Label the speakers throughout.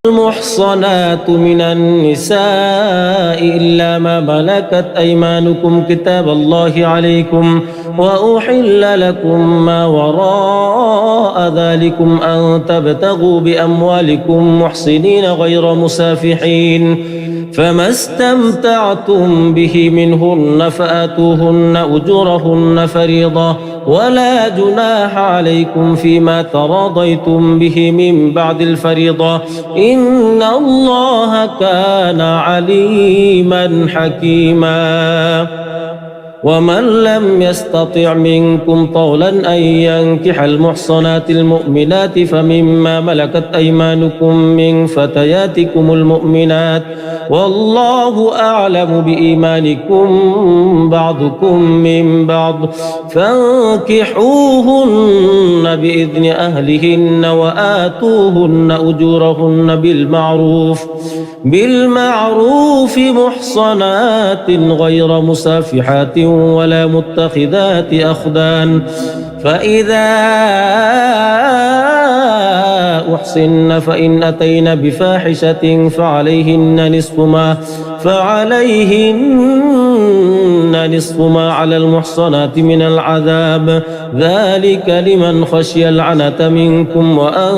Speaker 1: والمحصنات من النساء إلا ما ملكت أيمانكم كتاب الله عليكم وأحل لكم ما وراء ذلكم أن تبتغوا بأموالكم محصنين غير مسافحين فما استمتعتم به منهن فآتوهن أجورهن فريضة ولا جناح عليكم فيما تراضيتم به من بعد الفريضة إن الله كان عليما حكيما ومن لم يستطع منكم طولا أن ينكح المحصنات المؤمنات فمما ملكت أيمانكم من فتياتكم المؤمنات والله أعلم بإيمانكم بعضكم من بعض فانكحوهن بإذن أهلهن وآتوهن أجورهن بالمعروف محصنات غير مسافحات ولا متخذات أخدان فإذا أحصن فإن أتين بفاحشة فعليهن نصف ما على المحصنات من العذاب ذلك لمن خشي العنة منكم وأن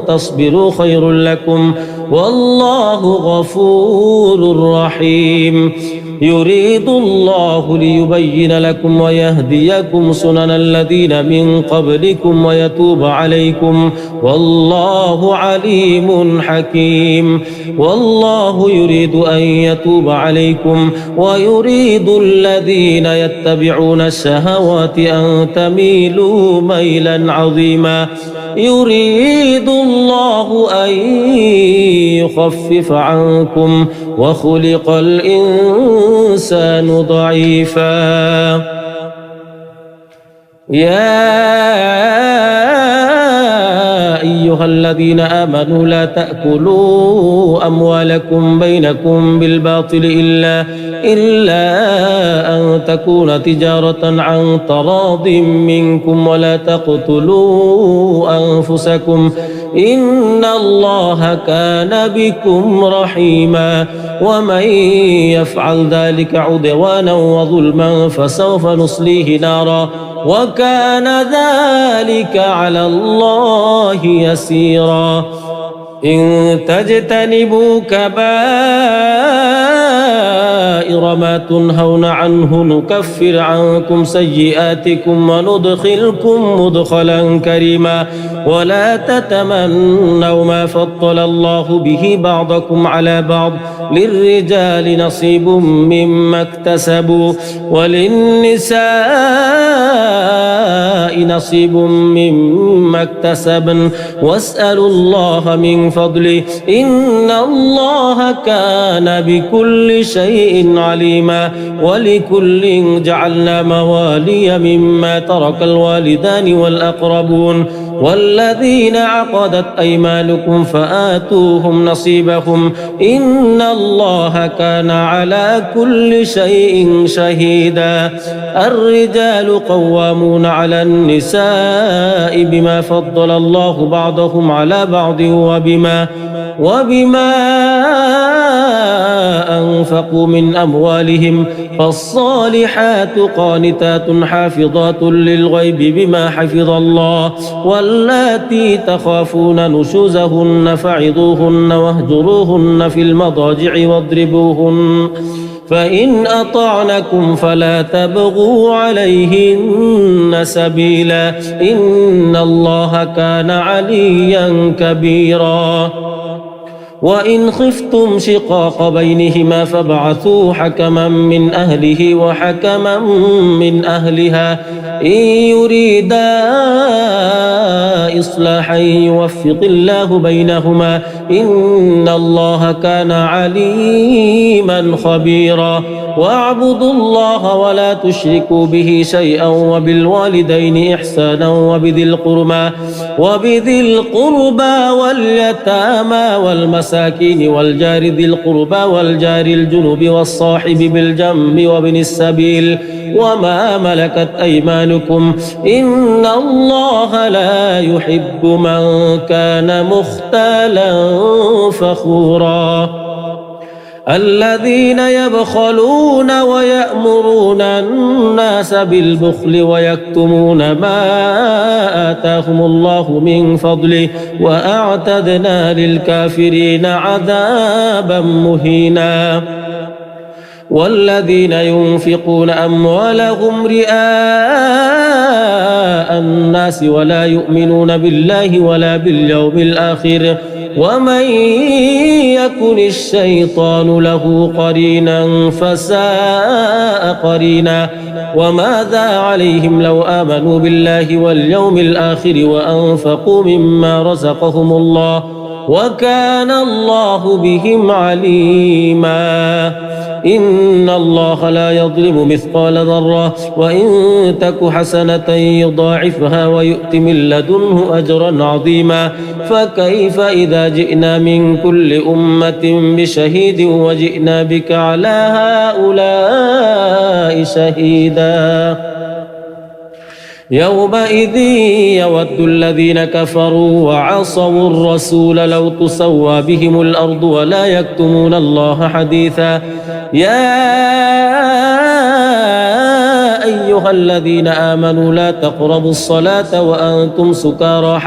Speaker 1: تصبروا خير لكم والله غفور رحيم يريد الله ليبين لكم ويهديكم سنن الذين من قبلكم ويتوب عليكم والله عليم حكيم والله يريد أن يتوب عليكم ويريد الذين يتبعون الشهوات أن تميلوا ميلا عظيما يريد الله أن يخفف عنكم وخلق الإنسان ضعيفا يا أيها الذين آمنوا لا تأكلوا أموالكم بينكم بالباطل إلا أن تكون تجارة عن تراض منكم ولا تقتلوا أنفسكم إن الله كان بكم رحيما ومن يفعل ذلك عدوانا وظلما فسوف نصليه نارا وكان ذلك على الله يسيرا إن تجتنبوا كبائر ما تنهون عنه نكفر عنكم سيئاتكم وندخلكم مدخلا كريما ولا تتمنوا ما فضل الله به بعضكم على بعض للرجال نصيب مما اكتسبوا وللنساء نصيب مما اكتسبن واسألوا الله من فضله إن الله كان بكل شيء عليما ولكل جعلنا موالي مما ترك الوالدان والأقربون والذين عقدت أيمانكم فآتوهم نصيبهم إن الله كان على كل شيء شهيدا الرجال قوامون على النساء بما فضل الله بعضهم على بعض وبما أنفقوا من أموالهم فالصالحات قانتات حافظات للغيب بما حفظ الله واللاتي تخافون نشوزهن فعظوهن واهجروهن في المضاجع واضربوهن فإن أطعنكم فلا تبغوا عليهن سبيلا إن الله كان عليا كبيرا وإن خفتم شقاق بينهما فابعثوا حكما من أهله وحكما من أهلها إن يريدا إصلاحا يوفق الله بينهما إن الله كان عليما خبيرا واعبدوا الله ولا تشركوا به شيئا وبالوالدين إحسانا وبذي القربى واليتامى والمساكين والجار ذي القربى والجار الجنب والصاحب بالجنب وابن السبيل وما ملكت أيمانكم إن الله لا يحب من كان مختالا فخورا الذين يبخلون ويأمرون الناس بالبخل ويكتمون ما آتاهم الله من فضله وأعتدنا للكافرين عذابا مهينا والذين ينفقون أموالهم رئاء الناس ولا يؤمنون بالله ولا باليوم الآخر ومن يكن الشيطان له قرينا فساء قرينا وماذا عليهم لو آمنوا بالله واليوم الآخر وأنفقوا مما رزقهم الله وكان الله بهم عليما إن الله لا يظلم مثقال ذرة وإن تك حسنة يضاعفها ويؤت من لدنه أجرا عظيما فكيف إذا جئنا من كل أمة بشهيد وجئنا بك على هؤلاء شهيدا يومئذ يود الذين كفروا وعصوا الرسول لو تسوى بهم الأرض ولا يكتمون الله حديثا يا أيها الذين آمنوا لا تقربوا الصلاة وأنتم سكارى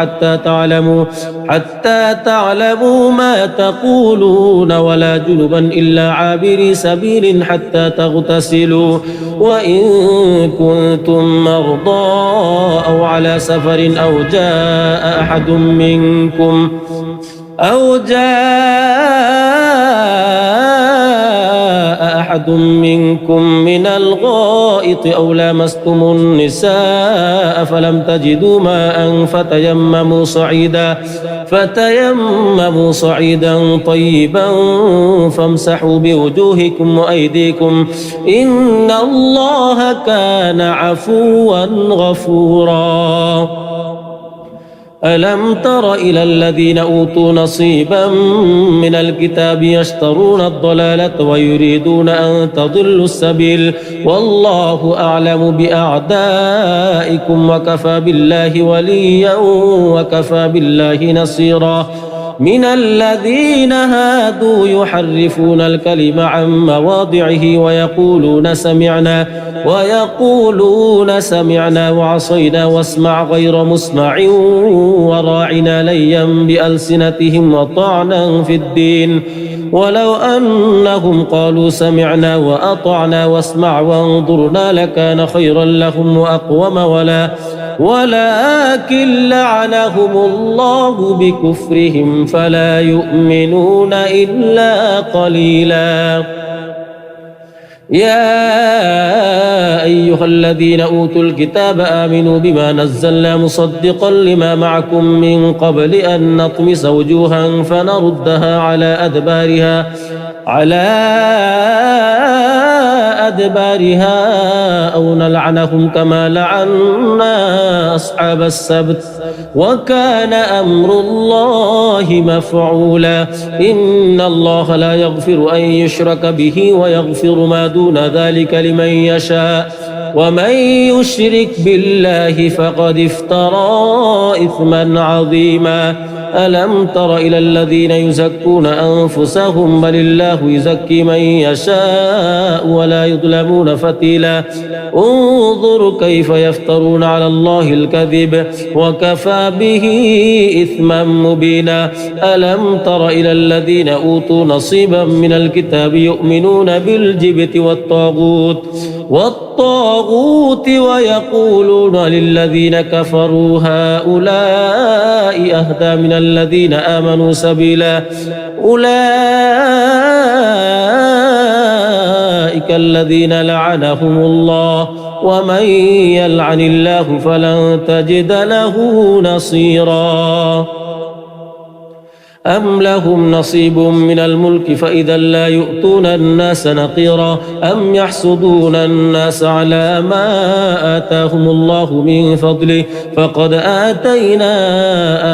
Speaker 1: حتى تعلموا ما تقولون ولا جنبا إلا عابري سبيل حتى تغتسلوا وإن كنتم مرضى أو على سفر أو جاء أحد منكم من الغائط أو لامستم النساء فلم تجدوا ماء فتيمموا صعيدا طيبا فامسحوا بوجوهكم وأيديكم إن الله كان عفوا غفورا ألم تر إلى الذين أوتوا نصيبا من الكتاب يشترون الضلالة ويريدون أن تضلوا السبيل والله أعلم بأعدائكم وكفى بالله وليا وكفى بالله نصيرا من الذين هادوا يحرفون الكلم عن مواضعه ويقولون سمعنا وعصينا واسمع غير مسمع وراعنا ليا بألسنتهم وطعنا في الدين ولو أنهم قالوا سمعنا وأطعنا واسمع وانظرنا لكان خيرا لهم وأقوم ولكن لعنهم الله بكفرهم فلا يؤمنون إلا قليلا يا أيها الذين أوتوا الكتاب آمنوا بما نزلنا مصدقا لما معكم من قبل أن نطمس وجوها فنردها على أدبارها أو نلعنهم كما لعنا أصحاب السبت وكان أمر الله مفعولا إن الله لا يغفر أن يشرك به ويغفر ما دون ذلك لمن يشاء ومن يشرك بالله فقد افترى إثما عظيما ألم تر إلى الذين يزكون أنفسهم بل الله يزكي من يشاء ولا يظلمون فتيلا انظر كيف يفترون على الله الكذب وكفى به إثما مبينا ألم تر إلى الذين أوتوا نصيبا من الكتاب يؤمنون بالجبت والطاغوت ويقولون للذين كفروا هؤلاء أهدى من الذين آمنوا سبيلا أولئك الذين لعنهم الله ومن يلعن الله فلن تجد له نصيرا أم لهم نصيب من الملك فإذا لا يؤتون الناس نقيرا أم يحسدون الناس على ما آتاهم الله من فضله فقد آتينا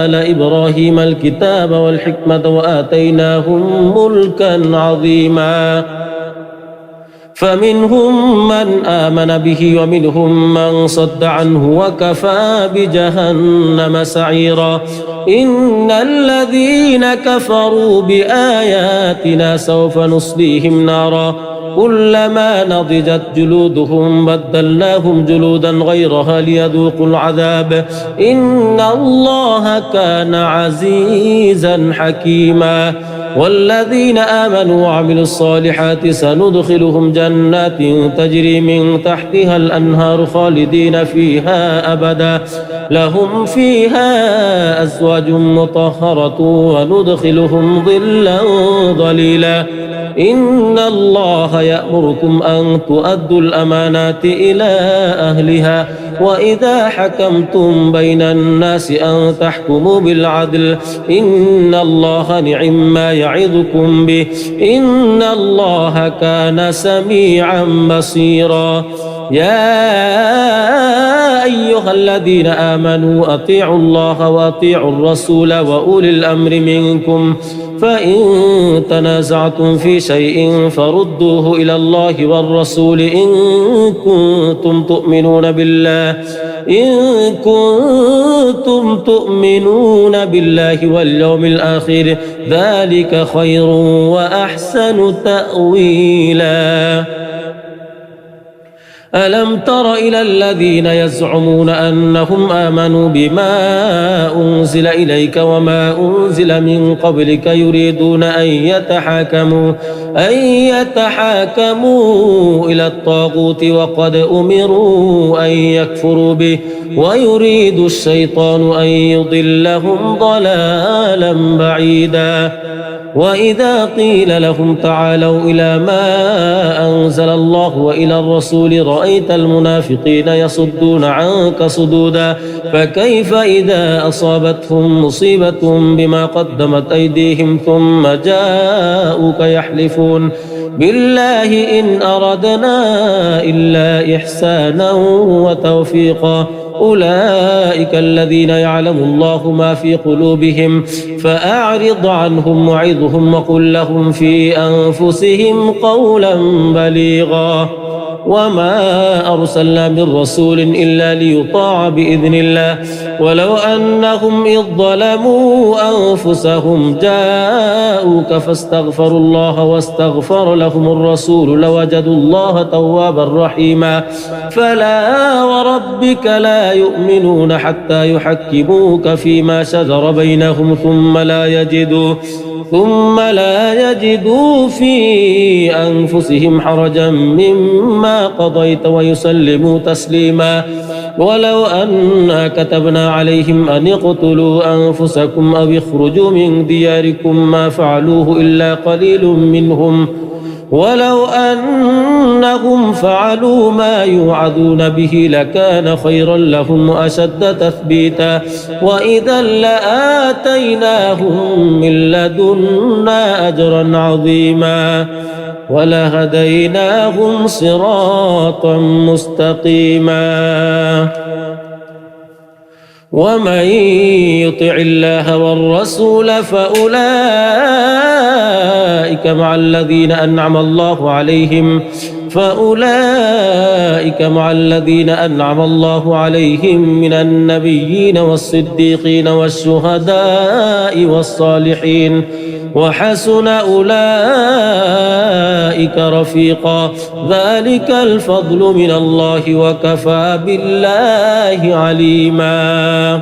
Speaker 1: آل إبراهيم الكتاب والحكمة وآتيناهم ملكا عظيما فمنهم من آمن به ومنهم من صد عنه وكفى بجهنم سعيرا إن الذين كفروا بآياتنا سوف نصليهم نارا كلما نضجت جلودهم بدلناهم جلودا غيرها ليذوقوا العذاب إن الله كان عزيزا حكيما والذين آمنوا وعملوا الصالحات سندخلهم جنات تجري من تحتها الأنهار خالدين فيها أبدا لهم فيها أزواج مطهرة وندخلهم ظلا ظليلا إن الله يأمركم أن تؤدوا الأمانات إلى أهلها وإذا حكمتم بين الناس أن تحكموا بالعدل إن الله نعم ما يعظكم به إن الله كان سميعا بصيرا يا أيها الذين آمنوا أطيعوا الله وأطيعوا الرسول وأولي الأمر منكم فإن تنازعتم في شيء فردوه إلى الله والرسول إن كنتم تؤمنون بالله واليوم الآخر ذلك خير وأحسن تأويلا ألم تر إلى الذين يزعمون أنهم آمنوا بما أنزل إليك وما أنزل من قبلك يريدون أن يتحاكموا إلى الطاغوت وقد أمروا أن يكفروا به ويريد الشيطان أن يضلهم ضلالا بعيدا وإذا قيل لهم تعالوا إلى ما أنزل الله وإلى الرسول رأيت المنافقين يصدون عنك صدودا فكيف إذا أصابتهم مصيبة بما قدمت أيديهم ثم جاءوك يحلفون بالله إن أردنا إلا إحسانا وتوفيقا أولئك الذين يعلم الله ما في قلوبهم فأعرض عنهم وعظهم وقل لهم في أنفسهم قولا بليغا وما أرسلنا من رسول إلا ليطاع بإذن الله ولو أنهم إذ ظلموا أنفسهم جاءوك فاستغفروا الله واستغفر لهم الرسول لوجدوا الله توابا رحيما فلا وربك لا يؤمنون حتى يحكموك فيما شجر بينهم ثم لا يجدوا في أنفسهم حرجا مما قضيت ويسلموا تسليما ولو أنا كتبنا عليهم أن اقتلوا أنفسكم أو اخرجوا من دياركم ما فعلوه إلا قليل منهم ولو أنهم فعلوا ما يوعظون به لكان خيرا لهم وأشد تثبيتا وإذا لآتيناهم من لدنا أجرا عظيما ولهديناهم صراطا مستقيما ومن يطع الله والرسول فأولئك مع الذين أنعم الله عليهم من النبيين والصديقين والشهداء والصالحين وحسن أولئك رفيقا ذلك الفضل من الله وكفى بالله عليما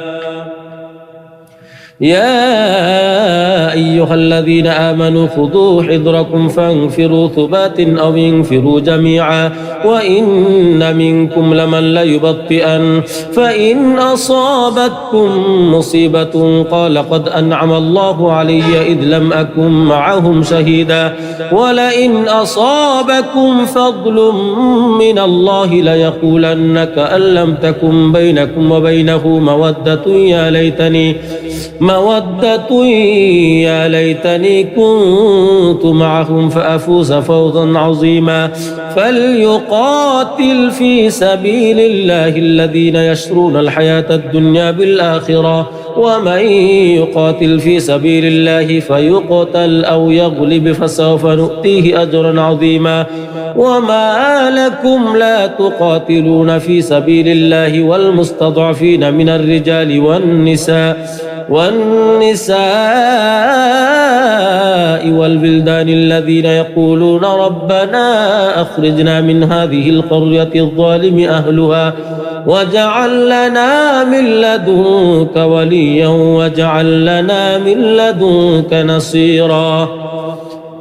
Speaker 1: يا أيها الذين آمنوا خذوا حذركم فانفروا ثبات أو انفروا جميعا وإن منكم لمن ليبطئن فإن أصابتكم مصيبة قال قد أنعم الله علي إذ لم أكن معهم شهيدا ولئن أصابكم فضل من الله ليقولن كأن لم تكن بينكم وبينه مودة يا ليتني كنت معهم فأفوز فوزا عظيما فليقاتل في سبيل الله الذين يشرون الحياة الدنيا بالآخرة ومن يقاتل في سبيل الله فيقتل أو يغلب فسوف نؤتيه أجرا عظيما وما لكم لا تقاتلون في سبيل الله والمستضعفين من الرجال والنساء والبلدان الذين يقولون ربنا أخرجنا من هذه القرية الظالم أهلها واجعل لنا من لدنك وليا واجعل لنا من لدنك نصيرا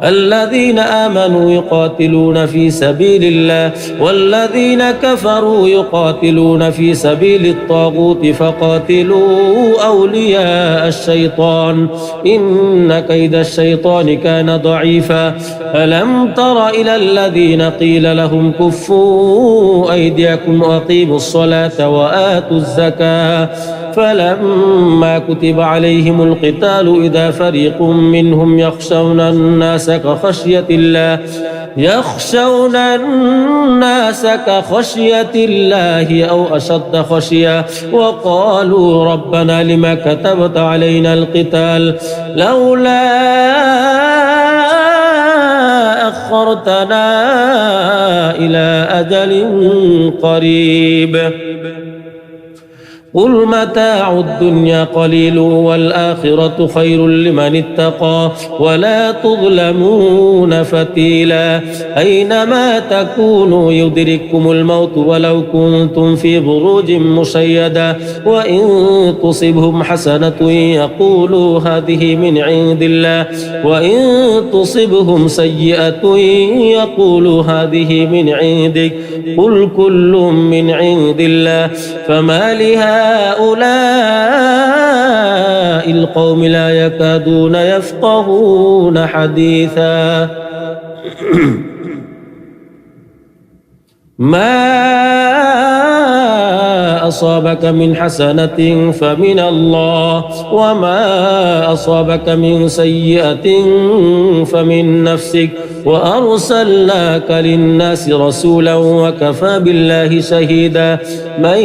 Speaker 1: الذين آمنوا يقاتلون في سبيل الله والذين كفروا يقاتلون في سبيل الطاغوت فقاتلوا أولياء الشيطان إن كيد الشيطان كان ضعيفا ألم تر إلى الذين قيل لهم كفوا أيديكم وأقيموا الصلاة وآتوا الزكاة فلما كتب عليهم القتال إذا فريق منهم يخشون الناس كخشية الله أو أشد خشية وقالوا ربنا لما كتبت علينا القتال لولا أخرتنا إلى أجل قريب قل متاع الدنيا قليل والآخرة خير لمن اتقى ولا تظلمون فتيلا أينما تكونوا يدرككم الموت ولو كنتم في بروج مشيدة وإن تصبهم حسنة يقولوا هذه من عند الله وإن تصبهم سيئة يقولوا هذه من عندك قل كل من عند الله فما لهؤلاء القوم لا يكادون يفقهون حديثا ما أصابك من حسنة فمن الله وما أصابك من سيئة فمن نفسك وأرسلناك للناس رسولا وكفى بالله شهيدا من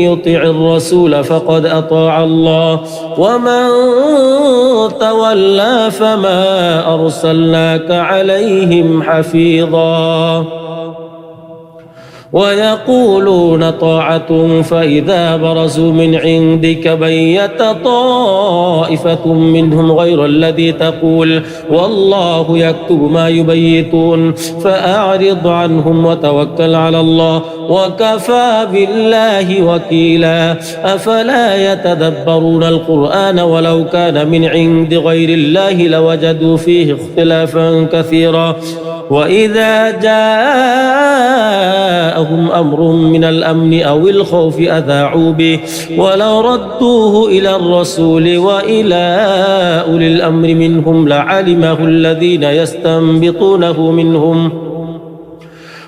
Speaker 1: يطع الرسول فقد أطاع الله ومن تولى فما أرسلناك عليهم حفيظا ويقولون طاعة فإذا برزوا من عندك بيت طائفة منهم غير الذي تقول والله يكتب ما يبيتون فأعرض عنهم وتوكل على الله وكفى بالله وكيلا أفلا يتدبرون القرآن ولو كان من عند غير الله لوجدوا فيه اختلافا كثيرا وإذا جاءهم أمر من الأمن أو الخوف أذاعوا به ولو ردوه إلى الرسول وإلى أولي الأمر منهم لعلمه الذين يستنبطونه منهم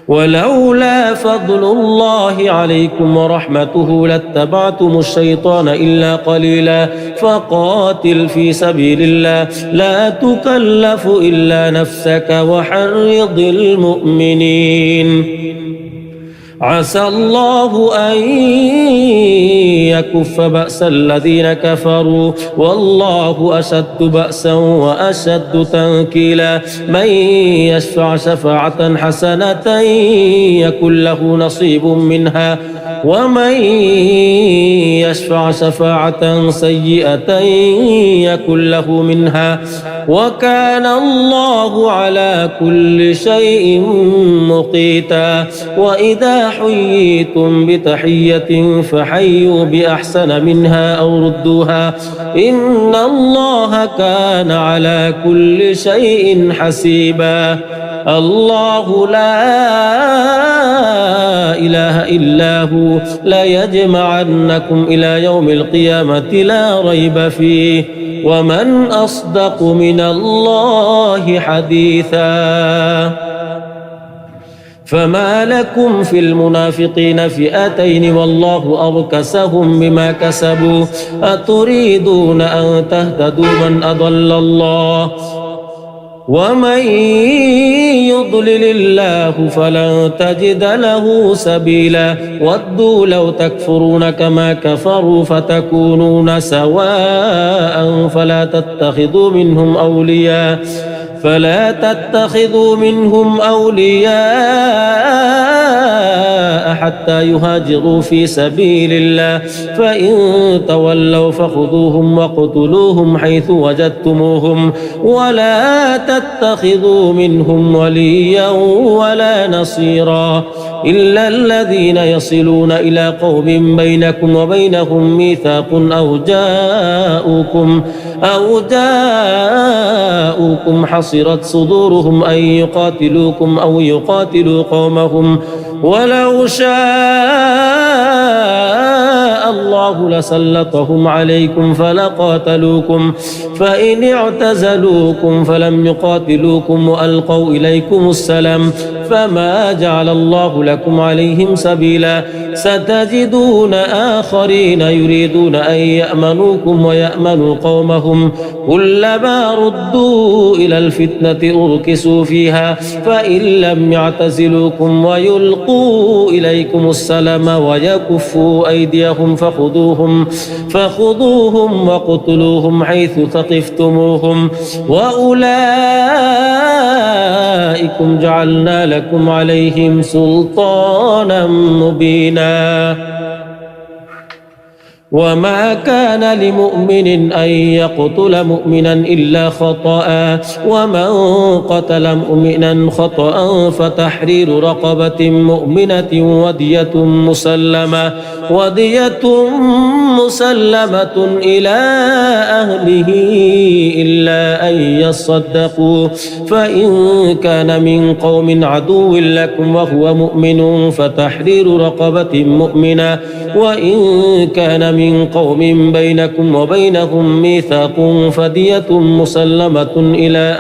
Speaker 1: ولولا فضل الله عليكم ورحمته لاتبعتم الشيطان إلا قليلا فقاتل في سبيل الله لا تكلف إلا نفسك وحرض المؤمنين عسى الله أن يكف بأس الذين كفروا والله أشد بأسا وأشد تنكيلا من يشفع شفاعة حسنة يكن له نصيب منها ومن يشفع شفاعة سيئة يكن له منها وكان الله على كل شيء مقيتا وإذا حييتم بتحية فحيوا بأحسن منها أو ردوها إن الله كان على كل شيء حسيبا الله لا إله إلا هو ليجمعنكم إلى يوم القيامة لا ريب فيه ومن أصدق من الله حديثا فما لكم في المنافقين فئتين والله أركسهم بما كسبوا أتريدون أن تهتدوا من أضل الله ومن يضلل الله فلن تجد له سبيلا ودوا لو تكفرون كما كفروا فتكونون سواء فلا تتخذوا منهم أولياء حتى يهاجروا في سبيل الله فإن تولوا فخذوهم وقتلوهم حيث وجدتموهم ولا تتخذوا منهم وليا ولا نصيرا إلا الذين يصلون إلى قوم بينكم وبينهم ميثاق أو جاءوكم حصرت صدورهم أن يقاتلوكم أو يقاتلوا قومهم ولو شاء الله لسلطهم عليكم فلقاتلوكم فإن اعتزلوكم فلم يقاتلوكم وألقوا إليكم السلام فما جعل الله لكم عليهم سبيلا ستجدون آخرين يريدون أن يأمنوكم ويأمنوا قومهم كلما ردوا إلى الفتنة أركسوا فيها فإن لم يعتزلوكم ويلقوا إليكم السلام ويكفوا أيديهم فخذوهم وقتلوهم حيث ثقفتموهم وأولئكم جعلنا لكم عليهم سلطانا مبينا وما كان لمؤمن أن يقتل مؤمنا إلا خطأ ومن قتل مؤمنا خطأ فتحرير رقبة مؤمنة ودية مسلمة إلى أهله إلا أن يصدقوا فإن كان من قوم عدو لكم وهو مؤمن فتحرير رقبة مؤمنة وإن كان من قوم بينكم وبينهم ميثاق فدية مسلمة إلى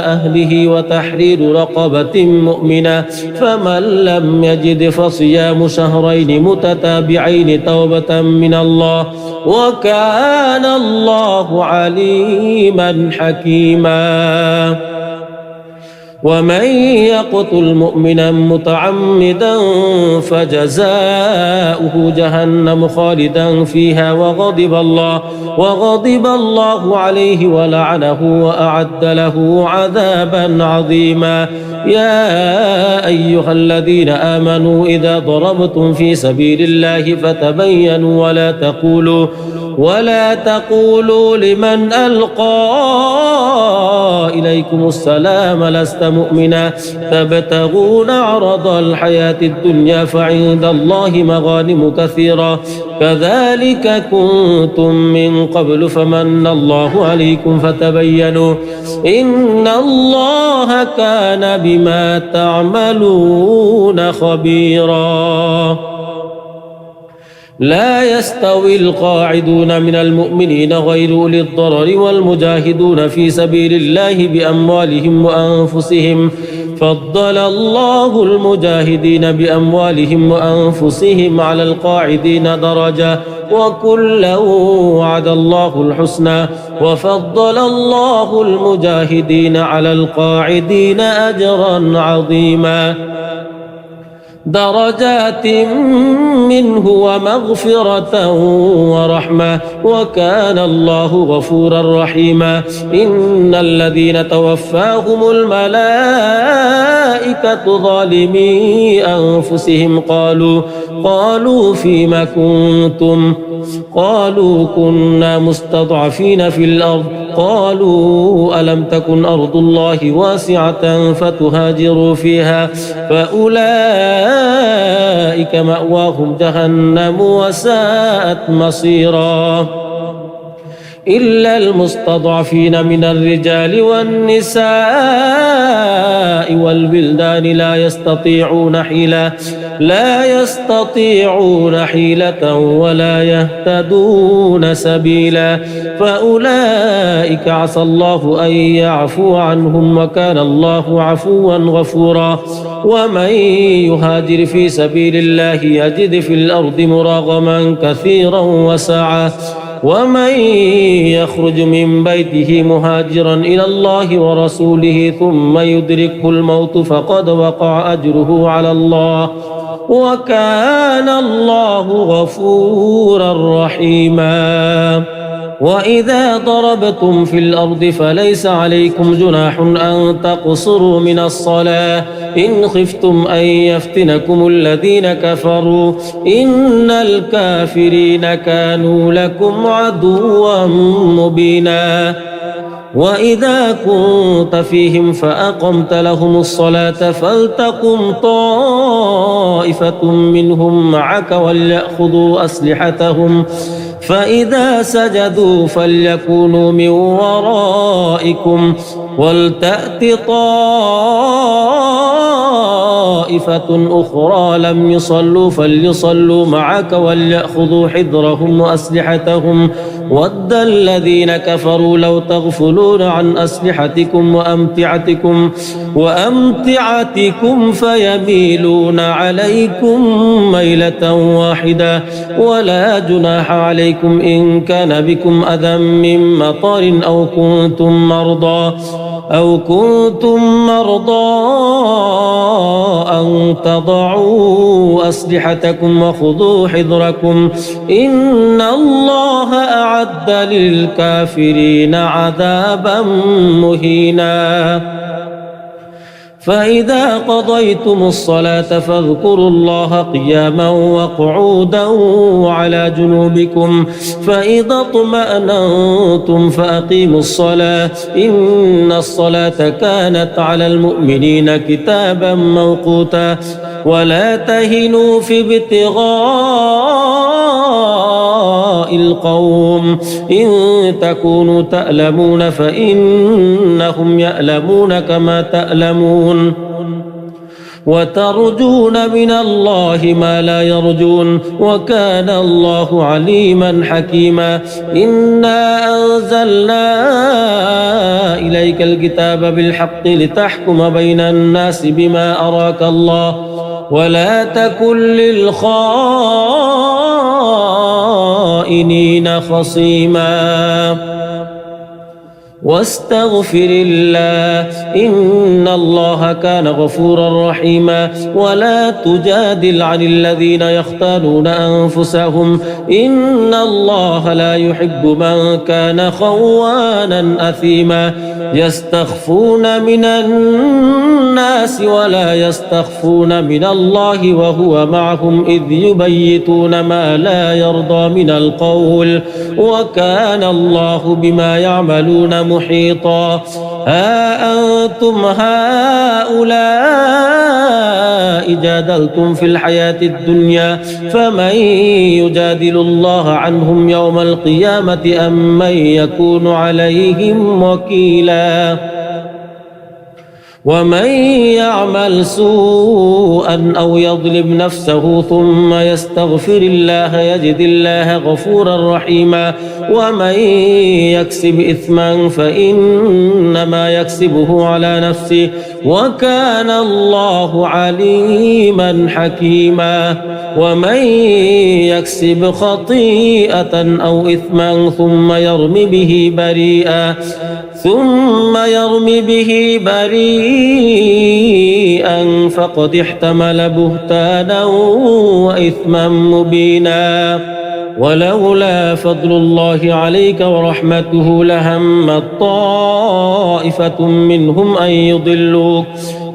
Speaker 1: أهله وتحرير رقبة مؤمنة فمن لم يجد فصيام شهرين متتابعين توبة من الله وكان الله عليما حكيما ومن يقتل مؤمنا متعمدا فجزاؤه جهنم خالدا فيها وغضب الله عليه ولعنه وأعد له عذابا عظيما يا أيها الذين آمنوا إذا ضربتم في سبيل الله فتبينوا ولا تقولوا لمن ألقى إليكم السلام لست مؤمنا تبتغون عرض الحياة الدنيا فعند الله مغانم كثيرة كذلك كنتم من قبل فمن الله عليكم فتبينوا إن الله كان بما تعملون خبيرا لا يستوي القاعدون من المؤمنين غير أولي الضرر والمجاهدون في سبيل الله بأموالهم وأنفسهم فضل الله المجاهدين بأموالهم وأنفسهم على القاعدين درجة وكلا وعد الله الحسنى وفضل الله المجاهدين على القاعدين أجرا عظيما درجات منه ومغفرة ورحمة وكان الله غفورا رحيما إن الذين توفاهم الملائكة ظالمي أنفسهم قالوا فيما كنتم قالوا كنا مستضعفين في الأرض قالوا ألم تكن أرض الله واسعة فتهاجروا فيها فأولئك مأواهم جهنم وساءت مصيرا إلا المستضعفين من الرجال والنساء والبلدان لا يستطيعون حيلة ولا يهتدون سبيلا فأولئك عسى الله أن يعفو عنهم وكان الله عفوا غفورا ومن يهاجر في سبيل الله يجد في الأرض مراغما كثيرا وسعة ومن يخرج من بيته مهاجرا إلى الله ورسوله ثم يدركه الموت فقد وقع أجره على الله وكان الله غفورا رحيما. وإذا ضربتم في الأرض فليس عليكم جناح أن تقصروا من الصلاة إن خفتم أن يفتنكم الذين كفروا إن الكافرين كانوا لكم عدوا مبينا. وإذا كنت فيهم فأقمت لهم الصلاة فلتقم طائفة منهم معك وليأخذوا أسلحتهم فإذا سجدوا فليكونوا من ورائكم ولتأت طائفة أخرى لم يصلوا فليصلوا معك وليأخذوا حذرهم وأسلحتهم ود الذين كفروا لو تغفلون عن أسلحتكم وأمتعتكم فيميلون عليكم ميلة واحدة ولا جناح عليكم إن كان بكم أذى من مطر أو كنتم مرضى أن تضعوا أسلحتكم وخذوا حذركم إن الله أعد للكافرين عذابا مهينا. فإذا قضيتم الصلاة فاذكروا الله قياما وقعودا وعلى جنوبكم فإذا اطمأننتم فأقيموا الصلاة إن الصلاة كانت على المؤمنين كتابا موقوتا. ولا تهنوا في ابتغاء القوم إن تكونوا تألمون فإنهم يألمون كما تألمون وترجون من الله ما لا يرجون وكان الله عليما حكيما. إنا أنزلنا إليك الكتاب بالحق لتحكم بين الناس بما أراك الله ولا تكن للخائنين خصيما واستغفر الله إن الله كان غفورا رحيما. ولا تجادل عن الذين يختانون أنفسهم إن الله لا يحب من كان خوانا أثيما. يستخفون من الناس ولا يستخفون من الله وهو معهم إذ يبيتون ما لا يرضى من القول وكان الله بما يعملون محيطا. ها أنتم هؤلاء جادلتم في الحياة الدنيا فمن يجادل الله عنهم يوم القيامة أم من يكون عليهم وكيلا. ومن يعمل سوءا أو يظلم نفسه ثم يستغفر الله يجد الله غفورا رحيما. ومن يكسب إثما فإنما يكسبه على نفسه وكان الله عليما حكيما. ومن يكسب خطيئة أو إثما ثم يرم به بريئا فقد احتمل بهتانا وإثما مبينا. ولولا فضل الله عليك ورحمته لهم طائفة منهم أن يضلوك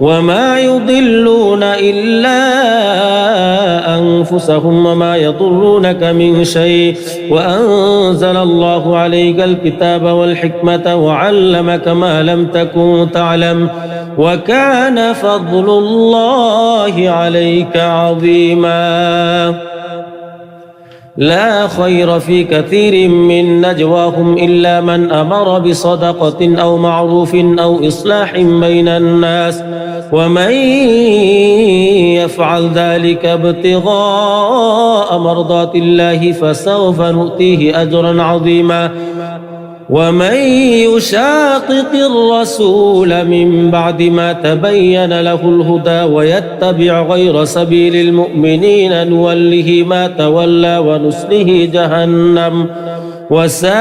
Speaker 1: وما يضلون إلا أنفسهم وما يضرونك من شيء وأنزل الله عليك الكتاب والحكمة وعلمك ما لم تكن تعلم وكان فضل الله عليك عظيما. لا خير في كثير من نجواهم إلا من أمر بصدقة أو معروف أو إصلاح بين الناس ومن يفعل ذلك ابتغاء مرضات الله فسوف نؤتيه أجرا عظيما. ومن يشاقق الرسول من بعد ما تبين له الهدى ويتبع غير سبيل المؤمنين نوله ما تولى ونصله جهنم وساءت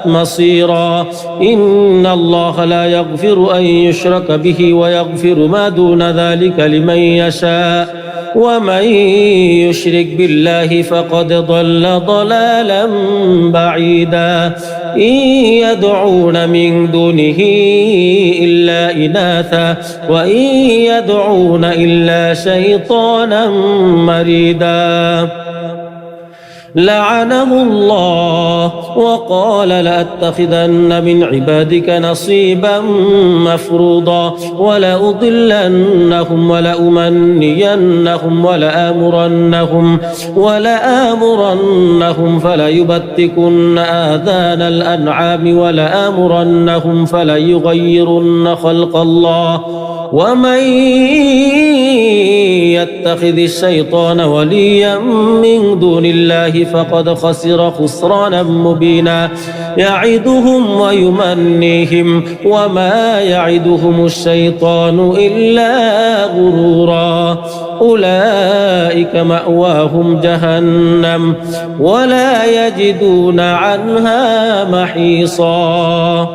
Speaker 1: مصيرا. إن الله لا يغفر أن يشرك به ويغفر ما دون ذلك لمن يشاء ومن يشرك بالله فقد ضل ضلالا بعيدا. إن يدعون من دونه إلا إناثا وإن يدعون إلا شيطانا مريدا لعنه الله وقال لأتخذن من عبادك نصيبا مفروضا ولأضلنهم ولأمنينهم ولآمرنهم فليبتكن آذان الأنعام ولآمرنهم فليغيرن خلق الله ومن يتخذ الشيطان وليا من دون الله فقد خسر خسرانا مبينا. يعدهم ويمنيهم وما يعدهم الشيطان إلا غرورا. أولئك مأواهم جهنم ولا يجدون عنها محيصا.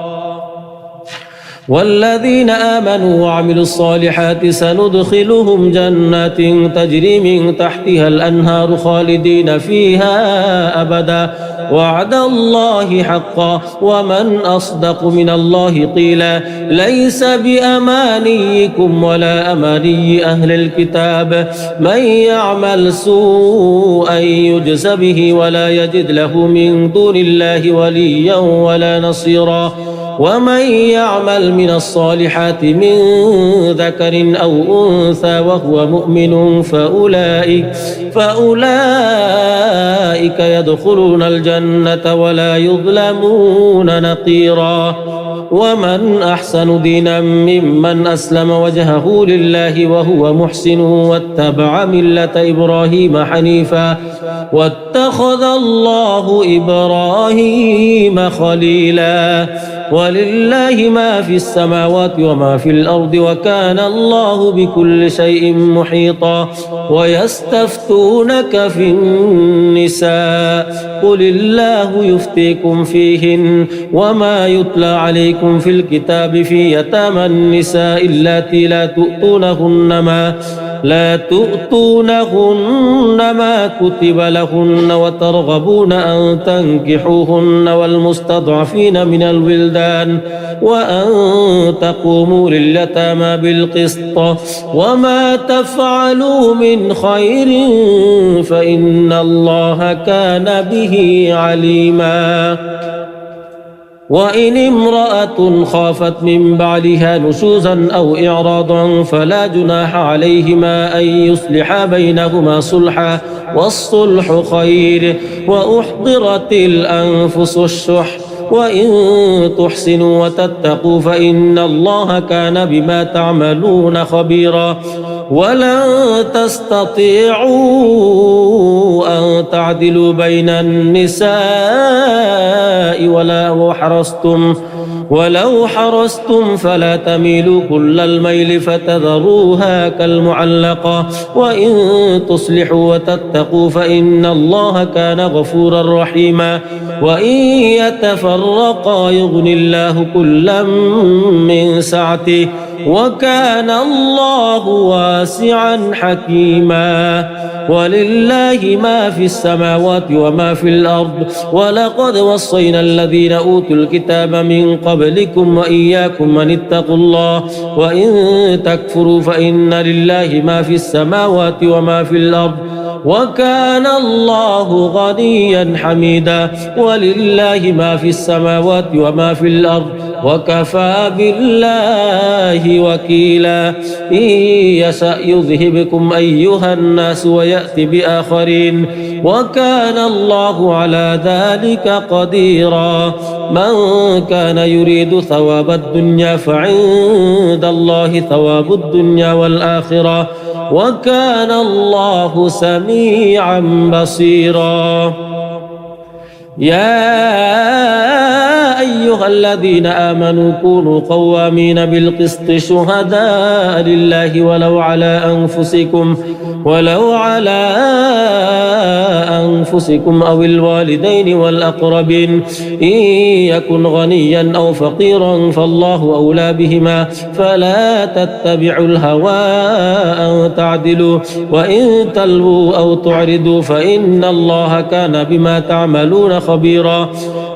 Speaker 1: والذين آمنوا وعملوا الصالحات سندخلهم جنات تجري من تحتها الأنهار خالدين فيها أبدا وعد الله حقا ومن أصدق من الله قيلا. ليس بأمانيكم ولا أماني أهل الكتاب من يعمل سوءا يجز به ولا يجد له من دون الله وليا ولا نصيرا. ومن يعمل من الصالحات من ذكر أو أنثى وهو مؤمن فأولئك يدخلون الجنة ولا يظلمون نقيرا. ومن أحسن دينا ممن أسلم وجهه لله وهو محسن واتبع ملة إبراهيم حنيفا واتخذ الله إبراهيم خليلا. ولله ما في السماوات وما في الأرض وكان الله بكل شيء محيطا. ويستفتونك في النساء قل الله يفتيكم فيهن وما يتلى عليكم في الكتاب في يتامى النساء اللاتي لا تؤتونهن ما كتب لهن وترغبون أن تنكحوهن والمستضعفين من الولدان وأن تقوموا لليتامى بالقسط وما تفعلوا من خير فإن الله كان به عليما. وإن امرأة خافت من بعلها نشوزا أو إعراضا فلا جناح عليهما أن يصلحا بينهما صلحا والصلح خير. وأحضرت الأنفس الشح وإن تحسنوا وتتقوا فإن الله كان بما تعملون خبيرا. ولن تستطيعوا أن تعدلوا بين النساء ولو حرصتم فلا تميلوا كل الميل فتذروها كالمعلقة. وإن تصلحوا وتتقوا فإن الله كان غفورا رحيما. وإن يتفرقا يغني الله كلا من سعته وكان الله واسعا حكيما. ولله ما في السماوات وما في الأرض ولقد وصينا الذين أوتوا الكتاب من قبلكم وإياكم أن اتقوا الله وإن تكفروا فإن لله ما في السماوات وما في الأرض وكان الله غنيا حميدا. ولله ما في السماوات وما في الأرض وكفى بالله وكيلا. إن يشأ يذهبكم أيها الناس ويأتي بآخرين وكان الله على ذلك قديرا. من كان يريد ثواب الدنيا فعند الله ثواب الدنيا والآخرة وكان الله سميعا بصيرا. يا أيها الذين آمنوا كونوا قوامين بالقسط شهداء لله ولو على أنفسكم أو الوالدين والأقربين إن يكن غنيا أو فقيرا فالله أولى بهما فلا تتبعوا الهوى أن تعدلوا وإن تلووا أو تعرضوا فإن الله كان بما تعملون خبيرا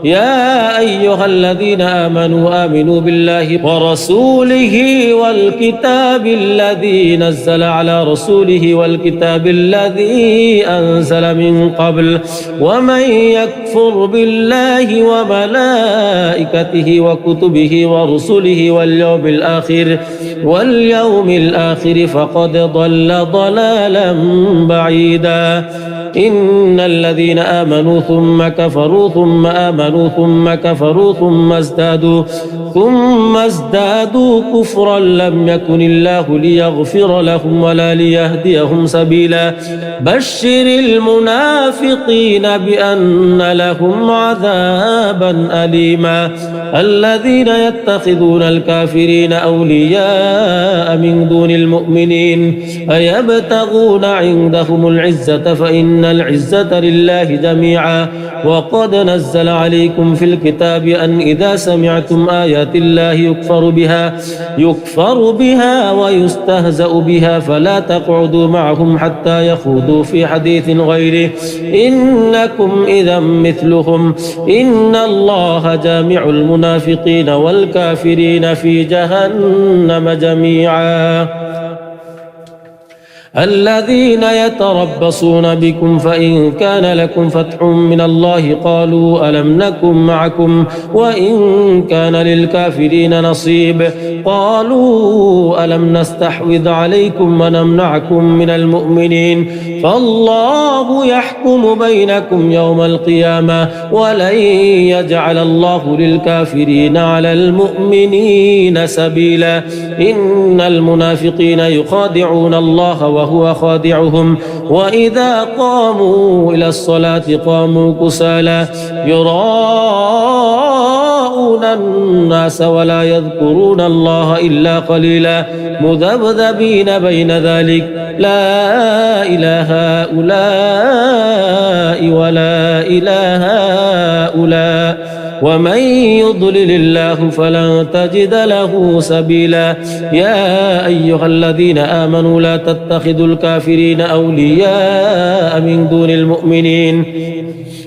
Speaker 1: يا أيها الذين آمنوا بالله ورسوله والكتاب الذي نزل على رسوله والكتاب الذي أنزل من قبل ومن يكفر بالله وملائكته وكتبه ورسله واليوم الآخر فقد ضل ضلالا بعيدا إن الذين آمنوا ثم كفروا ثم آمنوا ثم كفروا ثم ازدادوا كفرا لم يكن الله ليغفر لهم ولا ليهديهم سبيلا بشر المنافقين بأن لهم عذابا أليما الذين يتخذون الكافرين أولياء من دون المؤمنين أيبتغون عندهم العزة فإن العزة لله جميعا وقد نزل عليكم في الكتاب أن إذا سمعتم آيات الله يكفر بها ويستهزأ بها فلا تقعدوا معهم حتى يخوضوا في حديث غيره إنكم إذا مثلهم إن الله جامع المنافقين والكافرين في جهنم جميعا الذين يتربصون بكم فإن كان لكم فتح من الله قالوا ألم نكن معكم وإن كان للكافرين نصيب قالوا ألم نستحوذ عليكم ونمنعكم من المؤمنين فالله يحكم بينكم يوم القيامة ولن يجعل الله للكافرين على المؤمنين سبيلا إن المنافقين يخادعون الله وهو خادعهم وإذا قاموا إلى الصلاة قاموا كسالى يراءون الناس ولا يذكرون الله إلا قليلا مذبذبين بين ذلك لا إله هؤلاء ولا إله هؤلاء ومن يضلل الله فلن تجد له سبيلا يا أيها الذين آمنوا لا تتخذوا الكافرين أولياء من دون المؤمنين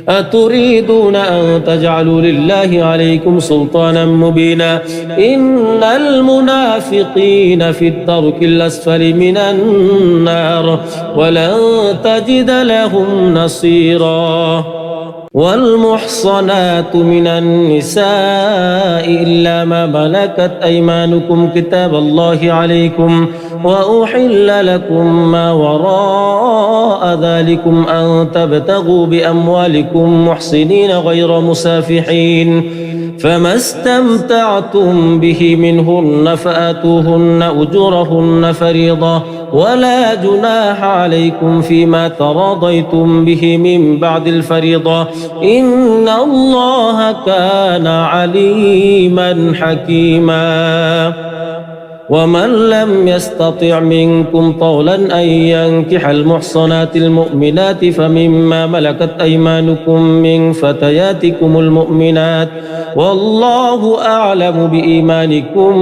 Speaker 1: أتريدون أن تجعلوا لله عليكم سلطانا مبينا إن المنافقين في الدرك الأسفل من النار ولن تجد لهم نصيرا والمحصنات من النساء إلا ما ملكت أيمانكم كتاب الله عليكم وأحل لكم ما وراء ذلكم أن تبتغوا بأموالكم محصنين غير مسافحين فما استمتعتم به منهن فآتوهن أجورهن فريضة ولا جناح عليكم فيما تراضيتم به من بعد الفريضة إن الله كان عليما حكيما ومن لم يستطع منكم طولا أن ينكح المحصنات المؤمنات فمما ملكت أيمانكم من فتياتكم المؤمنات والله أعلم بإيمانكم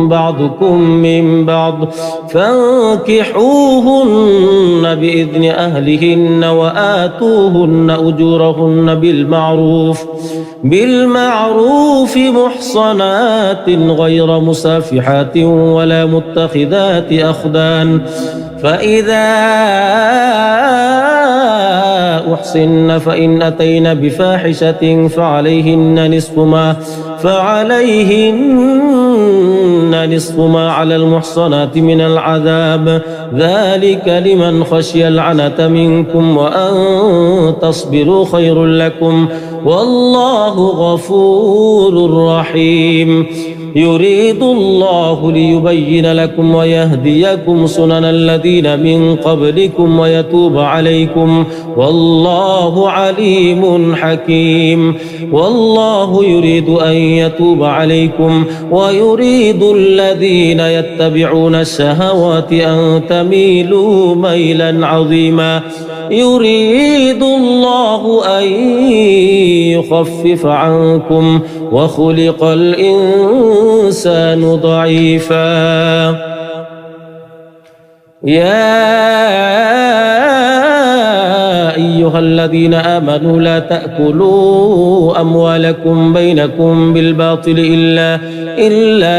Speaker 1: بعضكم من بعض فانكحوهن بإذن أهلهن وآتوهن أجورهن بالمعروف محصنات غير مسافحات ولا متخذات أخدان فإذا أحصن فإن أتين بفاحشة فعليهن نصف ما على المحصنات من العذاب ذلك لمن خشي العنة منكم وأن تصبروا خير لكم والله غفور رحيم يريد الله ليبين لكم ويهديكم سنن الذين من قبلكم ويتوب عليكم والله عليم حكيم والله يريد أن يتوب عليكم ويريد الذين يتبعون الشهوات أن تميلوا ميلا عظيما يريد الله أن يخفف عنكم وخلق الإنسان ضعيفا يا أيها الذين آمنوا لا تأكلوا أموالكم بينكم بالباطل إلا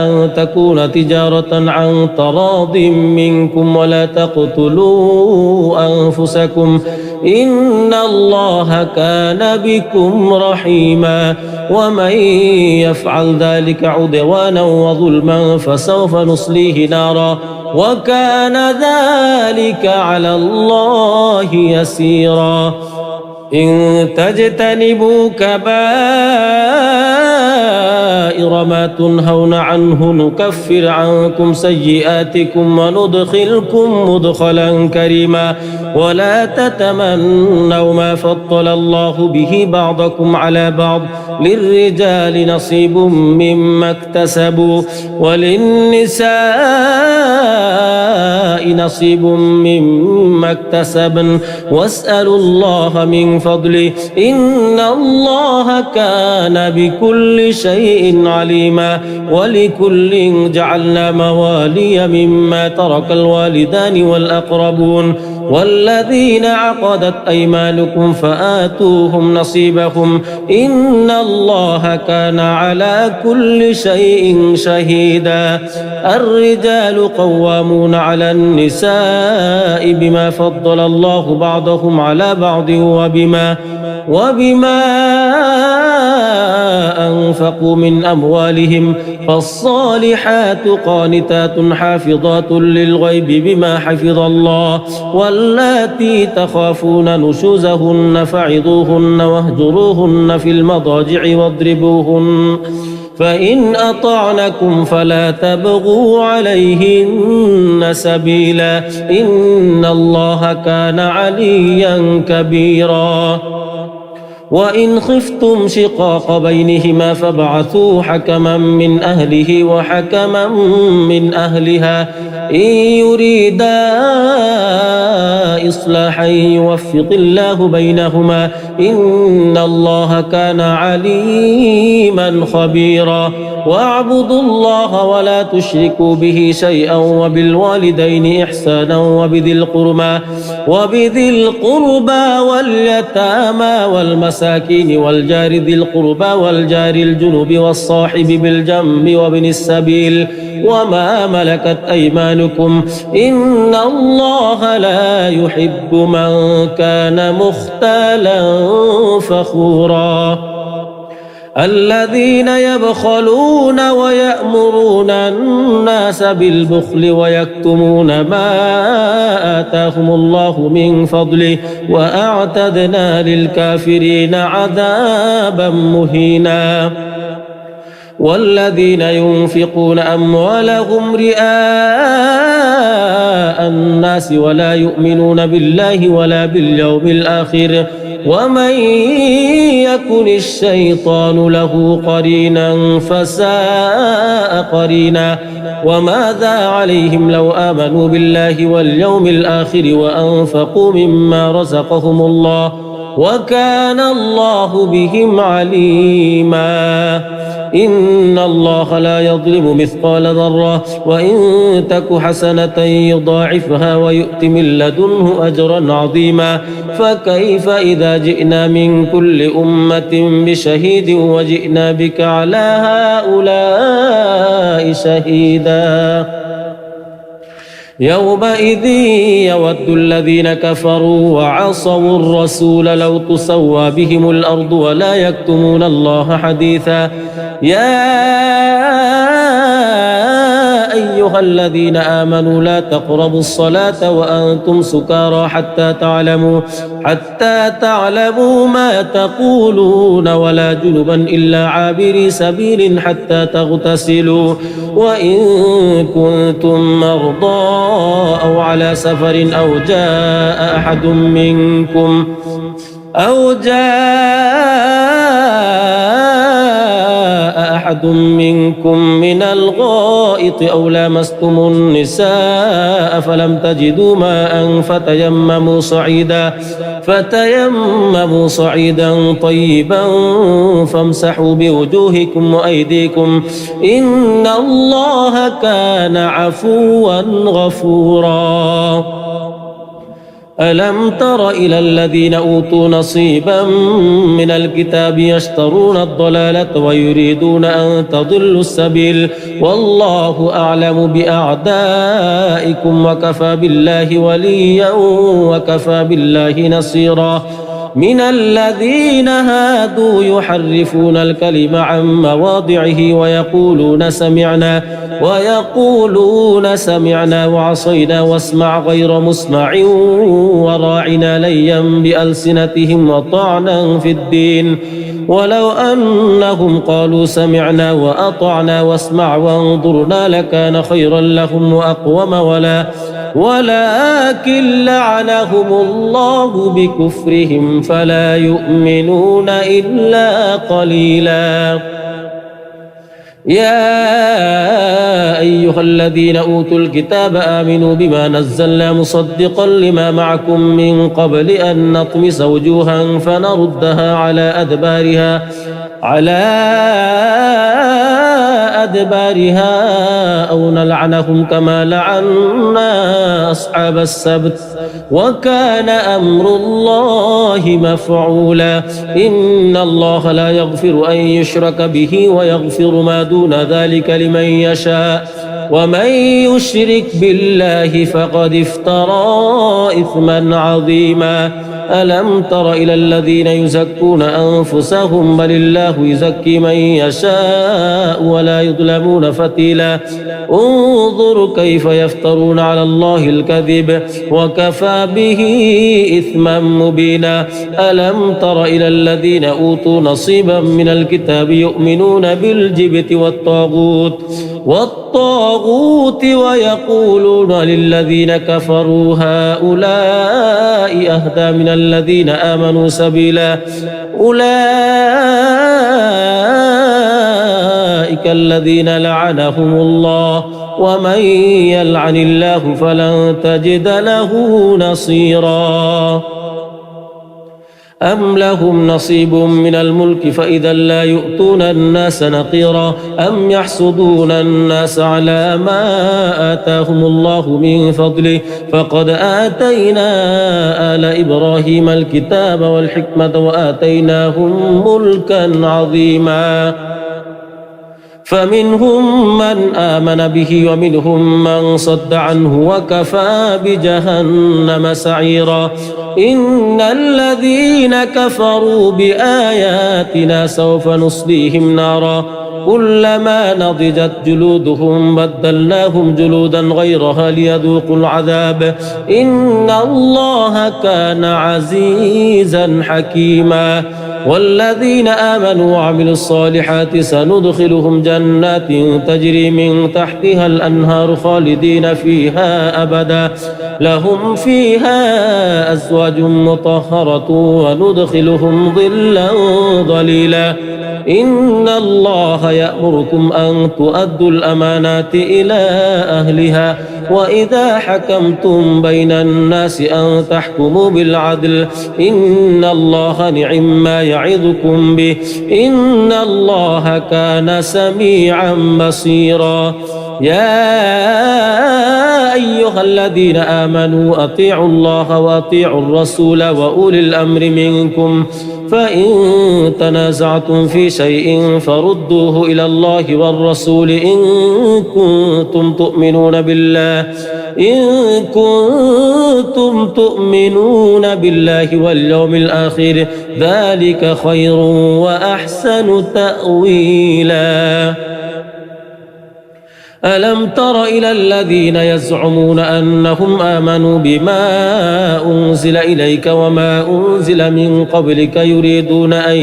Speaker 1: أن تكون تجارة عن تراض منكم ولا تقتلوا أنفسكم إن الله كان بكم رحيما ومن يفعل ذلك عدوانا وظلما فسوف نصليه نارا وكان ذلك على الله يسيرا إن تجتنبوا كبائر ما تنهون عنه نكفر عنكم سيئاتكم وندخلكم مدخلا كريما ولا تتمنوا ما فضل الله به بعضكم على بعض للرجال نصيب مما اكتسبوا وللنساء نصيب مما اكتسبن واسألوا الله من فضله إن الله كان بكل شيء عليما ولكل جعلنا موالي مما ترك الوالدان والأقربون والذين عقدت أيمانكم فآتوهم نصيبهم إن الله كان على كل شيء شهيدا الرجال قوامون على النساء بما فضل الله بعضهم على بعض وبما أنفقوا من أموالهم فالصالحات قانتات حافظات للغيب بما حفظ الله واللاتي تخافون نشوزهن فعظوهن واهجروهن في المضاجع واضربوهن فإن أطعنكم فلا تبغوا عليهن سبيلا إن الله كان عليا كبيرا وإن خفتم شقاق بينهما فابعثوا حكما من أهله وحكما من أهلها إن يريدا إصلاحا يوفق الله بينهما إن الله كان عليما خبيرا واعبدوا الله ولا تشركوا به شيئا وبالوالدين إحسانا وبذي القربى واليتامى والمساكين والجار ذي القربى والجار الجنب والصاحب بالجنب وابن السبيل وما ملكت أيمانكم إن الله لا يحب من كان مختالا فخورا الذين يبخلون ويأمرون الناس بالبخل ويكتمون ما آتاهم الله من فضله وأعتدنا للكافرين عذابا مهينا والذين ينفقون أموالهم رئاء الناس ولا يؤمنون بالله ولا باليوم الآخر ومن يكن الشيطان له قرينا فساء قرينا وماذا عليهم لو آمنوا بالله واليوم الآخر وأنفقوا مما رزقهم الله وكان الله بهم عليما إن الله لا يظلم مثقال ذرة وإن تك حسنة يضاعفها ويؤت من لدنه أجرا عظيما فكيف إذا جئنا من كل أمة بشهيد وجئنا بك على هؤلاء شهيدا يومئذ يود الذين كفروا وعصوا الرسول لو تسوى بهم الأرض ولا يكتمون الله حديثا يا أيها الذين آمنوا لا تقربوا الصلاة وأنتم سكارى حتى تعلموا ما تقولون ولا جنبا إلا عابري سبيل حتى تغتسلوا وإن كنتم مرضى أو على سفر أو جاء أحد منكم من الغائط أو لامستم النساء فلم تجدوا ماء فتيمموا صعيدا طيبا فامسحوا بوجوهكم وأيديكم إن الله كان عفوا غفورا. ألم تر إلى الذين أوتوا نصيبا من الكتاب يشترون الضلالة ويريدون أن تضلوا السبيل والله أعلم بأعدائكم وكفى بالله وليا وكفى بالله نصيرا. من الذين هادوا يحرفون الكلم عن مواضعه ويقولون سمعنا وعصينا واسمع غير مسمع وراعنا ليا بألسنتهم وطعنا في الدين ولو أنهم قالوا سمعنا وأطعنا واسمع وانظرنا لكان خيرا لهم وأقوم ولكن لعنهم الله بكفرهم فلا يؤمنون إلا قليلا. يا أيها الذين أوتوا الكتاب آمنوا بما نزلنا مصدقا لما معكم من قبل أن نطمس وجوها فنردها على أدبارها أو نلعنهم كما لعنا أصحاب السبت وكان أمر الله مفعولا. إن الله لا يغفر أن يشرك به ويغفر ما دون ذلك لمن يشاء ومن يشرك بالله فقد افترى إثما عظيما. ألم تر إلى الذين يزكون أنفسهم بل الله يزكي من يشاء ولا يظلمون فتيلا. انظر كيف يفترون على الله الكذب وكفى به إثما مبينا. ألم تر إلى الذين أوتوا نصيبا من الكتاب يؤمنون بالجبت والطاغوت ويقولون للذين كفروا هؤلاء أهدى من الذين آمنوا سبيلا. أولئك الذين لعنهم الله ومن يلعن الله فلن تجد له نصيرا. أم لهم نصيب من الملك فإذا لا يؤتون الناس نقيرا أم يحسدون الناس على ما آتاهم الله من فضله فقد آتينا آل إبراهيم الكتاب والحكمة وآتيناهم ملكا عظيما. فمنهم من آمن به ومنهم من صد عنه وكفى بجهنم سعيرا. إن الذين كفروا بآياتنا سوف نصليهم نارا كلما نضجت جلودهم بدلناهم جلودا غيرها ليذوقوا العذاب إن الله كان عزيزا حكيما. والذين آمنوا وعملوا الصالحات سندخلهم جنات تجري من تحتها الأنهار خالدين فيها أبدا لهم فيها أزواج مطهرة وندخلهم ظلا ظليلا. إن الله يأمركم أن تؤدوا الأمانات إلى أهلها وإذا حكمتم بين الناس أن تحكموا بالعدل إن الله نعم ما يعظكم به إن الله كان سميعا بصيرا. يا أيها الذين آمنوا أطيعوا الله وأطيعوا الرسول وأولي الأمر منكم فإن تنازعتم في شيء فردوه إلى الله والرسول إن كنتم تؤمنون بالله واليوم الآخر ذلك خير وأحسن تأويلا. ألم تر إلى الذين يزعمون أنهم آمنوا بما أنزل إليك وما أنزل من قبلك يريدون أن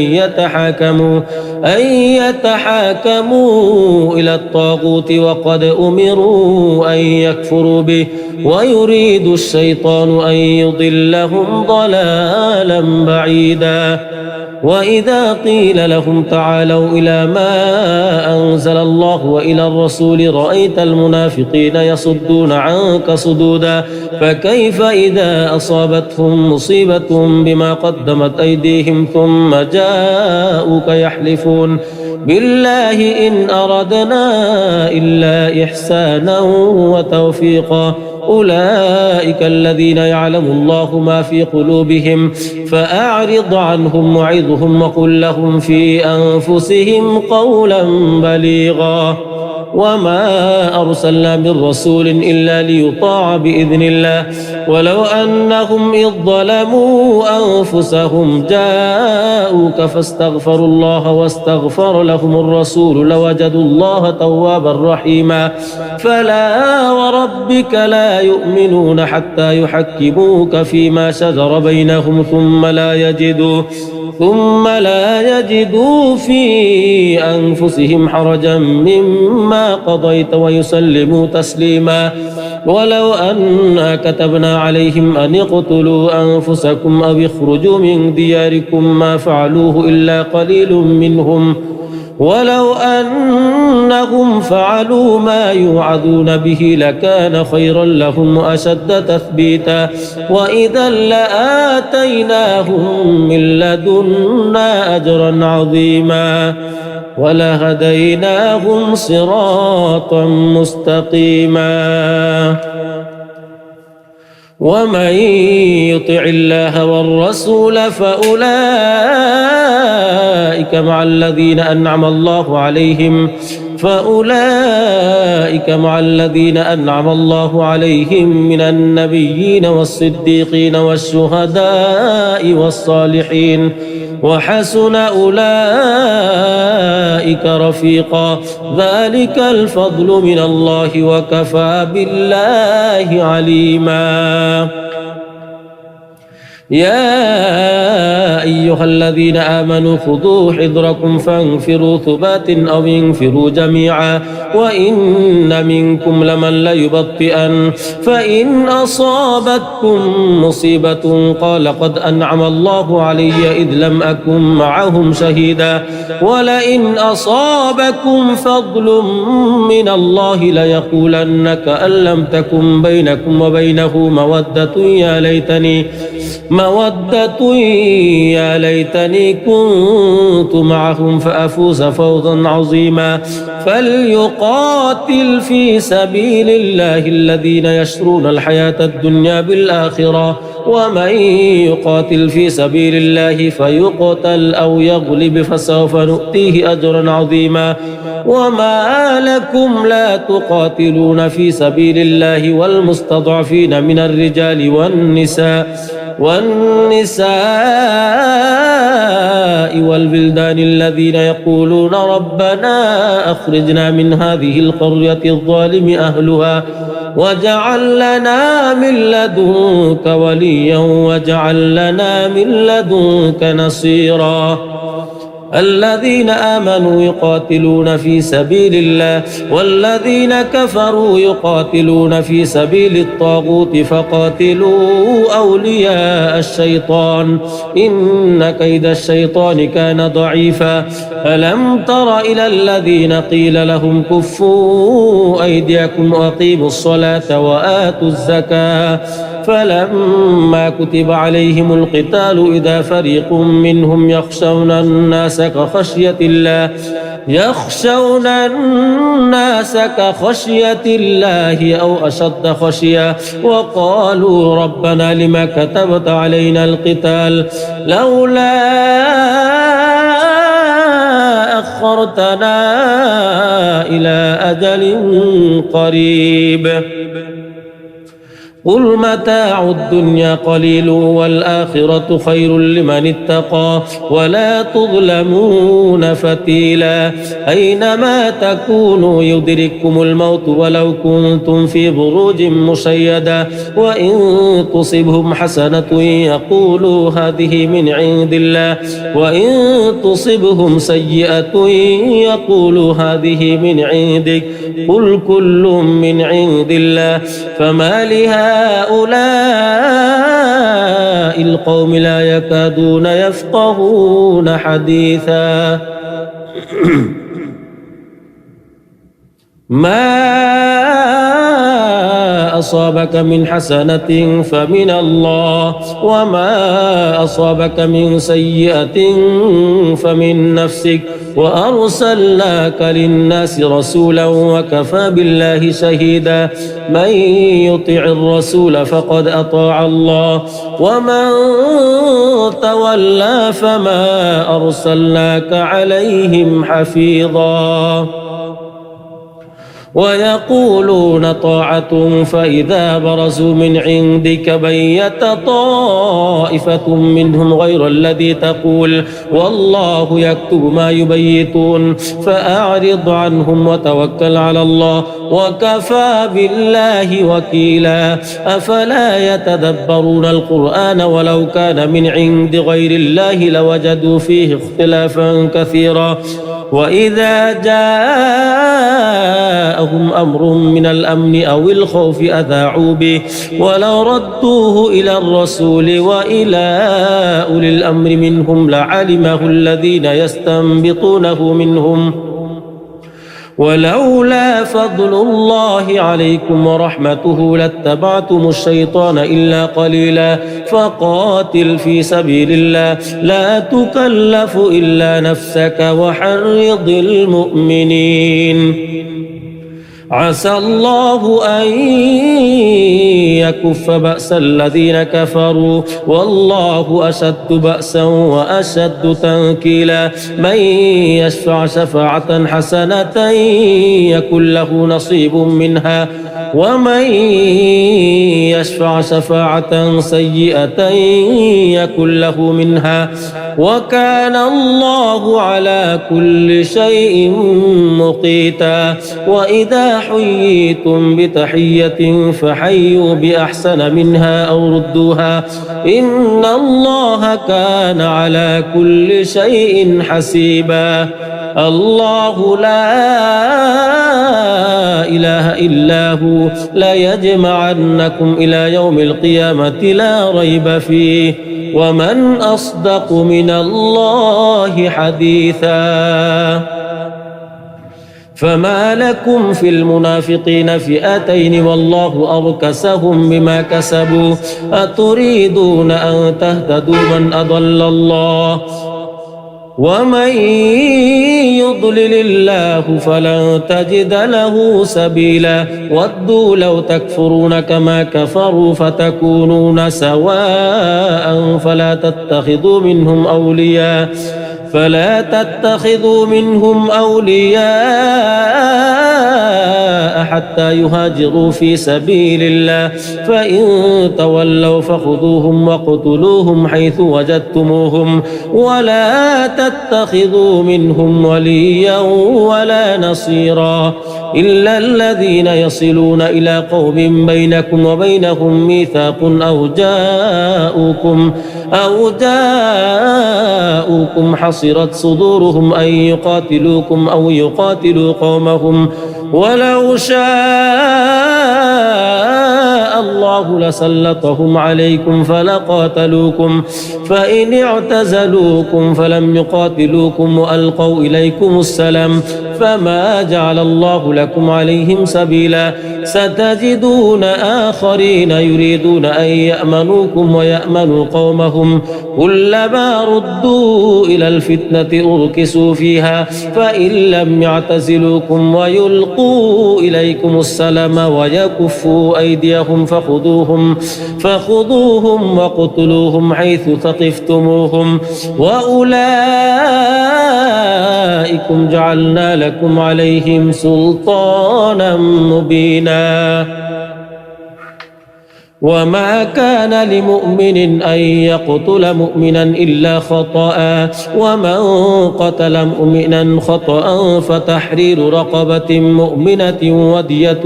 Speaker 1: يتحاكموا إلى الطاغوت وقد أمروا أن يكفروا به ويريد الشيطان أن يضلهم ضلالا بعيدا. وإذا قيل لهم تعالوا إلى ما أنزل الله وإلى الرسول رأيت المنافقين يصدون عنك صدودا. فكيف إذا أصابتهم مصيبة بما قدمت أيديهم ثم جاءوك يحلفون بالله إن أردنا إلا إحسانا وتوفيقا أولئك الذين يعلم الله ما في قلوبهم فأعرض عنهم وعظهم وقل لهم في أنفسهم قولا بليغا. وما أرسلنا من رسول إلا ليطاع بإذن الله ولو أنهم إذ ظلموا أنفسهم جاءوك فاستغفروا الله واستغفر لهم الرسول لوجدوا الله توابا رحيما. فلا وربك لا يؤمنون حتى يحكموك فيما شجر بينهم ثم لا يجدوا في أنفسهم حرجا مما قضيت ويسلموا تسليما. ولو أنا كتبنا عليهم أن اقتلوا أنفسكم أو اخرجوا من دياركم ما فعلوه إلا قليل منهم ولو أنهم فعلوا ما يوعظون به لكان خيرا لهم وأشد تثبيتا. وإذا لآتيناهم من لدنا أجرا عظيما ولهديناهم صراطا مستقيما. ومن يطع الله والرسول فأولئك مع الذين أنعم الله عليهم من النبيين والصديقين والشهداء والصالحين وحسن أولئك رفيقا. ذلك الفضل من الله وكفى بالله عليما. يا أيها الذين آمنوا خذوا حذركم فانفروا ثبات أو انفروا جميعا وإن منكم لمن ليبطئن فإن أصابتكم مصيبة قال قد أنعم الله علي إذ لم أكن معهم شهيدا ولئن أصابكم فضل من الله ليقولن كأن لم تكن بينكم وبينه مودة يا ليتني كنت معهم فأفوز فوزا عظيما. فليقاتل في سبيل الله الذين يشرون الحياة الدنيا بالآخرة ومن يقاتل في سبيل الله فيقتل أو يغلب فسوف نؤتيه أجرا عظيما. وما لكم لا تقاتلون في سبيل الله والمستضعفين من الرجال والنساء والبلدان الذين يقولون ربنا أخرجنا من هذه القرية الظالم أهلها واجعل لنا من لدنك وليا واجعل لنا من لدنك نصيرا. الذين آمنوا يقاتلون في سبيل الله والذين كفروا يقاتلون في سبيل الطاغوت فقاتلوا أولياء الشيطان إن كيد الشيطان كان ضعيفا. ألم تر إلى الذين قيل لهم كفوا أيديكم وأقيموا الصلاة وآتوا الزكاة فلما كتب عليهم القتال إذا فريق منهم يخشون الناس كخشية الله أو أشد خشية وقالوا ربنا لما كتبت علينا القتال لولا أخرتنا إلى أجل قريب قل متاع الدنيا قليل والآخرة خير لمن اتقى ولا تظلمون فتيلا أينما تكونوا يدرككم الموت ولو كنتم في بروج مشيدة وإن تصبهم حسنة يقولوا هذه من عند الله وإن تصبهم سيئة يقولوا هذه من عندك قل كل من عند الله فما لهؤلاء القوم لا يكادون يفقهون حديثا ما أصابك من حسنة فمن الله وما أصابك من سيئة فمن نفسك وأرسلناك للناس رسولا وكفى بالله شهيدا من يطع الرسول فقد أطاع الله ومن تولى فما أرسلناك عليهم حفيظا ويقولون طاعة فإذا برزوا من عندك بيت طائفة منهم غير الذي تقول والله يكتب ما يبيتون فأعرض عنهم وتوكل على الله وكفى بالله وكيلا أفلا يتدبرون القرآن ولو كان من عند غير الله لوجدوا فيه اختلافا كثيرا وإذا جاءهم أمر من الأمن أو الخوف أذاعوا به ولو ردوه إلى الرسول وإلى أولي الأمر منهم لعلمه الذين يستنبطونه منهم ولولا فضل الله عليكم ورحمته لاتبعتم الشيطان إلا قليلا فقاتل في سبيل الله لا تكلف إلا نفسك وحرض المؤمنين عسى الله أن يكف بأس الذين كفروا والله أشد بأسا وأشد تنكيلا من يشفع شفاعة حسنة يكن له نصيب منها ومن يشفع شفاعة سيئة يكن له منها وكان الله على كل شيء مقيتا وإذا حييتم بتحية فحيوا بأحسن منها أو ردوها إن الله كان على كل شيء حسيبا الله لا إله إلا هو ليجمعنكم إلى يوم القيامة لا ريب فيه ومن أصدق من الله حديثا فما لكم في المنافقين فئتين والله أركسهم بما كسبوا أتريدون أن تهتدوا من أضل الله ومن يضلل الله فلن تجد له سبيلا ودوا لو تكفرون كما كفروا فتكونون سواء فلا تتخذوا منهم أولياء حتى يهاجروا في سبيل الله فإن تولوا فخذوهم وقتلوهم حيث وجدتموهم ولا تتخذوا منهم وليا ولا نصيرا إلا الذين يصلون إلى قوم بينكم وبينهم ميثاق أو جاءوكم حصرت صدورهم أن يقاتلوكم أو يقاتلوا قومهم ولو شاء الله لسلطهم عليكم فلقاتلوكم فإن اعتزلوكم فلم يقاتلوكم وألقوا إليكم السلام فما جعل الله لكم عليهم سبيلا ستجدون آخرين يريدون أن يأمنوكم ويأمنوا قومهم كلما ردوا إلى الفتنة أركسوا فيها فإن لم يعتزلوكم ويلقوا إليكم السلام ويكفوا أيديهم فخذوهم وقتلوهم حيث ثقفتموهم وأولئكم جعلنا لكم عليهم سلطانا مبينا وما كان لمؤمن أن يقتل مؤمنا إلا خطأ ومن قتل مؤمنا خطأ فتحرير رقبة مؤمنة ودية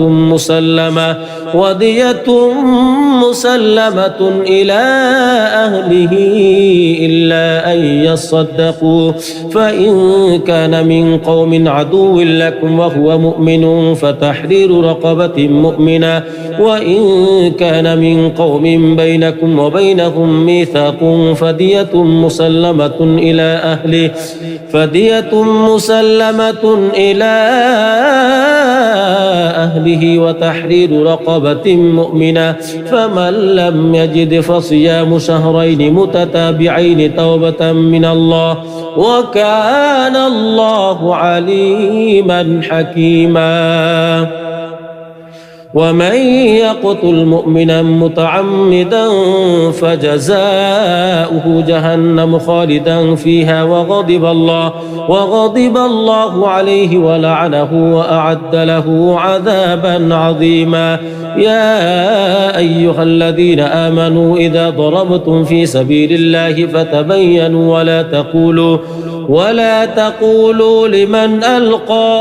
Speaker 1: مسلمة إلى أهله إلا أن يصدقوا فإن كان من قوم عدو لكم وهو مؤمن فتحرير رقبة مؤمنة وإن كان من قوم بينكم وبينهم ميثاق فدية مسلمة إلى أهله وتحرير رقبة مؤمنة فمن لم يجد فصيام شهرين متتابعين توبة من الله وكان الله عليما حكيما ومن يقتل مؤمنا متعمدا فجزاؤه جهنم خالدا فيها وغضب الله عليه ولعنه وأعد له عذابا عظيما يا أيها الذين آمنوا إذا ضربتم في سبيل الله فتبينوا ولا تقولوا لمن ألقى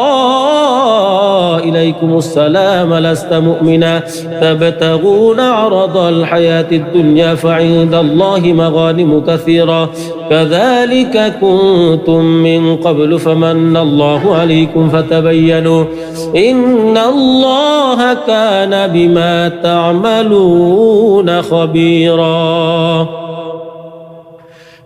Speaker 1: إليكم السلام لست مؤمنا تبتغون عرض الحياة الدنيا فعند الله مغانم كثيرة كذلك كنتم من قبل فمن الله عليكم فتبينوا إن الله كان بما تعملون خبيرا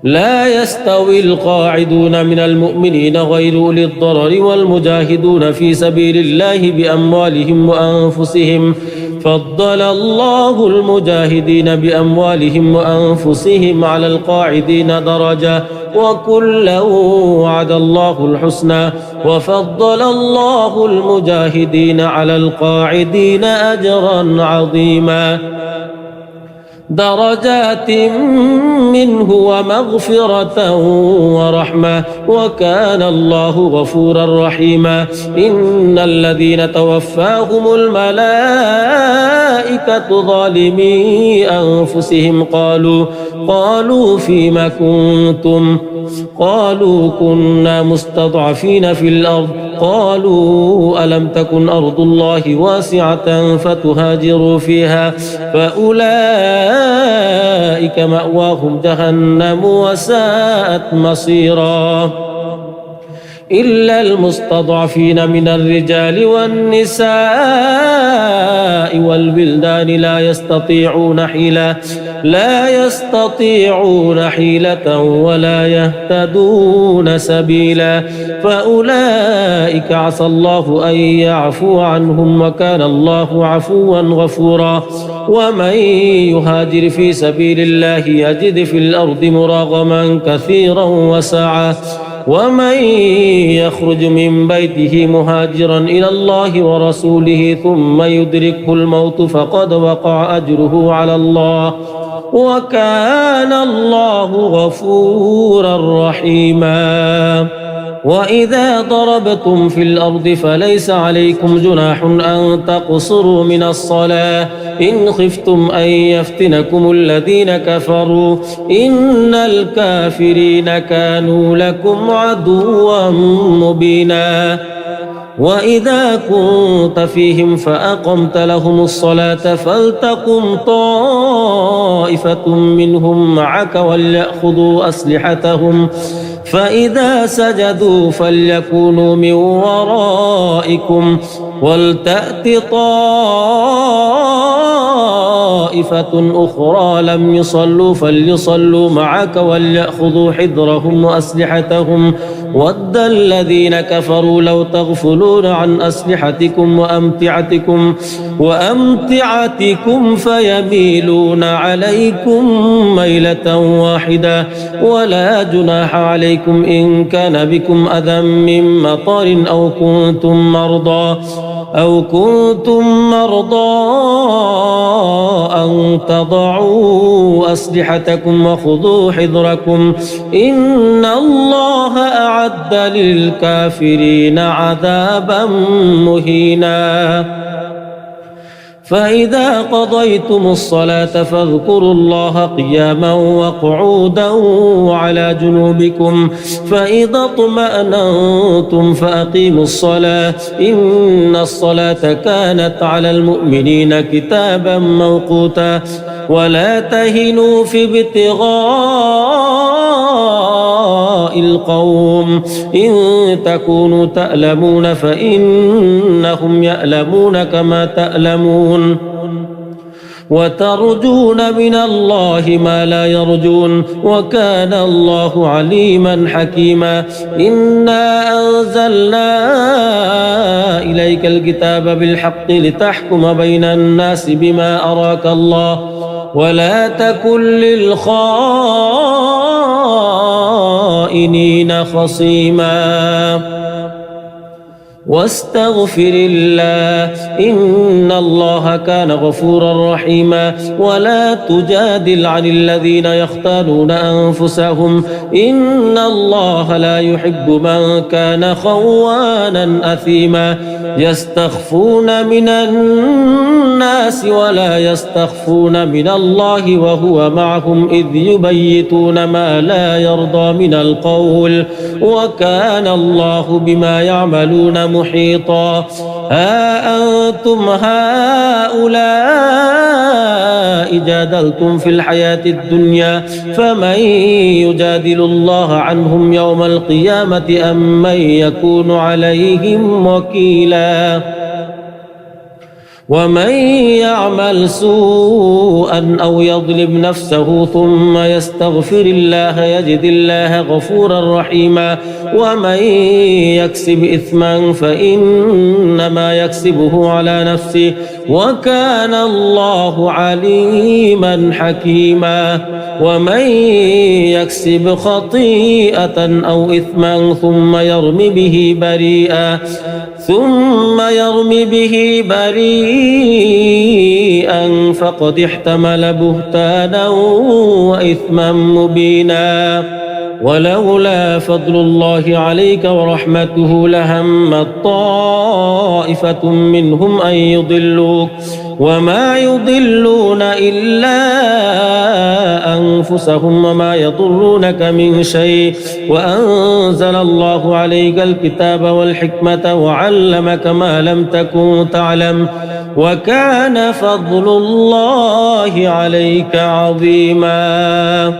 Speaker 1: لا يستوي القاعدون من المؤمنين غير أولي الضرر والمجاهدون في سبيل الله بأموالهم وأنفسهم فضل الله المجاهدين بأموالهم وأنفسهم على القاعدين درجة وكلا وعد الله الحسنى وفضل الله المجاهدين على القاعدين أجرا عظيما درجات منه ومغفرة ورحمة وكان الله غفورا رحيما إن الذين توفاهم الملائكة ظالمي أنفسهم قالوا فيما كنتم قالوا كنا مستضعفين في الأرض قالوا ألم تكن أرض الله واسعة فتهاجروا فيها فأولئك مأواهم جهنم وساءت مصيرا إلا المستضعفين من الرجال والنساء والبلدان لا يستطيعون حيلة ولا يهتدون سبيلا فأولئك عسى الله أن يعفو عنهم وكان الله عفوا غفورا ومن يهاجر في سبيل الله يجد في الأرض مراغما كثيرا وسعة ومن يخرج من بيته مهاجرا إلى الله ورسوله ثم يدركه الموت فقد وقع أجره على الله وكان الله غفورا رحيما وإذا ضربتم في الأرض فليس عليكم جناح أن تقصروا من الصلاة إن خفتم أن يفتنكم الذين كفروا إن الكافرين كانوا لكم عدوا مبينا وإذا كنت فيهم فأقمت لهم الصلاة فلتقم طائفة منهم معك وليأخذوا أسلحتهم فإذا سجدوا فليكونوا من ورائكم ولتأت طائفة أخرى لم يصلوا فليصلوا معك وليأخذوا حذرهم وأسلحتهم ود الذين كفروا لو تغفلون عن أسلحتكم وأمتعتكم فيميلون عليكم ميلة واحدة ولا جناح عليكم إن كان بكم أذى من مطر أو كنتم مرضى أن تضعوا أسلحتكم وخذوا حذركم إن الله أعد للكافرين عذابا مهينا فإذا قضيتم الصلاة فاذكروا الله قياما وقعودا وعلى جنوبكم فإذا اطمأننتم فأقيموا الصلاة إن الصلاة كانت على المؤمنين كتابا موقوتا ولا تهنوا في ابتغاء القوم إن تكونوا تألمون فإنهم يألمون كما تألمون وترجون من الله ما لا يرجون وكان الله عليما حكيما إنا أنزلنا إليك الكتاب بالحق لتحكم بين الناس بما أراك الله ولا تكن للخائنين خصيما واستغفر الله إن الله كان غفورا رحيما ولا تجادل عن الذين يختانون أنفسهم إن الله لا يحب من كان خوانا أثيما يستخفون من الناس ولا يستخفون من الله وهو معهم إذ يبيتون ما لا يرضى من القول وكان الله بما يعملون محيطا ها أنتم هؤلاء جادلتم في الحياة الدنيا فمن يجادل الله عنهم يوم القيامة أم من يكون عليهم وكيلا ومن يعمل سوءا أو يظلم نفسه ثم يستغفر الله يجد الله غفورا رحيما ومن يكسب إثما فإنما يكسبه على نفسه وكان الله عليما حكيما ومن يكسب خطيئة أو إثما ثم يرم به بريئا فقد احتمل بهتانا وإثما مبينا ولولا فضل الله عليك ورحمته لهمت طائفة منهم أن يضلوك وما يضلون إلا أنفسهم وما يضرونك من شيء وأنزل الله عليك الكتاب والحكمة وعلمك ما لم تكن تعلم وكان فضل الله عليك عظيما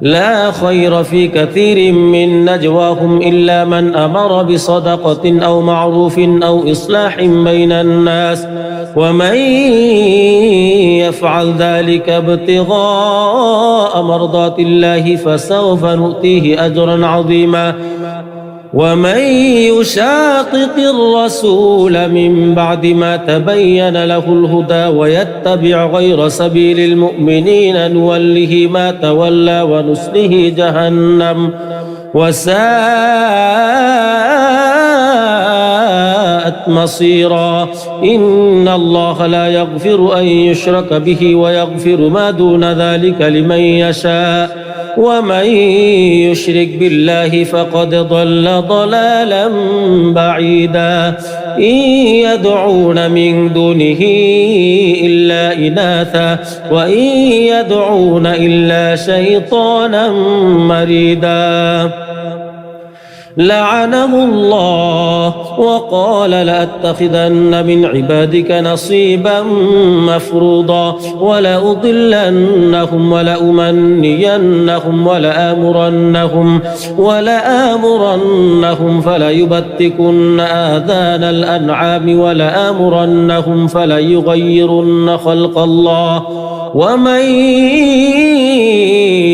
Speaker 1: لا خير في كثير من نجواهم إلا من أمر بصدقة أو معروف أو إصلاح بين الناس ومن يفعل ذلك ابتغاء مرضات الله فسوف نؤتيه أجرا عظيما ومن يشاقق الرسول من بعد ما تبين له الهدى ويتبع غير سبيل المؤمنين نوله ما تولى ونصله جهنم وساءت مصيرا إن الله لا يغفر أن يشرك به ويغفر ما دون ذلك لمن يشاء ومن يشرك بالله فقد ضل ضلالا بعيدا إن يدعون من دونه إلا إناثا وإن يدعون إلا شيطانا مريدا لعنه الله وقال لأتخذن من عبادك نصيبا مفروضا ولأضلنهم ولأمنينهم ولآمرنهم فليبتكن آذان الأنعام ولآمرنهم فليغيرن خلق الله ومن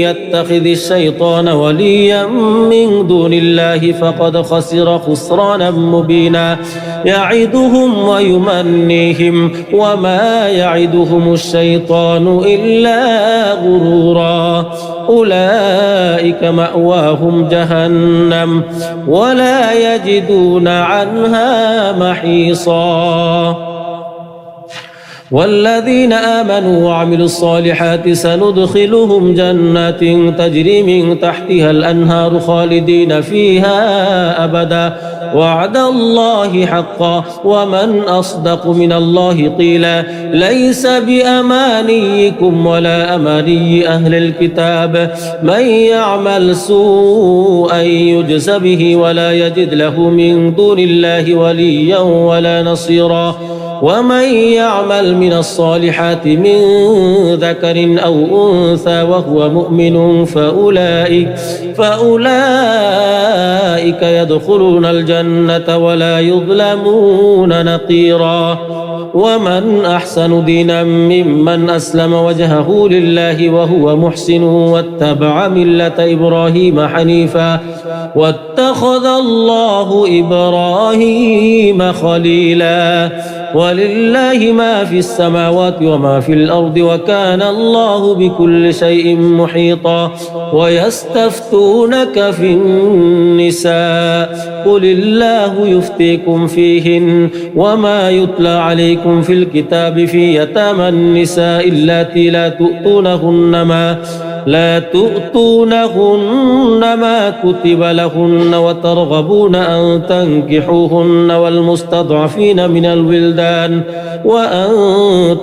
Speaker 1: يتخذ الشيطان وليا من دون الله فقد خسر خسرانا مبينا يعدهم ويمنيهم وما يعدهم الشيطان إلا غرورا أولئك مأواهم جهنم ولا يجدون عنها محيصا والذين آمنوا وعملوا الصالحات سندخلهم جنات تجري من تحتها الأنهار خالدين فيها أبدا وعد الله حقا ومن أصدق من الله قيلا ليس بأمانيكم ولا أماني أهل الكتاب من يعمل سوءا يجز به ولا يجد له من دون الله وليا ولا نصيرا ومن يعمل من الصالحات من ذكر أو أنثى وهو مؤمن فأولئك يدخلون الجنة ولا يظلمون نقيرا ومن أحسن دينا ممن أسلم وجهه لله وهو محسن واتبع ملة إبراهيم حنيفا واتخذ الله إبراهيم خليلا ولله ما في السماوات وما في الأرض وكان الله بكل شيء محيطا ويستفتونك في النساء قل الله يفتيكم فيهن وما يتلى عليكم في الكتاب في يتامى النساء اللاتي لا تؤتونهن ما كتب لهن وترغبون أن تنكحوهن والمستضعفين من الولدان وأن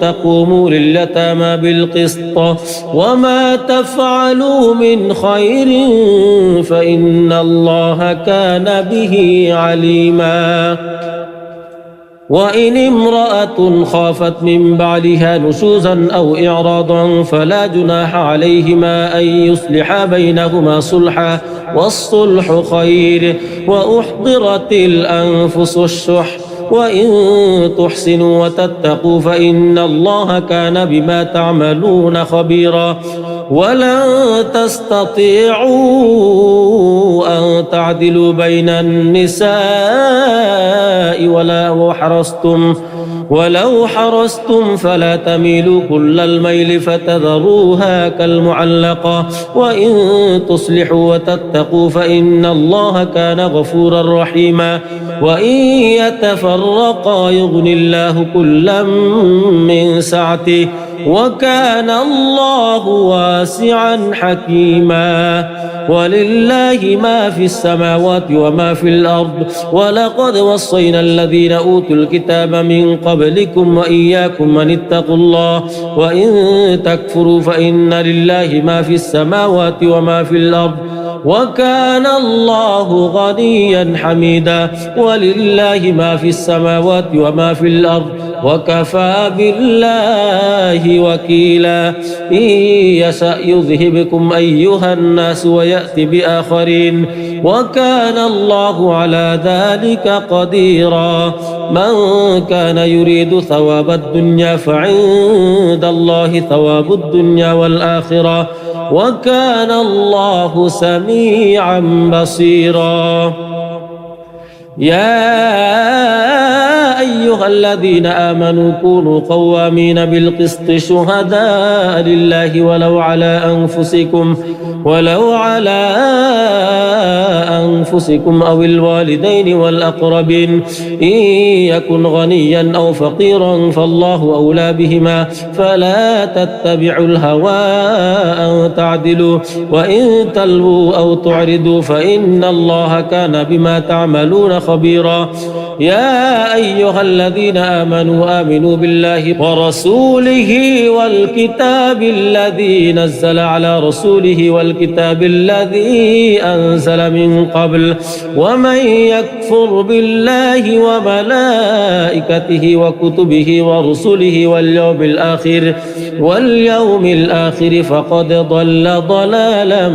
Speaker 1: تقوموا لليتامى بالقسط وما تفعلوا من خير فإن الله كان به عليما وإن امرأة خافت من بعلها نشوزا أو إعراضا فلا جناح عليهما أن يصلحا بينهما صلحا والصلح خير وأحضرت الأنفس الشح وإن تحسنوا وتتقوا فإن الله كان بما تعملون خبيرا ولن تستطيعوا أن تعدلوا بين النساء ولو حرصتم فلا تميلوا كل الميل فتذروها كالمعلقة وإن تصلحوا وتتقوا فإن الله كان غفورا رحيما وإن يتفرقا يغني الله كلا من سعته وكان الله واسعا حكيما ولله ما في السماوات وما في الأرض ولقد وصينا الذين أوتوا الكتاب من قبلكم وإياكم أن اتقوا الله وإن تكفروا فإن لله ما في السماوات وما في الأرض وكان الله غنيا حميدا ولله ما في السماوات وما في الأرض وكفى بالله وكيلا إن يشأ يذهبكم أيها الناس ويأتي بآخرين وكان الله على ذلك قديرا من كان يريد ثواب الدنيا فعند الله ثواب الدنيا والآخرة وكان الله سميعا بصيرا يا أيها الذين آمنوا كونوا قوامين بالقسط شهداء لله ولو على أنفسكم أو الوالدين والأقربين إن يكن غنيا أو فقيرا فالله أولى بهما فلا تتبعوا الهوى أن تعدلوا وإن تلووا أو تعرضوا فإن الله كان بما تعملون خبيرا يا أيها الذين آمنوا بالله ورسوله والكتاب الذي نزل على رسوله والكتاب الذي أنزل من قبل ومن يكفر بالله وملائكته وكتبه ورسله واليوم الآخر فقد ضل ضلالا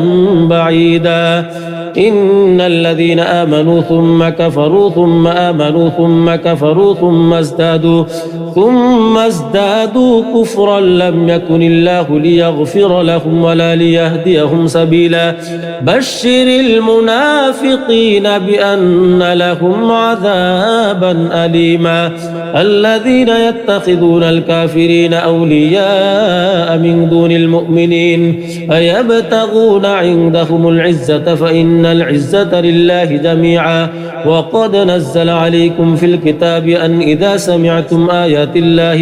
Speaker 1: بعيدا إن الذين آمنوا ثم كفروا ثم آمنوا ثم كفروا ثم ازدادوا كفرا لم يكن الله ليغفر لهم ولا ليهديهم سبيلا بشر المنافقين المنافقين بأن لهم عذابا أليما الذين يتخذون الكافرين أولياء من دون المؤمنين أيبتغون عندهم العزة فإن العزة لله جميعا وقد نزل عليكم في الكتاب أن إذا سمعتم آيات الله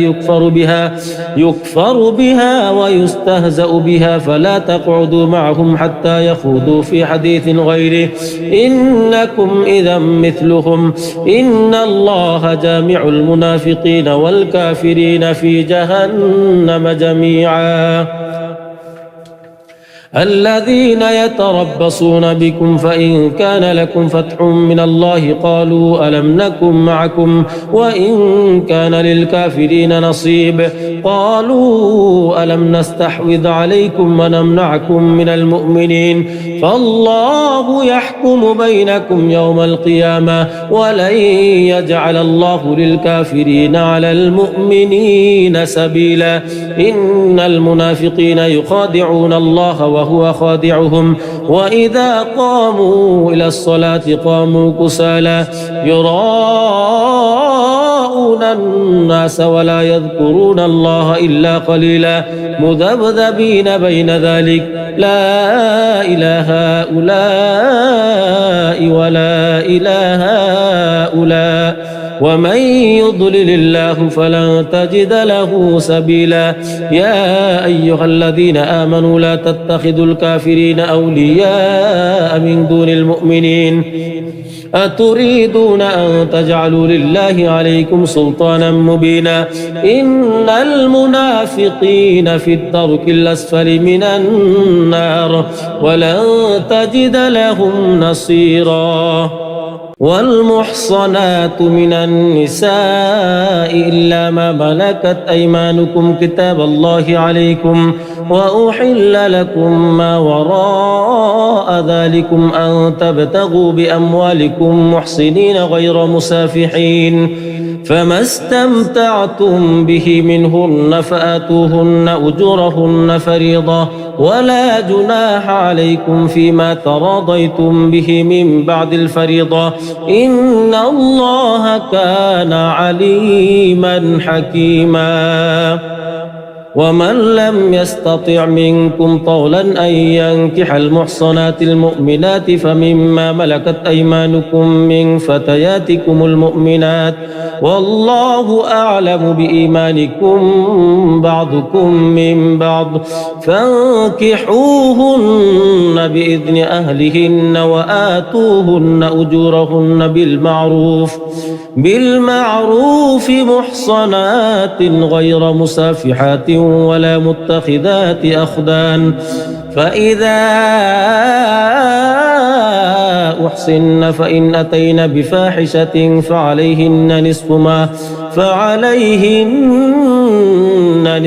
Speaker 1: يكفر بها ويستهزأ بها فلا تقعدوا معهم حتى يخوضوا في حديث غيره إنكم إذا مثلهم إن الله جامع المنافقين والكافرين في جهنم جميعا الذين يتربصون بكم فإن كان لكم فتح من الله قالوا ألم نكن معكم وإن كان للكافرين نصيب قالوا ألم نستحوذ عليكم ونمنعكم من المؤمنين فالله يحكم بينكم يوم القيامة ولن يجعل الله للكافرين على المؤمنين سبيلا إن المنافقين يخادعون الله وهو خادعهم وإذا قاموا إلى الصلاة قاموا كسالى يراءون الناس ولا يذكرون الله إلا قليلا مذبذبين بين ذلك لا إله هؤلاء ولا إله هؤلاء ومن يضلل الله فلن تجد له سبيلا يا أيها الذين آمنوا لا تتخذوا الكافرين أولياء من دون المؤمنين أتريدون أن تجعلوا لله عليكم سلطانا مبينا إن المنافقين في الدرك الأسفل من النار ولن تجد لهم نصيرا والمحصنات من النساء إلا ما ملكت أيمانكم كتاب الله عليكم وأحل لكم ما وراء ذلكم أن تبتغوا بأموالكم محصنين غير مسافحين فما استمتعتم به منهن فآتوهن أجورهن فريضة ولا جناح عليكم فيما تراضيتم به من بعد الفريضة إن الله كان عليما حكيما ومن لم يستطع منكم طولا أن ينكح المحصنات المؤمنات فمما ملكت أيمانكم من فتياتكم المؤمنات والله أعلم بإيمانكم بعضكم من بعض فانكحوهن بإذن أهلهن وآتوهن أجورهن بالمعروف محصنات غير مسافحات ولا متخذات أخدان فإذا أحصن فإن أتين بفاحشة فعليهن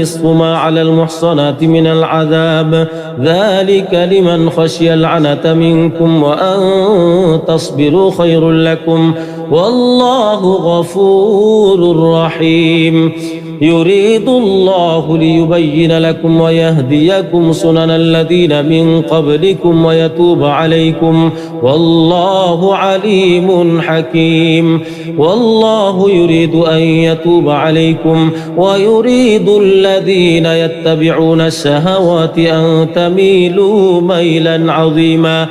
Speaker 1: نصف ما على المحصنات من العذاب ذلك لمن خشي العنة منكم وأن تصبروا خير لكم والله غفور رحيم يريد الله ليبين لكم ويهديكم سنن الذين من قبلكم ويتوب عليكم والله عليم حكيم والله يريد أن يتوب عليكم ويريد الذين يتبعون الشهوات أن تميلوا ميلا عظيما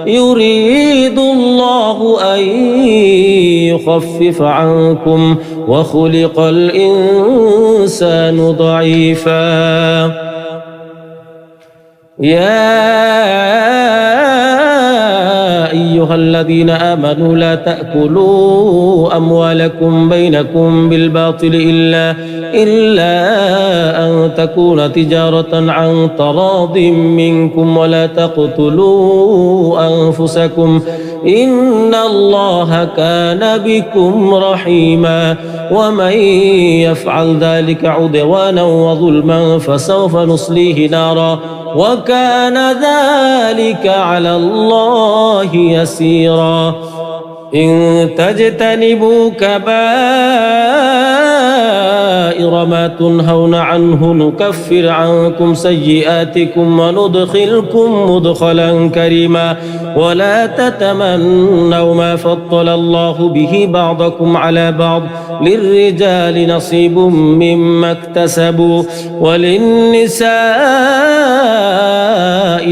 Speaker 1: يريد الله أن يخفف عنكم وخلق الإنسان ضعيفا يا أيها الذين آمنوا لا تأكلوا أموالكم بينكم بالباطل إلا أن تكون تجارة عن تراض منكم ولا تقتلوا أنفسكم إن الله كان بكم رحيما ومن يفعل ذلك عدوانا وظلما فسوف نصليه نارا وكان ذلك على الله يسيرا إن تجتنبوا كبائر ما تنهون عنه نكفر عنكم سيئاتكم وندخلكم مدخلا كريما ولا تتمنوا ما فضل الله به بعضكم على بعض للرجال نصيب مما اكتسبوا وللنساء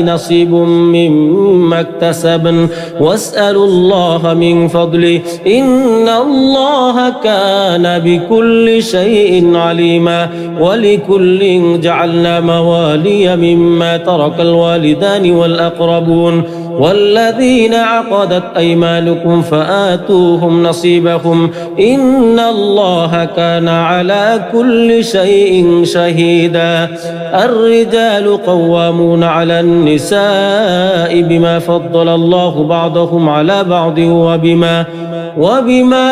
Speaker 1: نصيب مما اكتسبن واسألوا الله من فضله إن الله كان بكل شيء عليما ولكل جعلنا موالي مما ترك الوالدان والأقربون والذين عقدت أيمانكم فآتوهم نصيبهم إن الله كان على كل شيء شهيدا الرجال قوامون على النساء بما فضل الله بعضهم على بعض وبما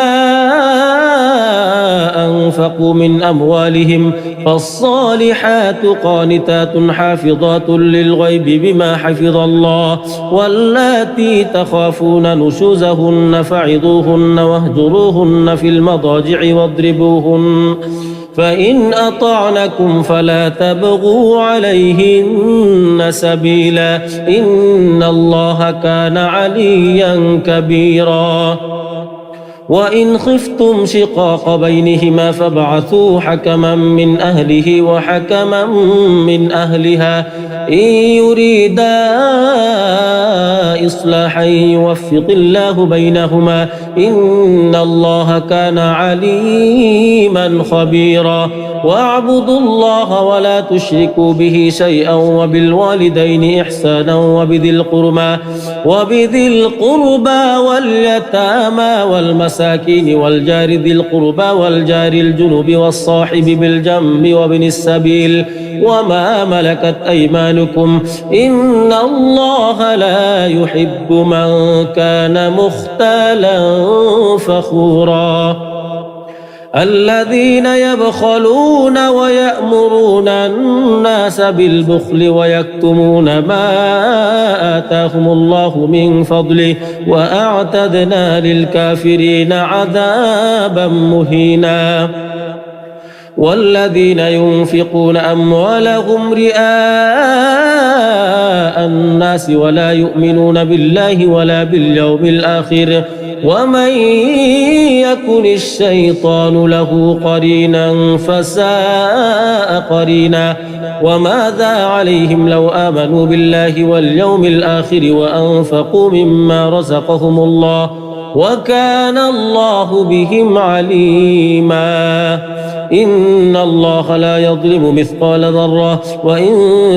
Speaker 1: أنفقوا من أموالهم فالصالحات قانتات حافظات للغيب بما حفظ الله واللاتي تخافون نشوزهن فعظوهن واهجروهن في المضاجع واضربوهن فإن أطعنكم فلا تبغوا عليهن سبيلا إن الله كان عليا كبيرا وإن خفتم شقاق بينهما فابعثوا حكما من أهله وحكما من أهلها إن يريدا إصلاحا يوفق الله بينهما إن الله كان عليما خبيرا واعبدوا الله ولا تشركوا به شيئا وبالوالدين إحسانا وبذي القربى واليتامى والمساكين والجار ذي القربى والجار الجنب والصاحب بالجنب وابن السبيل وما ملكت أيمانكم إن الله لا يحب من كان مختالا فخورا الذين يبخلون ويأمرون الناس بالبخل ويكتمون ما آتاهم الله من فضله وأعتدنا للكافرين عذابا مهينا والذين ينفقون أموالهم رئاء الناس ولا يؤمنون بالله ولا باليوم الآخر ومن يكن الشيطان له قرينا فساء قرينا وماذا عليهم لو آمنوا بالله واليوم الآخر وأنفقوا مما رزقهم الله وكان الله بهم عليما إن الله لا يظلم مثقال ذرة وإن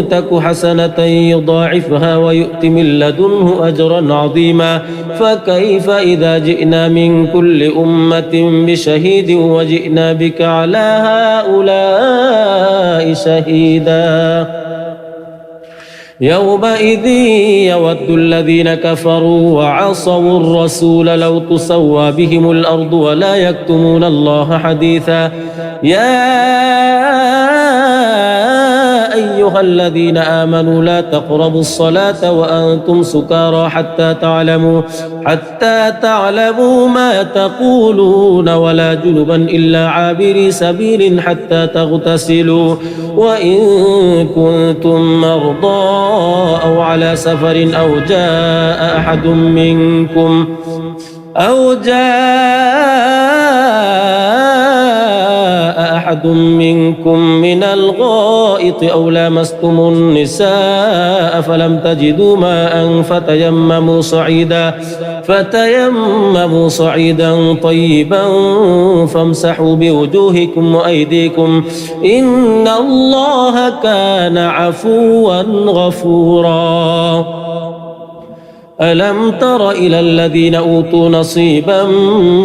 Speaker 1: تك حسنة يضاعفها ويؤت من لدنه أجرا عظيما فكيف إذا جئنا من كل أمة بشهيد وجئنا بك على هؤلاء شهيدا يومئذ يود الذين كفروا وعصوا الرسول لو تسوى بهم الأرض ولا يكتمون الله حديثا يا أيها الذين آمنوا لا تقربوا الصلاة وأنتم سكارى حتى تعلموا ما تقولون ولا جنبا إلا عابري سبيل حتى تغتسلوا وإن كنتم مرضى أو على سفر أو جاء أحد منكم من الغائط أو لامستم النساء فلم تجدوا ماء فتيمموا صعيدا طيبا فامسحوا بوجوهكم وأيديكم إن الله كان عفوا غفورا ألم تر إلى الذين أوتوا نصيبا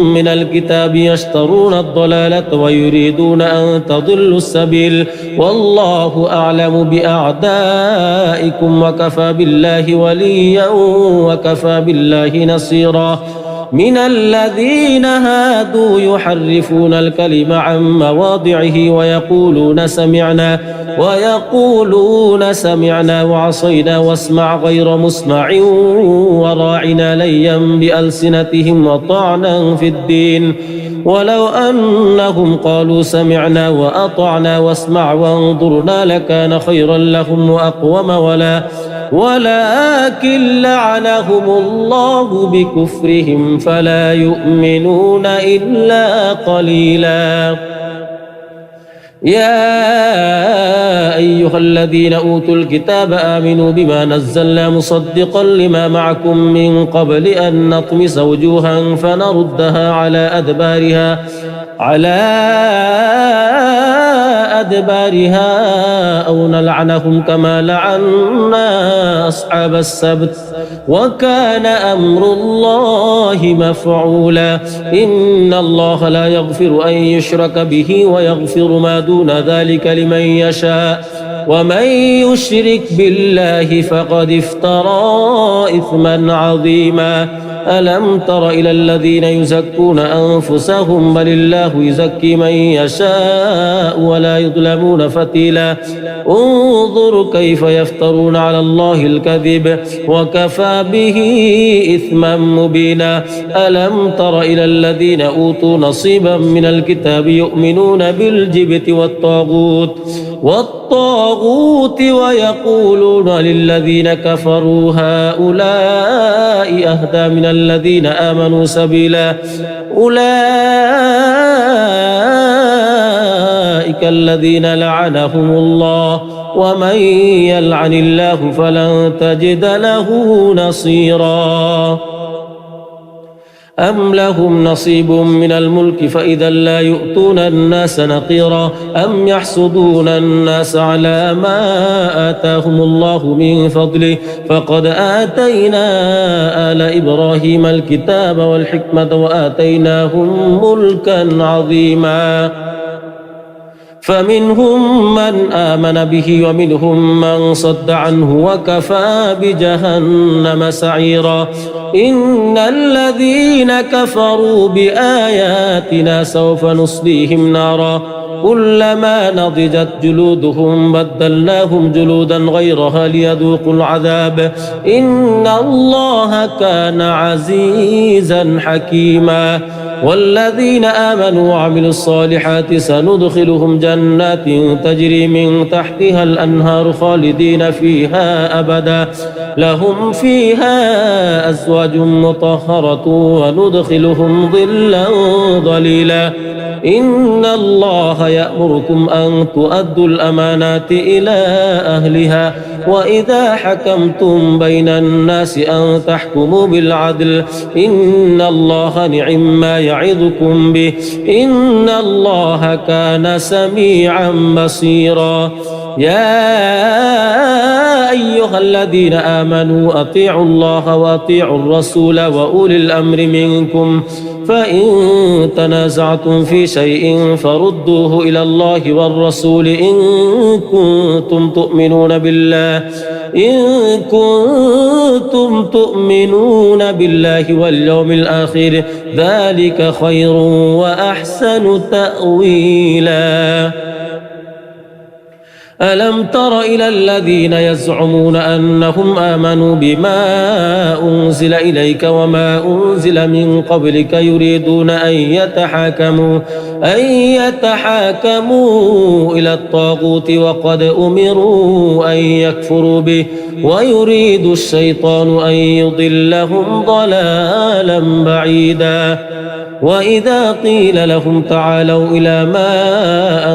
Speaker 1: من الكتاب يشترون الضلالة ويريدون أن تضلوا السبيل والله أعلم بأعدائكم وكفى بالله وليا وكفى بالله نصيرا من الذين هادوا يحرفون الكلم عن مواضعه ويقولون سمعنا وعصينا واسمع غير مسمع وراعنا ليا بألسنتهم وطعنا في الدين ولو أنهم قالوا سمعنا وأطعنا واسمع وانظرنا لكان خيرا لهم وأقوم ولكن لعنهم الله بكفرهم فلا يؤمنون إلا قليلا. يا أيها الذين أوتوا الكتاب آمنوا بما نزلنا مصدقا لما معكم من قبل أن نطمس وجوها فنردها على أدبارها أو نلعنهم كما لعنا أصحاب السبت وكان أمر الله مفعولا. إن الله لا يغفر أن يشرك به ويغفر ما دون ذلك لمن يشاء ومن يشرك بالله فقد افترى إثما عظيما. ألم تر إلى الذين يزكون أنفسهم بل الله يزكي من يشاء ولا يظلمون فتيلا. انظر كيف يفترون على الله الكذب وكفى به إثما مبينا. ألم تر إلى الذين أوتوا نصيبا من الكتاب يؤمنون بالجبت والطاغوت ويقولون للذين كفروا هؤلاء أهدى من الذين آمنوا سبيلا. أولئك الذين لعنهم الله ومن يلعن الله فلن تجد له نصيرا. أم لهم نصيب من الملك فإذا لا يؤتون الناس نقيرا أم يحسدون الناس على ما آتاهم الله من فضله فقد آتينا آل إبراهيم الكتاب والحكمة وآتيناهم ملكا عظيما. فمنهم من آمن به ومنهم من صد عنه وكفى بجهنم سعيرا. إن الذين كفروا بآياتنا سوف نصليهم نارا كلما نضجت جلودهم بدلناهم جلودا غيرها ليذوقوا العذاب إن الله كان عزيزا حكيما. والذين آمنوا وعملوا الصالحات سندخلهم جنات تجري من تحتها الأنهار خالدين فيها أبدا لهم فيها أزواج مطهرة وندخلهم ظلا ظليلا. إن الله يأمركم أن تؤدوا الأمانات إلى أهلها وإذا حكمتم بين الناس أن تحكموا بالعدل إن الله نعم ما يعظكم به إن الله كان سميعا بصيرا. يا أيها الذين آمنوا أطيعوا الله وأطيعوا الرسول وأولي الأمر منكم فإن تنازعتم في شيء فردوه إلى الله والرسول إن كنتم تؤمنون بالله واليوم الآخر ذلك خير وأحسن تأويلا. ألم تر إلى الذين يزعمون أنهم آمنوا بما أنزل إليك وما أنزل من قبلك يريدون أن يتحاكموا إلى الطاغوت وقد أمروا أن يكفروا به ويريد الشيطان أن يضلهم ضلالا بعيدا. وإذا قيل لهم تعالوا إلى ما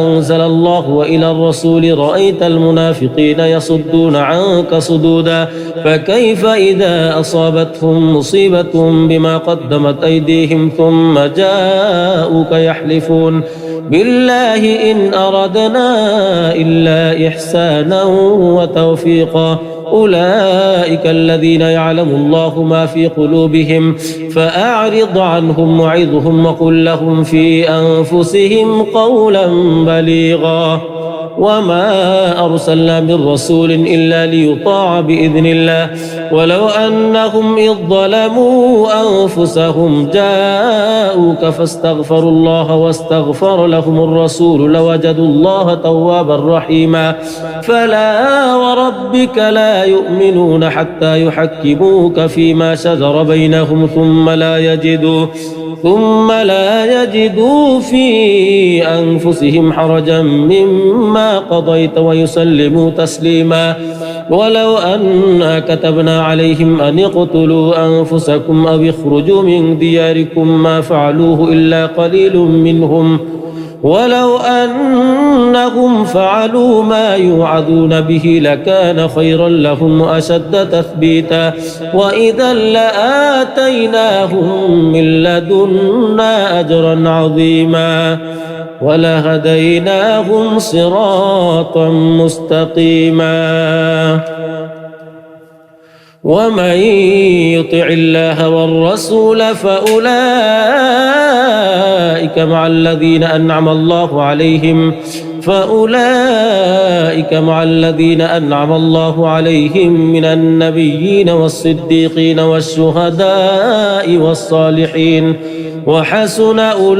Speaker 1: أنزل الله وإلى الرسول رأيت المنافقين يصدون عنك صدودا فكيف إذا أصابتهم مصيبة بما قدمت أيديهم ثم جاءوك يحلفون بالله إن أردنا إلا إحسانا وتوفيقا أولئك الذين يعلم الله ما في قلوبهم فأعرض عنهم وعظهم وقل لهم في أنفسهم قولا بليغا. وما أرسلنا من رسول إلا ليطاع بإذن الله ولو أنهم إذ ظلموا أنفسهم جاءوك فاستغفروا الله واستغفر لهم الرسول لوجدوا الله توابا رحيما فلا وربك لا يؤمنون حتى يحكموك فيما شجر بينهم ثم لا يجدوا في أنفسهم حرجا مما قضيت ويسلموا تسليما ولو أنا كتبنا عليهم أن اقتلوا أنفسكم أو اخرجوا من دياركم ما فعلوه إلا قليل منهم ولو أنهم فعلوا ما يوعظون به لكان خيرا لهم وأشد تثبيتا وإذا لآتيناهم من لدنا أجرا عظيما ولهديناهم صراطا مستقيما ومن يطع الله والرسول فأولئك مع الذين أنعم الله عليهم من النبيين والصديقين والشهداء والصالحين وحسن أولئك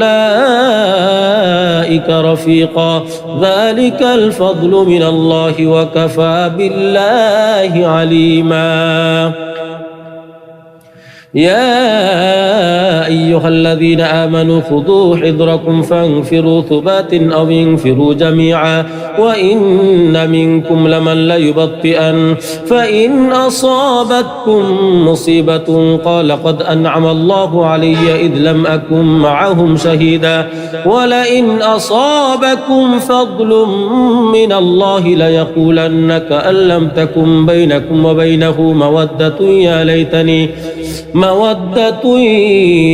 Speaker 1: رفيقا ذلك الفضل من الله وكفى بالله عليما يا أيها الذين آمنوا خذوا حذركم فانفروا ثبات أو انفروا جميعا وإن منكم لمن ليبطئن فإن أصابتكم مصيبة قال قد أنعم الله علي إذ لم أكن معهم شهيدا ولئن أصابكم فضل من الله ليقولن كأن لم تكن بينكم وبينه مودة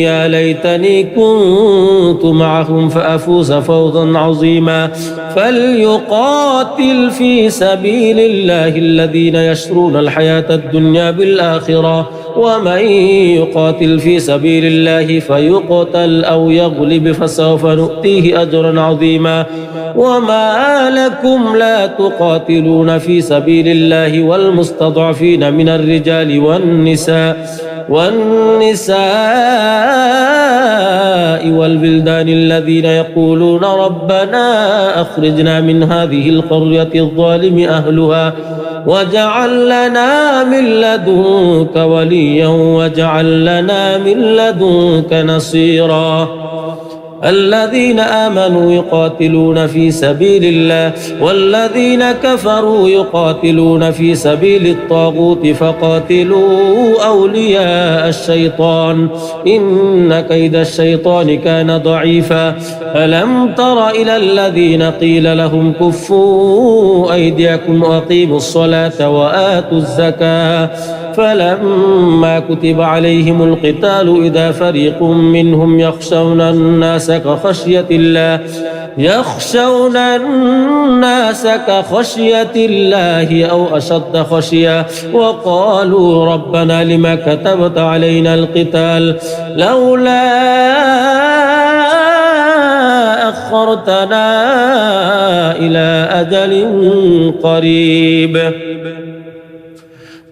Speaker 1: يا ليتني كنت معهم فأفوز فوزا عظيما فليقاتل في سبيل الله الذين يشرون الحياة الدنيا بالآخرة ومن يقاتل في سبيل الله فيقتل أو يغلب فسوف نؤتيه أجرا عظيما وما لكم لا تقاتلون في سبيل الله والمستضعفين من الرجال والنساء والبلدان الذين يقولون ربنا أخرجنا من هذه القرية الظالم أهلها واجعل لنا من لدنك وليا واجعل لنا من لدنك نصيرا الذين آمنوا يقاتلون في سبيل الله والذين كفروا يقاتلون في سبيل الطاغوت فقاتلوا أولياء الشيطان إن كيد الشيطان كان ضعيفا ألم تر إلى الذين قيل لهم كفوا أيديكم وأقيموا الصلاة وآتوا الزكاة فلما كتب عليهم القتال إذا فريق منهم يخشون الناس كخشية الله أو أشد خشية وقالوا ربنا لما كتبت علينا القتال لولا أخرتنا إلى أجل قريب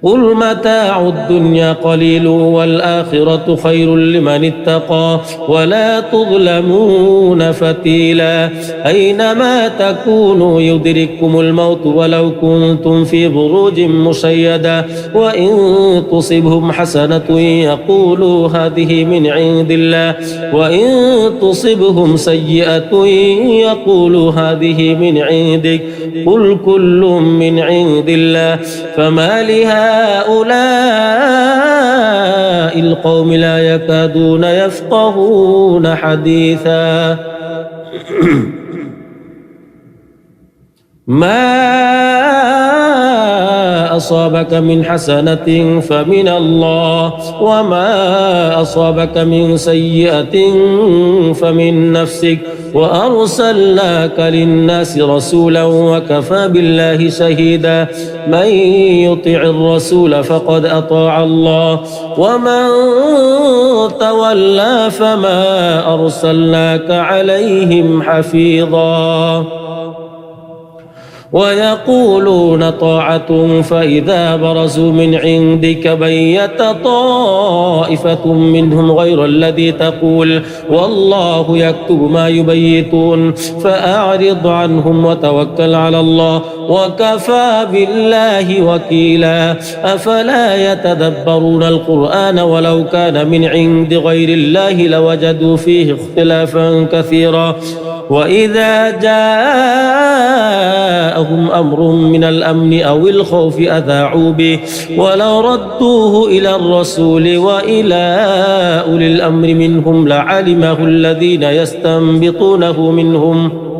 Speaker 1: قل متاع الدنيا قليل والآخرة خير لمن اتقى ولا تظلمون فتيلا أينما تكونوا يدرككم الموت ولو كنتم في بروج مشيدة وإن تصبهم حسنة يقولوا هذه من عند الله وإن تصبهم سيئة يقولوا هذه من عندك قل كل من عند الله فما لهؤلاء القوم لا يكادون يفقهون حديثا ما أصابك من حسنة فمن الله وما أصابك من سيئة فمن نفسك وأرسلناك للناس رسولا وكفى بالله شهيدا من يطع الرسول فقد أطاع الله ومن تولى فما أرسلناك عليهم حفيظا ويقولون طاعة فإذا برزوا من عندك بيت طائفة منهم غير الذي تقول والله يكتب ما يبيتون فأعرض عنهم وتوكل على الله وكفى بالله وكيلا أفلا يتدبرون القرآن ولو كان من عند غير الله لوجدوا فيه اختلافا كثيرا وإذا جاءهم أمر من الأمن أو الخوف أذاعوا به ولو ردوه إلى الرسول وإلى أولي الأمر منهم لعلمه الذين يستنبطونه منهم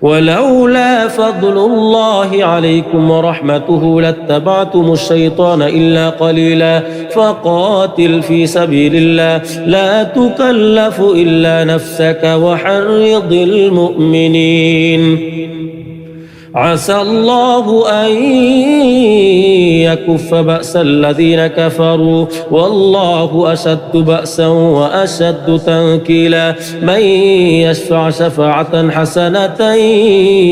Speaker 1: ولولا فضل الله عليكم ورحمته لاتبعتم الشيطان إلا قليلا فقاتل في سبيل الله لا تكلف إلا نفسك وحرض المؤمنين عسى الله أن يكف بأس الذين كفروا والله أشد بأسا وأشد تنكيلا من يشفع شفاعة حسنة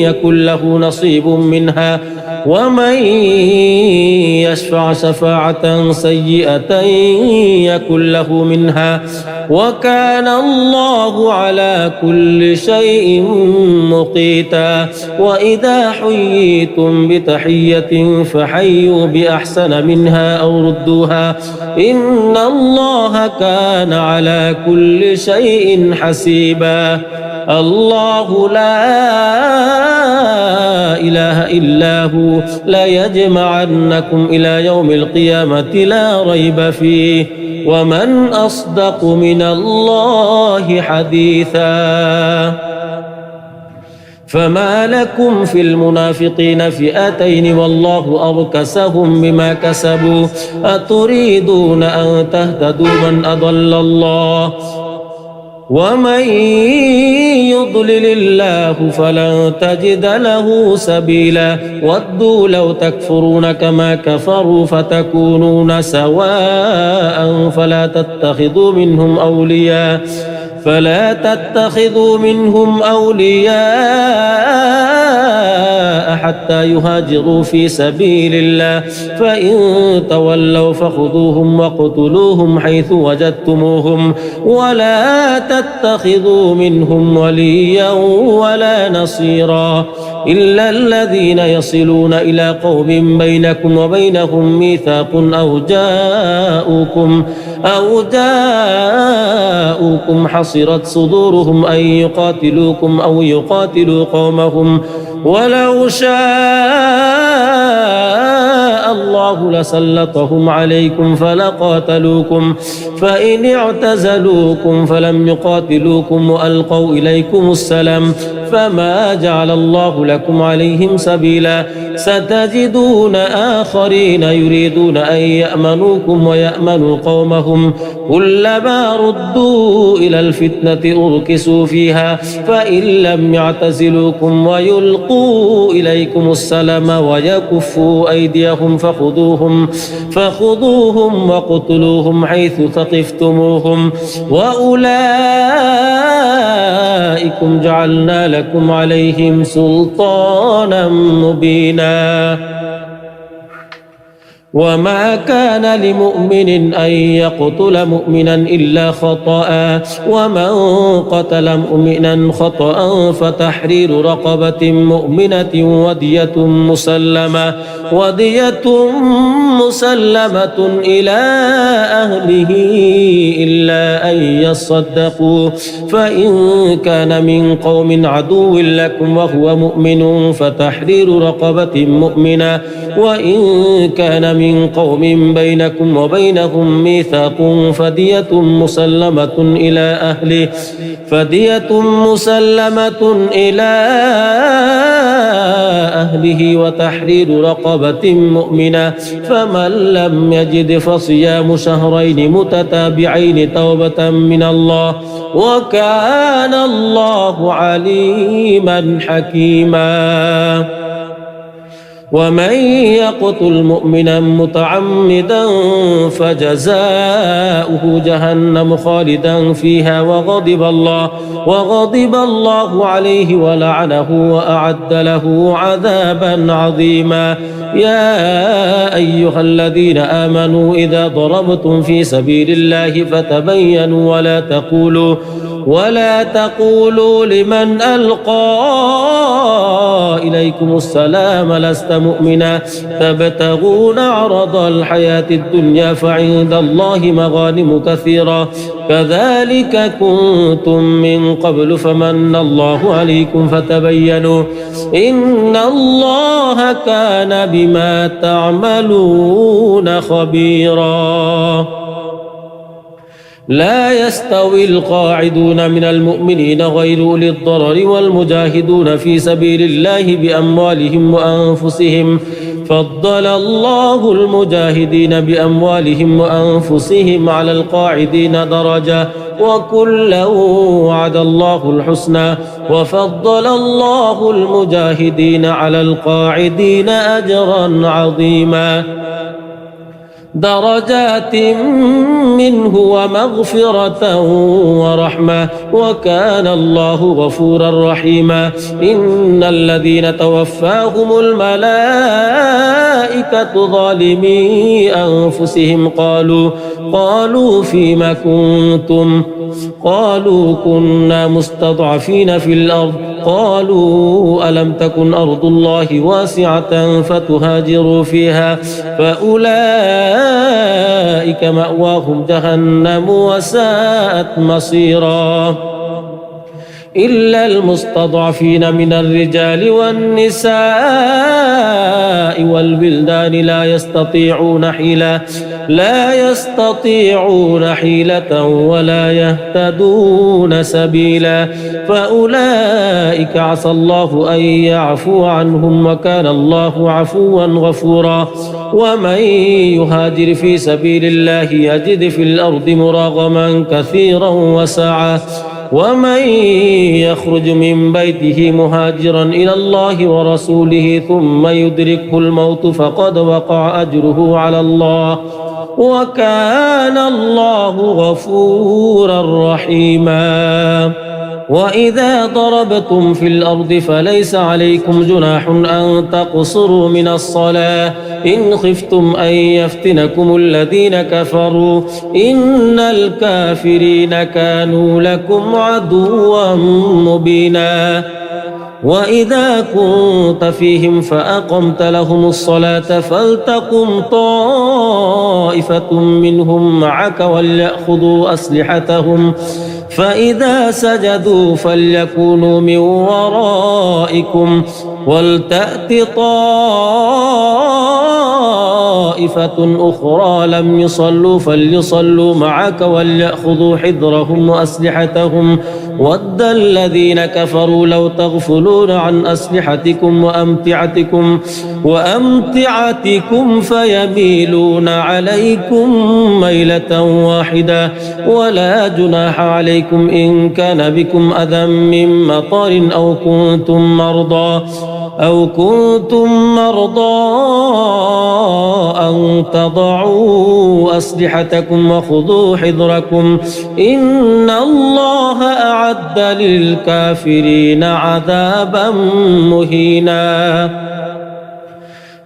Speaker 1: يكن له نصيب منها ومن يشفع شفاعة سيئة يكن له منها وكان الله على كل شيء مقيتا وإذا حييتم بتحية فحيوا بأحسن منها أو ردوها إن الله كان على كل شيء حسيبا الله لا إله إلا هو ليجمعنكم إلى يوم القيامة لا ريب فيه ومن أصدق من الله حديثا فما لكم في المنافقين فئتين والله أركسهم بما كسبوا أتريدون أن تهتدوا من أضل الله ومن يضلل الله فلن تجد له سبيلا ودوا لو تكفرون كما كفروا فتكونون سواء فلا تتخذوا منهم أولياء حتى يهاجروا في سبيل الله فإن تولوا فخذوهم وقتلوهم حيث وجدتموهم ولا تتخذوا منهم وليا ولا نصيرا إلا الذين يصلون إلى قوم بينكم وبينهم ميثاق أو جاءوكم حصرت صدورهم أن يقاتلوكم أو يقاتلوا قومهم ولو شاء الله لسلطهم عليكم فلقاتلوكم فإن اعتزلوكم فلم يقاتلوكم وألقوا إليكم السلام فما جعل الله لكم عليهم سبيلا ستجدون آخرين يريدون أن يأمنوكم ويأمنوا قومهم كلما ردوا إلى الفتنة أركسوا فيها فإن لم يعتزلوكم ويلقوا إليكم السلام ويكفوا أيديهم فخذوهم وقتلوهم حيث ثقفتموهم وأولئكم جعلنا لكم عليهم سلطانا مبينا وما كان لمؤمن أن يقتل مؤمنا إلا خطأ ومن قتل مؤمنا خطأ فتحرير رقبة مؤمنة ودية مسلمة إلى أهله إلا أن يصدقوا فإن كان من قوم عدو لكم وهو مؤمن فتحرير رقبة مؤمنة وإن كان من قوم بينكم وبينهم ميثاق فدية مسلمة إلى أهله وتحرير رقبة مؤمنة فمن لم يجد فصيام شهرين متتابعين توبة من الله وكان الله عليما حكيما ومن يقتل مؤمنا متعمدا فجزاؤه جهنم خالدا فيها وغضب الله عليه ولعنه وأعد له عذابا عظيما. يا أيها الذين آمنوا إذا ضربتم في سبيل الله فتبينوا ولا تقولوا لمن ألقى إليكم السلام لست مؤمنا تبتغون عرض الحياة الدنيا فعند الله مغانم كثيرة كذلك كنتم من قبل فمن الله عليكم فتبينوا إن الله كان بما تعملون خبيرا. لا يستوي القاعدون من المؤمنين غير أولي الضرر والمجاهدون في سبيل الله بأموالهم وأنفسهم فضل الله المجاهدين بأموالهم وأنفسهم على القاعدين درجة وكلا وعد الله الحسنى وفضل الله المجاهدين على القاعدين أجرا عظيما درجات منه ومغفرة ورحمة وكان الله غفورا رحيما. إن الذين توفاهم الملائكة ظالمي أنفسهم قالوا فيما كنتم قالوا كنا مستضعفين في الأرض قالوا ألم تكن أرض الله واسعة فتهاجروا فيها فأولئك مأواهم جهنم وساءت مصيرا إلا المستضعفين من الرجال والنساء والبلدان لا يستطيعون حيلة ولا يهتدون سبيلا فأولئك عسى الله أن يعفو عنهم وكان الله عفوا غفورا. ومن يهاجر في سبيل الله يجد في الأرض مراغما كثيرا وسعة ومن يخرج من بيته مهاجرا إلى الله ورسوله ثم يدركه الموت فقد وقع أجره على الله وكان الله غفورا رحيما. وإذا ضربتم في الأرض فليس عليكم جناح أن تقصروا من الصلاة إن خفتم أن يفتنكم الذين كفروا إن الكافرين كانوا لكم عدوا مبينا. وإذا كنت فيهم فأقمت لهم الصلاة فلتقم طائفة منهم معك وليأخذوا أسلحتهم فإذا سجدوا فليكونوا من ورائكم ولتأت طائفة أخرى لم يصلوا فليصلوا معك وليأخذوا حذرهم وأسلحتهم ود الذين كفروا لو تغفلون عن أسلحتكم وأمتعتكم فيميلون عليكم ميلة واحدة ولا جناح عليكم إن كان بكم أذى من مطر أو كنتم مرضى أن تضعوا أسلحتكم وخذوا حذركم إن الله أعد للكافرين عذابا مهينا.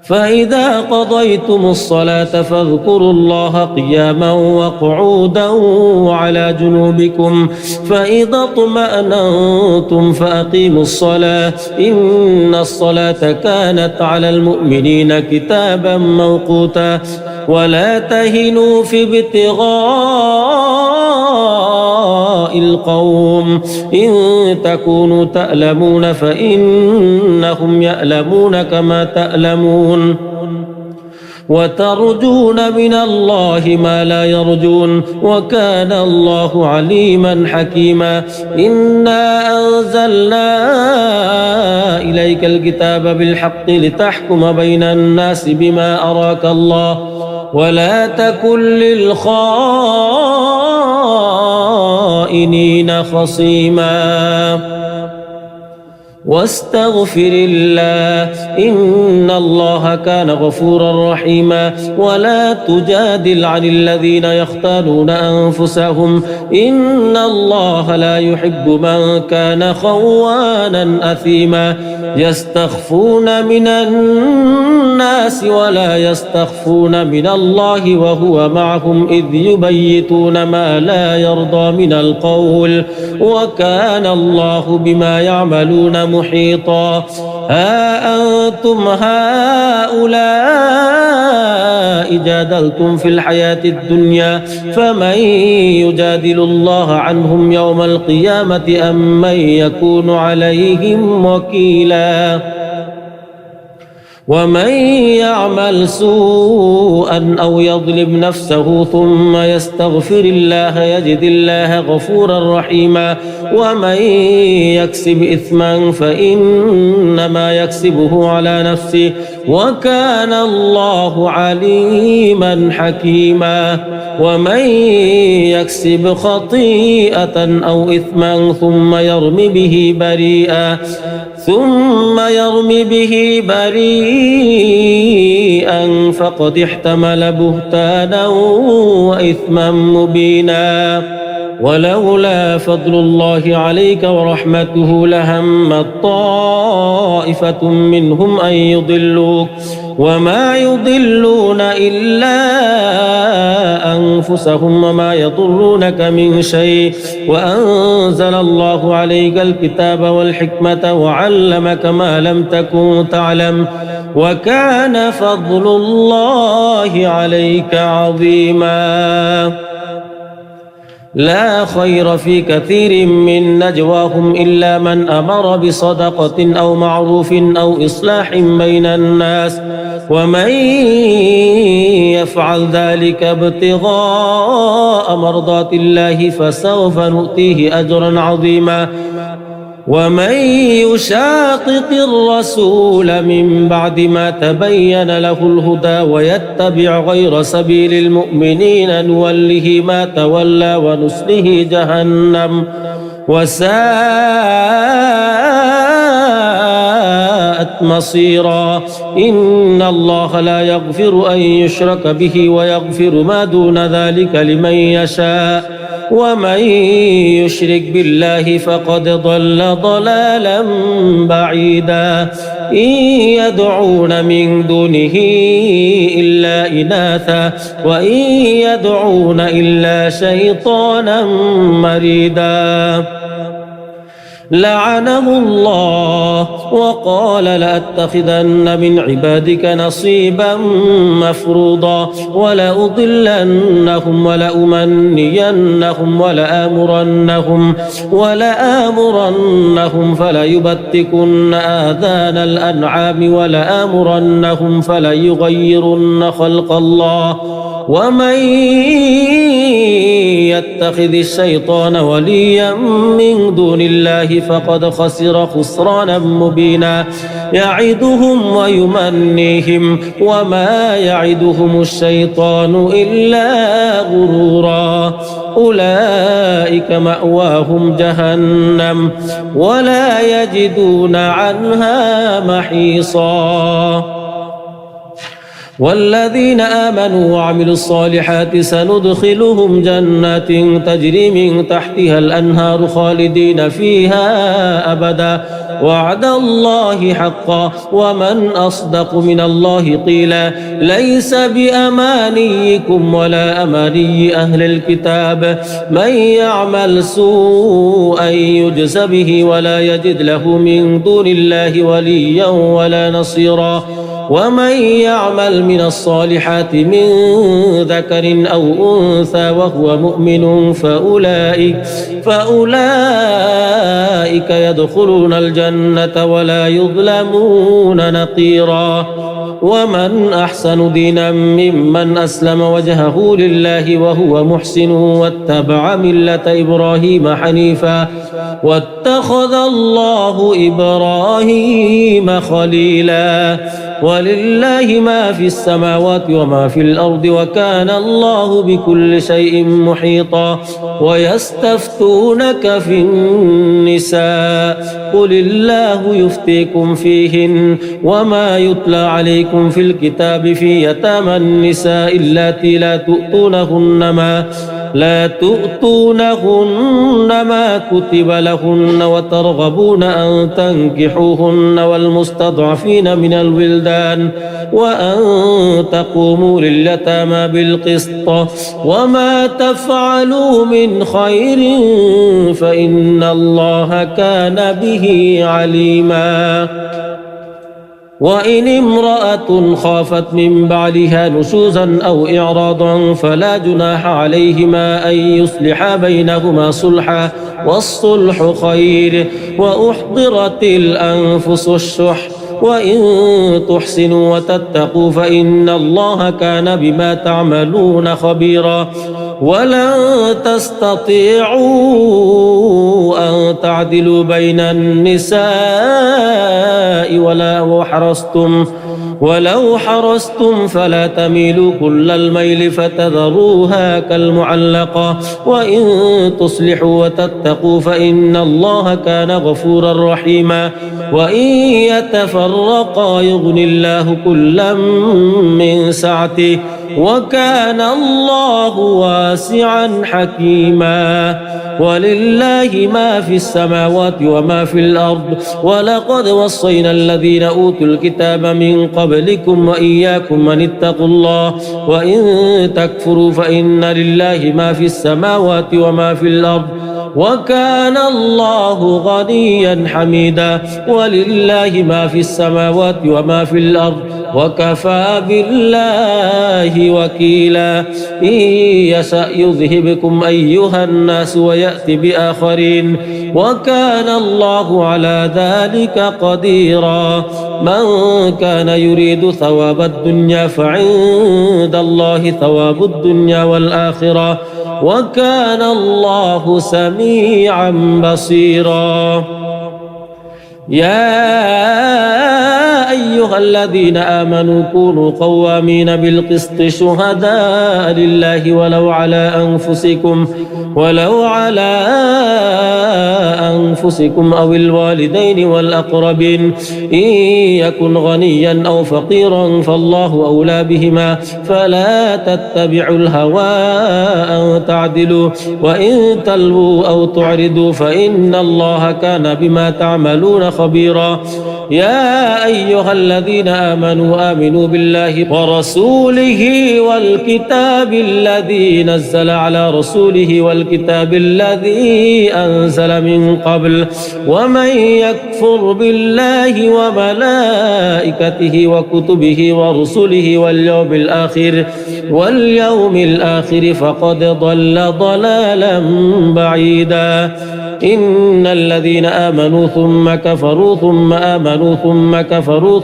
Speaker 1: فإذا قضيتم الصلاة فاذكروا الله قياما وقعودا وعلى جنوبكم فإذا اطمأننتم فأقيموا الصلاة إن الصلاة كانت على المؤمنين كتابا موقوتا. ولا تهنوا في ابتغاء القوم إن تكونوا تألمون فإنهم يألمون كما تألمون وترجون من الله ما لا يرجون وكان الله عليما حكيما. إنا أنزلنا إليك الكتاب بالحق لتحكم بين الناس بما أراك الله ولا تكن للخائنين خصيما. واستغفر الله إن الله كان غفورا رحيما ولا تجادل عن الذين يختانون أنفسهم إن الله لا يحب من كان خوانا أثيما يستخفون من الناس ولا يستخفون من الله وهو معهم إذ يبيتون ما لا يرضى من القول وكان الله بما يعملون محيطا ها أنتم هؤلاء جادلتم في الحياة الدنيا فمن يجادل الله عنهم يوم القيامة أم من يكون عليهم وكيلا ومن يعمل سوءا أو يظلم نفسه ثم يستغفر الله يجد الله غفورا رحيما ومن يكسب إثما فإنما يكسبه على نفسه وكان الله عليما حكيما ومن يكسب خطيئة أو إثما ثم يرم به بريئا فقد احتمل بهتانا وإثما مبينا ولولا فضل الله عليك ورحمته لهمت طائفة منهم أن يضلوك وما يضلون إلا أنفسهم وما يضرونك من شيء وأنزل الله عليك الكتاب والحكمة وعلمك ما لم تكن تعلم وكان فضل الله عليك عظيما لا خير في كثير من نجواهم إلا من أمر بصدقة أو معروف أو إصلاح بين الناس ومن يفعل ذلك ابتغاء مرضات الله فسوف نؤتيه أجرا عظيما ومن يشاقق الرسول من بعد ما تبين له الهدى ويتبع غير سبيل المؤمنين نوله ما تولى ونصله جهنم وساءت مصيرا إن الله لا يغفر أن يشرك به ويغفر ما دون ذلك لمن يشاء ومن يشرك بالله فقد ضل ضلالا بعيدا إن يدعون من دونه إلا إناثا وإن يدعون إلا شيطانا مريدا لعنه الله وقال لأتخذن من عبادك نصيبا مفروضا ولأضلنهم ولأمنينهم ولآمرنهم فليبتكن آذان الأنعام ولآمرنهم فليغيرن خلق الله ومن يتخذ الشيطان وليا من دون الله فقد خسر خسرانا مبينا يعدهم ويمنيهم وما يعدهم الشيطان إلا غرورا أولئك مأواهم جهنم ولا يجدون عنها محيصا والذين آمنوا وعملوا الصالحات سندخلهم جنات تجري من تحتها الأنهار خالدين فيها أبدا وعد الله حقا ومن أصدق من الله قيلا ليس بأمانيكم ولا أماني أهل الكتاب من يعمل سوءا يجز به ولا يجد له من دون الله وليا ولا نصيرا ومن يعمل من الصالحات من ذكر أو أنثى وهو مؤمن فأولئك يدخلون الجنة ولا يظلمون نقيرا ومن أحسن دينا ممن أسلم وجهه لله وهو محسن واتبع ملة إبراهيم حنيفا واتخذ الله إبراهيم خليلا ولله ما في السماوات وما في الأرض وكان الله بكل شيء محيطا ويستفتونك في النساء قل الله يفتيكم فيهن وما يتلى عليكم في الكتاب في يتامى النساء اللاتي لا تؤتونهن ما كتب لهن وترغبون أن تنكحوهن والمستضعفين من الولدان وأن تقوموا لليتامى بالقسط وما تفعلوا من خير فإن الله كان به عليما وإن امرأة خافت من بعلها نشوزا أو إعراضا فلا جناح عليهما أن يصلحا بينهما صلحا والصلح خير وأحضرت الأنفس الشح وإن تحسنوا وتتقوا فإن الله كان بما تعملون خبيرا ولن تستطيعوا أن تعدلوا بين النساء ولو حرصتم فلا تميلوا كل الميل فتذروها كالمعلقة وإن تصلحوا وتتقوا فإن الله كان غفورا رحيما وإن يتفرقا يغن الله كلا من سعته وكان الله واسعا حكيما ولله ما في السماوات وما في الأرض ولقد وصينا الذين أوتوا الكتاب من قبلكم وإياكم أن اتقوا الله وإن تكفروا فإن لله ما في السماوات وما في الأرض وكان الله غنيا حميدا ولله ما في السماوات وما في الأرض وكفى بالله وكيلا إن يشأ يذهبكم أيها الناس ويأتي بآخرين وكان الله على ذلك قديرا من كان يريد ثواب الدنيا فعند الله ثواب الدنيا والآخرة وكان الله سميعا بصيرا يا أيها الذين آمنوا كونوا قوامين بالقسط شهداء لله ولو على أنفسكم أو الوالدين والأقربين إن يكن غنيا أو فقيرا فالله أولى بهما فلا تتبعوا الهوى أن تعدلوا وإن تلووا أو تعرضوا فإن الله كان بما تعملون خبيرا يا أيها الذين آمنوا بالله ورسوله والكتاب الذي نزل على رسوله والكتاب الذي أنزل من قبل ومن يكفر بالله وملائكته وكتبه ورسله واليوم الآخر فقد ضل ضلالا بعيدا إن الذين آمنوا ثم كفروا ثم آمنوا ثم كفروا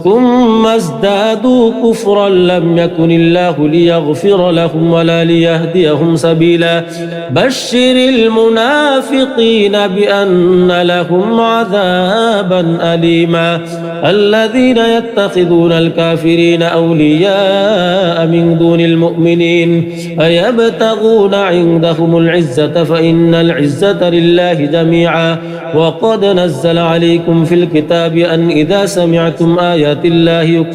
Speaker 1: ثم ازدادوا كفرا لم يكن الله ليغفر لهم ولا ليهديهم سبيلا بشر المنافقين بأن لهم عذابا أليما الذين يتخذون الكافرين أولياء من دون المؤمنين أيبتغون عندهم العزة فإن العزة لله جميعا وقد نزل عليكم في الكتاب أن إذا سمعتم آيات الله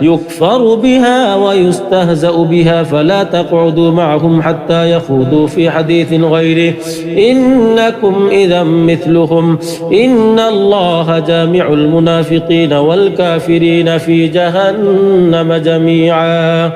Speaker 1: يكفر بها ويستهزأ بها فلا تقعدوا معهم حتى يخوضوا في حديث غيره إنكم إذا مثلهم إن الله جامع المنافقين والكافرين في جهنم جميعا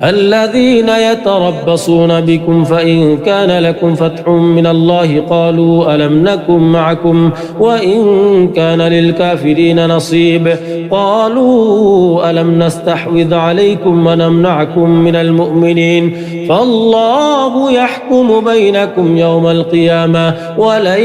Speaker 1: الذين يتربصون بكم فإن كان لكم فتح من الله قالوا ألم نكن معكم وإن كان للكافرين نصيب قالوا ألم نستحوذ عليكم ونمنعكم من المؤمنين فالله يحكم بينكم يوم القيامة ولن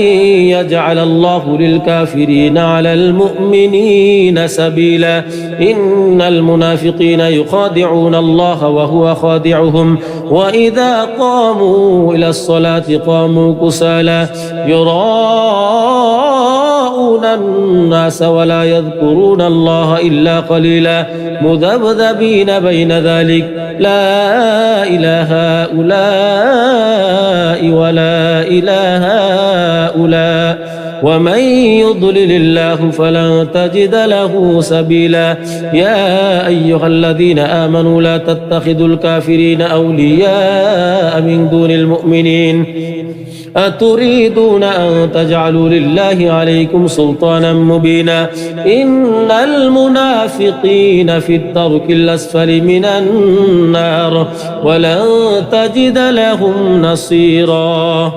Speaker 1: يجعل الله للكافرين على المؤمنين سبيلا إن المنافقين يخادعون الله وهو خادعهم وإذا قاموا إلى الصلاة قاموا كسالى يراءون يراءون الناس ولا يذكرون الله إلا قليلا مذبذبين بين ذلك لا إله هؤلاء ولا إله هؤلاء ومن يضلل الله فلن تجد له سبيلا يا أيها الذين آمنوا لا تتخذوا الكافرين أولياء من دون المؤمنين أتريدون أن تجعلوا لله عليكم سلطانا مبينا إن المنافقين في الدرك الأسفل من النار ولن تجد لهم نصيرا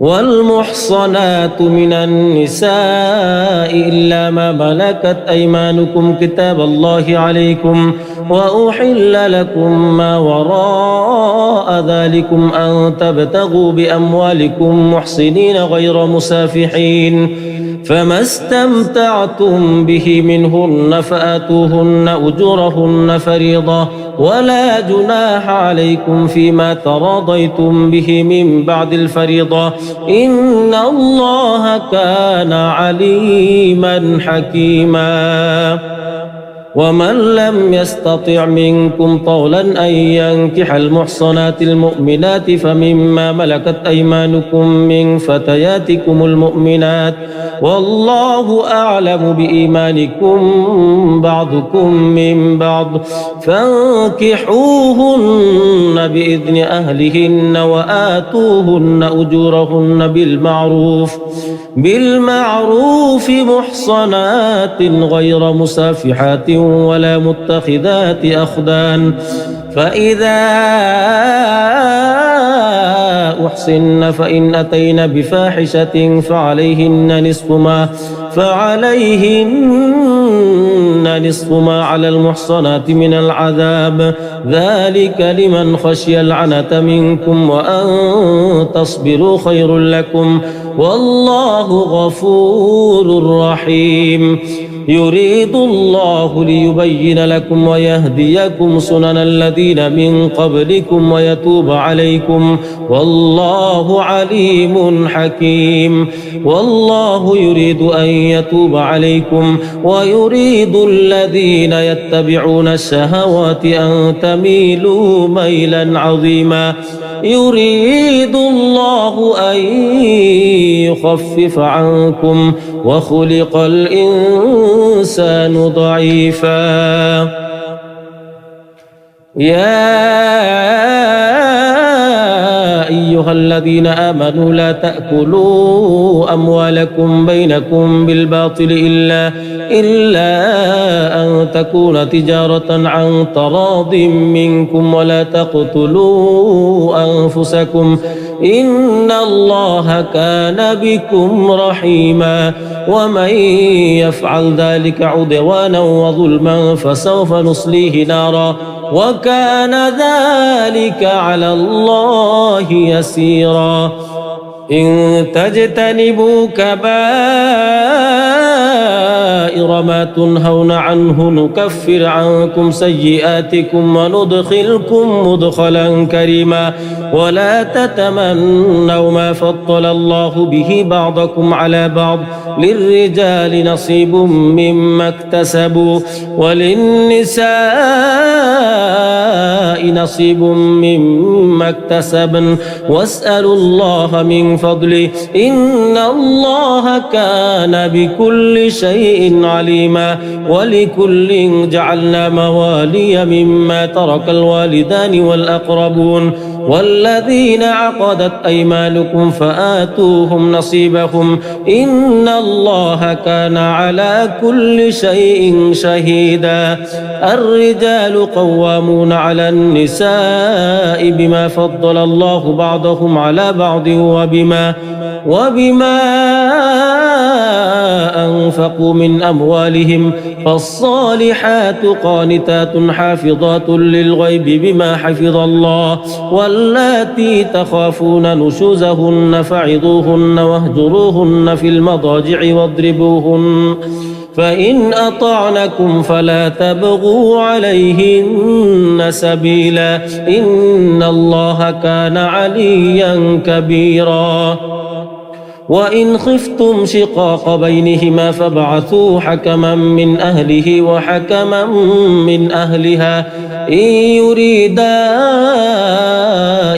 Speaker 1: والمحصنات من النساء إلا ما ملكت أيمانكم كتاب الله عليكم وأحل لكم ما وراء ذلكم أن تبتغوا بأموالكم محصنين غير مسافحين فما استمتعتم به منهن فآتوهن أجورهن فريضة ولا جناح عليكم فيما تراضيتم به من بعد الفريضة إن الله كان عليما حكيما ومن لم يستطع منكم طولا أن ينكح المحصنات المؤمنات فمما ملكت أيمانكم من فتياتكم المؤمنات والله أعلم بإيمانكم بعضكم من بعض فانكحوهن بإذن أهلهن وآتوهن أجورهن بالمعروف محصنات غير مسافحات ولا متخذات أخدان فإذا أحصن فإن أتين بفاحشة فعليهن نصف ما على المحصنات من العذاب ذلك لمن خشي العنة منكم وأن تصبروا خير لكم والله غفور رحيم يريد الله ليبين لكم ويهديكم سنن الذين من قبلكم ويتوب عليكم والله عليم حكيم والله يريد أن يتوب عليكم ويريد الذين يتبعون الشهوات أن تميلوا ميلا عظيما يريد الله أن يخفف عنكم وخلق الإنسان ضعيفا يا أيها الذين آمنوا لا تأكلوا أموالكم بينكم بالباطل إلا أن تكون تجارة عن تراض منكم ولا تقتلوا أنفسكم إن الله كان بكم رحيما ومن يفعل ذلك عدوانا وظلما فسوف نصليه نارا وكان ذلك على الله يسيرا إن تجتنبوا كبائر ما تنهون عنه نكفر عنكم سيئاتكم وندخلكم مدخلا كريما ولا تتمنوا ما فضل الله به بعضكم على بعض للرجال نصيب مما اكتسبوا وللنساء نصيب مما اكتسبن واسألوا الله من فضله إن الله كان بكل شيء عليما ولكل جعلنا موالي مما ترك الوالدان والأقربون والذين عقدت أيمانكم فآتوهم نصيبهم إن الله كان على كل شيء شهيدا الرجال قوامون على النساء بما فضل الله بعضهم على بعض وبما أنفقوا من أموالهم فالصالحات قانتات حافظات للغيب بما حفظ الله واللاتي تخافون نشوزهن فعظوهن واهجروهن في المضاجع واضربوهن فإن أطعنكم فلا تبغوا عليهن سبيلا إن الله كان عليا كبيرا وإن خفتم شقاق بينهما فابعثوا حكما من أهله وحكما من أهلها إن يريدا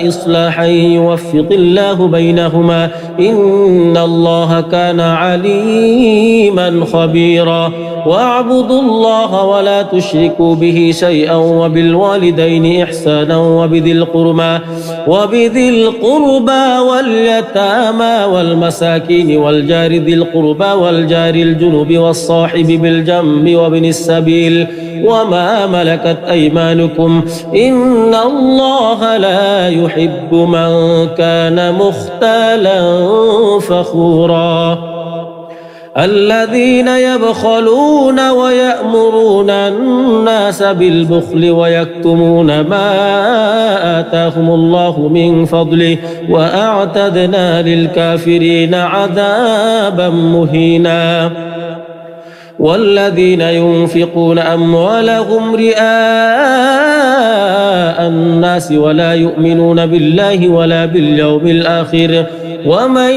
Speaker 1: إصلاحا يوفق الله بينهما إن الله كان عليما خبيرا واعبدوا الله ولا تشركوا به شيئا وبالوالدين إحسانا وبذي القربى واليتامى والمساكين والجار ذي القربى والجار الجنب والصاحب بالجنب وابن السبيل وما ملكت أيمانكم إن الله لا يحب من كان مختالا فخورا الذين يبخلون ويأمرون الناس بالبخل ويكتمون ما آتاهم الله من فضله وأعتدنا للكافرين عذابا مهينا والذين ينفقون أموالهم رئاء الناس ولا يؤمنون بالله ولا باليوم الآخر ومن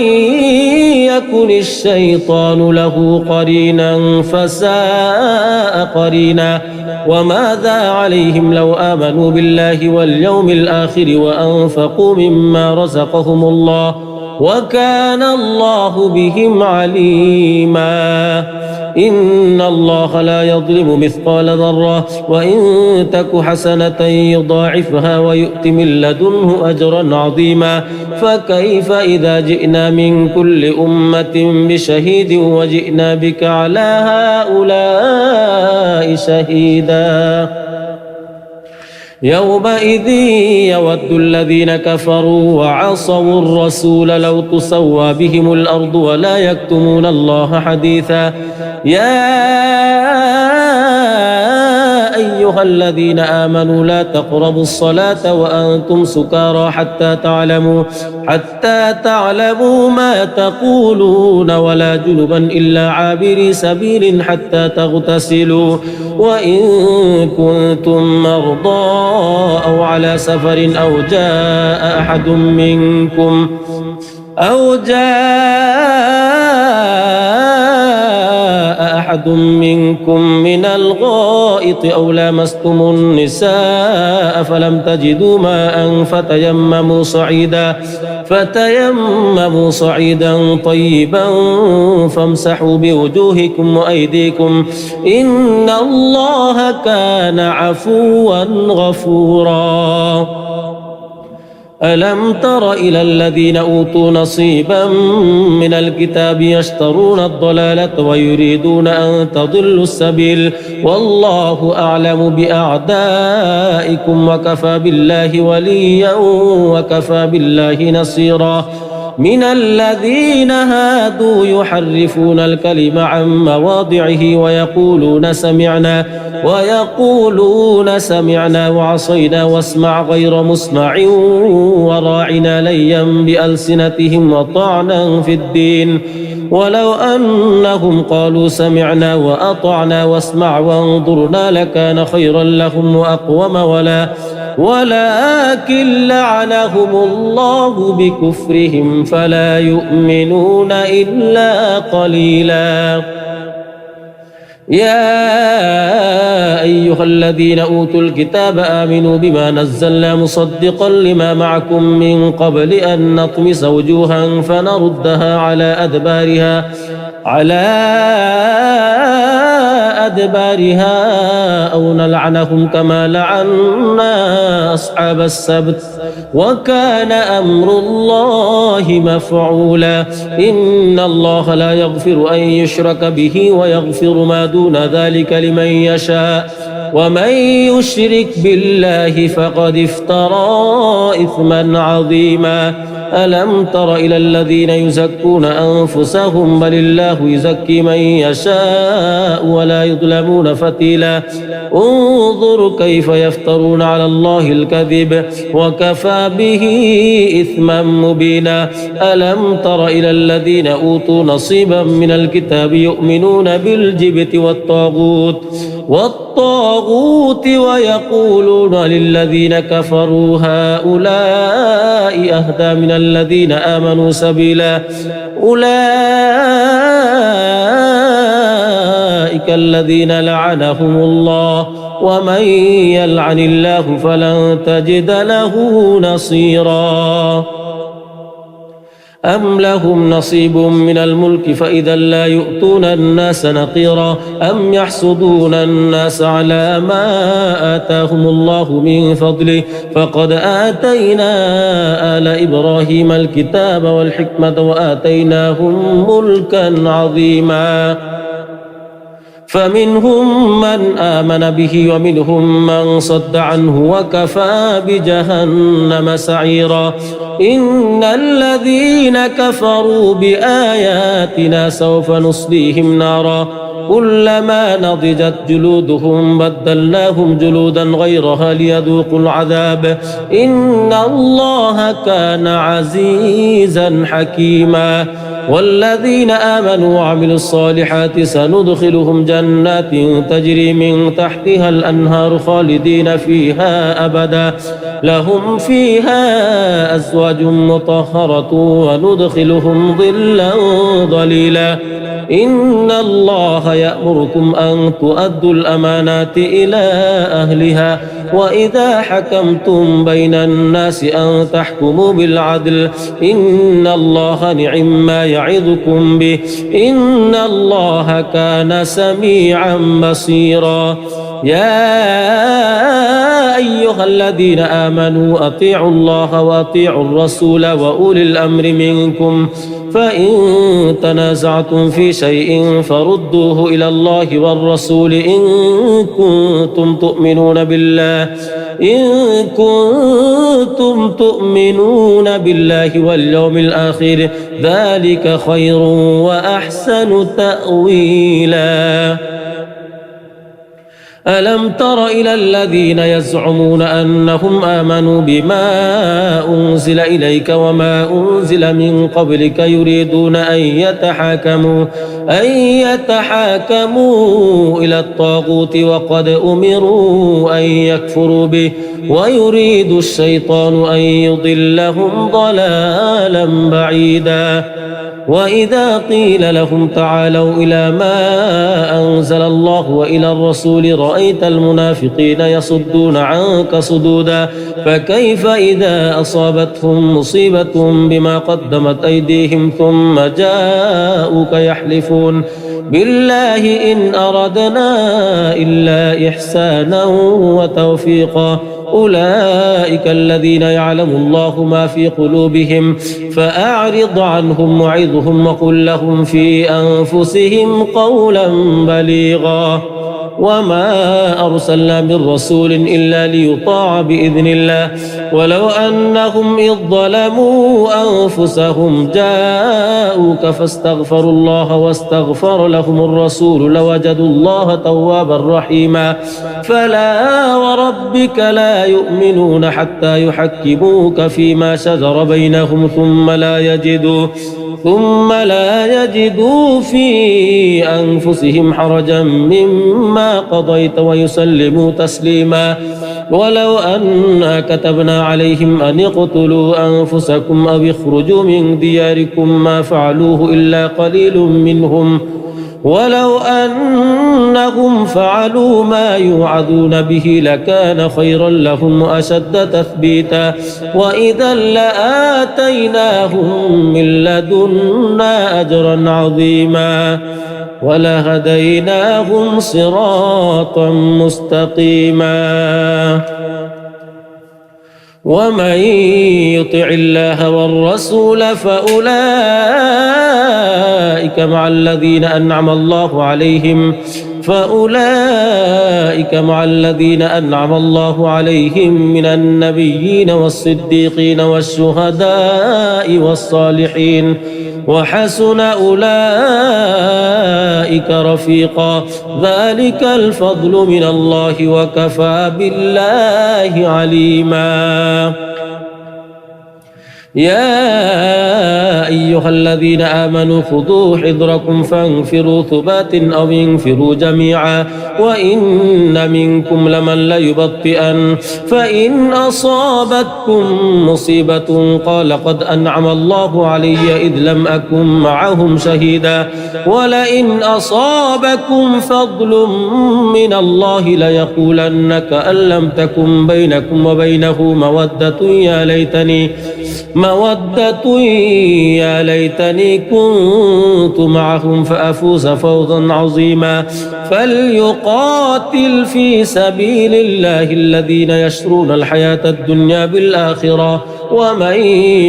Speaker 1: يكن الشيطان له قرينا فساء قرينا وماذا عليهم لو آمنوا بالله واليوم الآخر وأنفقوا مما رزقهم الله وكان الله بهم عليما إن الله لا يظلم مثقال ذرة وإن تك حسنة يضاعفها ويؤت من لدنه أجرا عظيما فكيف إذا جئنا من كل أمة بشهيد وجئنا بك على هؤلاء شهيدا يومئذ يود الذين كفروا وعصوا الرسول لو تسوى بهم الأرض ولا يكتمون الله حديثا يا أيها الذين آمنوا لا تقربوا الصلاة وأنتم سكارى حتى تعلموا ما تقولون ولا جنبا إلا عابري سبيل حتى تغتسلوا وإن كنتم مرضى أو على سفر أو جاء أحد منكم من الغائط أو لامستم النساء فلم تجدوا ماء فتيمموا صعيدا طيبا فامسحوا بوجوهكم وأيديكم إن الله كان عفوا غفورا ألم تر إلى الذين أوتوا نصيبا من الكتاب يشترون الضلالة ويريدون أن تضلوا السبيل والله أعلم بأعدائكم وكفى بالله وليا وكفى بالله نصيرا من الذين هادوا يحرفون الكلم عن مواضعه ويقولون سمعنا وعصينا واسمع غير مسمع وراعنا ليا بألسنتهم وطعنا في الدين ولو أنهم قالوا سمعنا وأطعنا واسمع وانظرنا لكان خيرا لهم وأقوم ولكن لعنهم الله بكفرهم فلا يؤمنون إلا قليلا يا أيها الذين أوتوا الكتاب آمنوا بما نزلنا مصدقا لما معكم من قبل أن نطمس وجوها فنردها على أدبارها أو نلعنهم كما لعنا أصحاب السبت وكان أمر الله مفعولا إن الله لا يغفر أن يشرك به ويغفر ما دون ذلك لمن يشاء ومن يشرك بالله فقد افترى إثما عظيما ألم تر إلى الذين يزكون أنفسهم بل الله يزكي من يشاء ولا يظلمون فتيلا انظر كيف يفترون على الله الكذب وكفى به إثما مبينا ألم تر إلى الذين أوتوا نصيبا من الكتاب يؤمنون بالجبت والطاغوت ويقولون للذين كفروا هؤلاء أهدى من الذين آمنوا سبيلا أولئك الذين لعنهم الله ومن يلعن الله فلن تجد له نصيرا أم لهم نصيب من الملك فإذا لا يؤتون الناس نقيرا أم يحسدون الناس على ما آتاهم الله من فضله فقد آتينا آل إبراهيم الكتاب والحكمة وآتيناهم ملكا عظيما فمنهم من آمن به ومنهم من صد عنه وكفى بجهنم سعيرا إن الذين كفروا بآياتنا سوف نصليهم نارا كلما نضجت جلودهم بدلناهم جلودا غيرها ليذوقوا العذاب إن الله كان عزيزا حكيما والذين آمنوا وعملوا الصالحات سندخلهم جنات تجري من تحتها الأنهار خالدين فيها أبدا لهم فيها أزواج مطهرة وندخلهم ظلا ظليلا إن الله يأمركم أن تؤدوا الأمانات إلى أهلها وإذا حكمتم بين الناس أن تحكموا بالعدل إن الله نعم ما يعظكم به إن الله كان سميعا بصيرا يا أيها الذين آمنوا أطيعوا الله وأطيعوا الرسول وأولي الأمر منكم فإن تنازعتم في شيء فردوه إلى الله والرسول إن كنتم تؤمنون بالله واليوم الآخر ذلك خير وأحسن تأويلا ألم تر إلى الذين يزعمون أنهم آمنوا بما أنزل إليك وما أنزل من قبلك يريدون أن يتحاكموا إلى الطاغوت وقد أمروا أن يكفروا به ويريد الشيطان أن يضلهم ضلالا بعيدا وإذا قيل لهم تعالوا إلى ما أنزل الله وإلى الرسول رأيت المنافقين يصدون عنك صدودا فكيف إذا أصابتهم مصيبة بما قدمت أيديهم ثم جاءوك يحلفون بالله إن أردنا إلا إحسانا وتوفيقا أولئك الذين يعلم الله ما في قلوبهم فأعرض عنهم وعظهم وقل لهم في أنفسهم قولا بليغا وما أرسلنا من رسول إلا ليطاع بإذن الله ولو أنهم إذ ظلموا أنفسهم جاءوك فاستغفروا الله واستغفر لهم الرسول لوجدوا الله توابا رحيما فلا وربك لا يؤمنون حتى يحكموك فيما شجر بينهم ثم لا يجدوا في أنفسهم حرجا مما قضيت ويسلموا تسليما ولو أنا كتبنا عليهم أن اقتلوا أنفسكم أو اخرجوا من دياركم ما فعلوه إلا قليل منهم ولو أنهم فعلوا ما يوعظون به لكان خيرا لهم وأشد تثبيتا وإذا لآتيناهم من لدنا أجرا عظيما ولهديناهم صراطا مستقيما ومن يطع الله والرسول فأولئك مع الذين أنعم الله عليهم من النبيين والصديقين والشهداء والصالحين وحسن أولئك رفيقا ذلك الفضل من الله وكفى بالله عليما يا أيها الذين آمنوا خذوا حذركم فانفروا ثبات أو انفروا جميعا وإن منكم لمن ليبطئن فإن أصابتكم مصيبة قال قد أنعم الله علي إذ لم أكن معهم شهيدا ولئن أصابكم فضل من الله ليقولن كأن لم تكن بينكم وبينه مودة يا ليتني كنت معهم فأفوز فوزا عظيما فليقاتل في سبيل الله الذين يشرون الحياة الدنيا بالآخرة ومن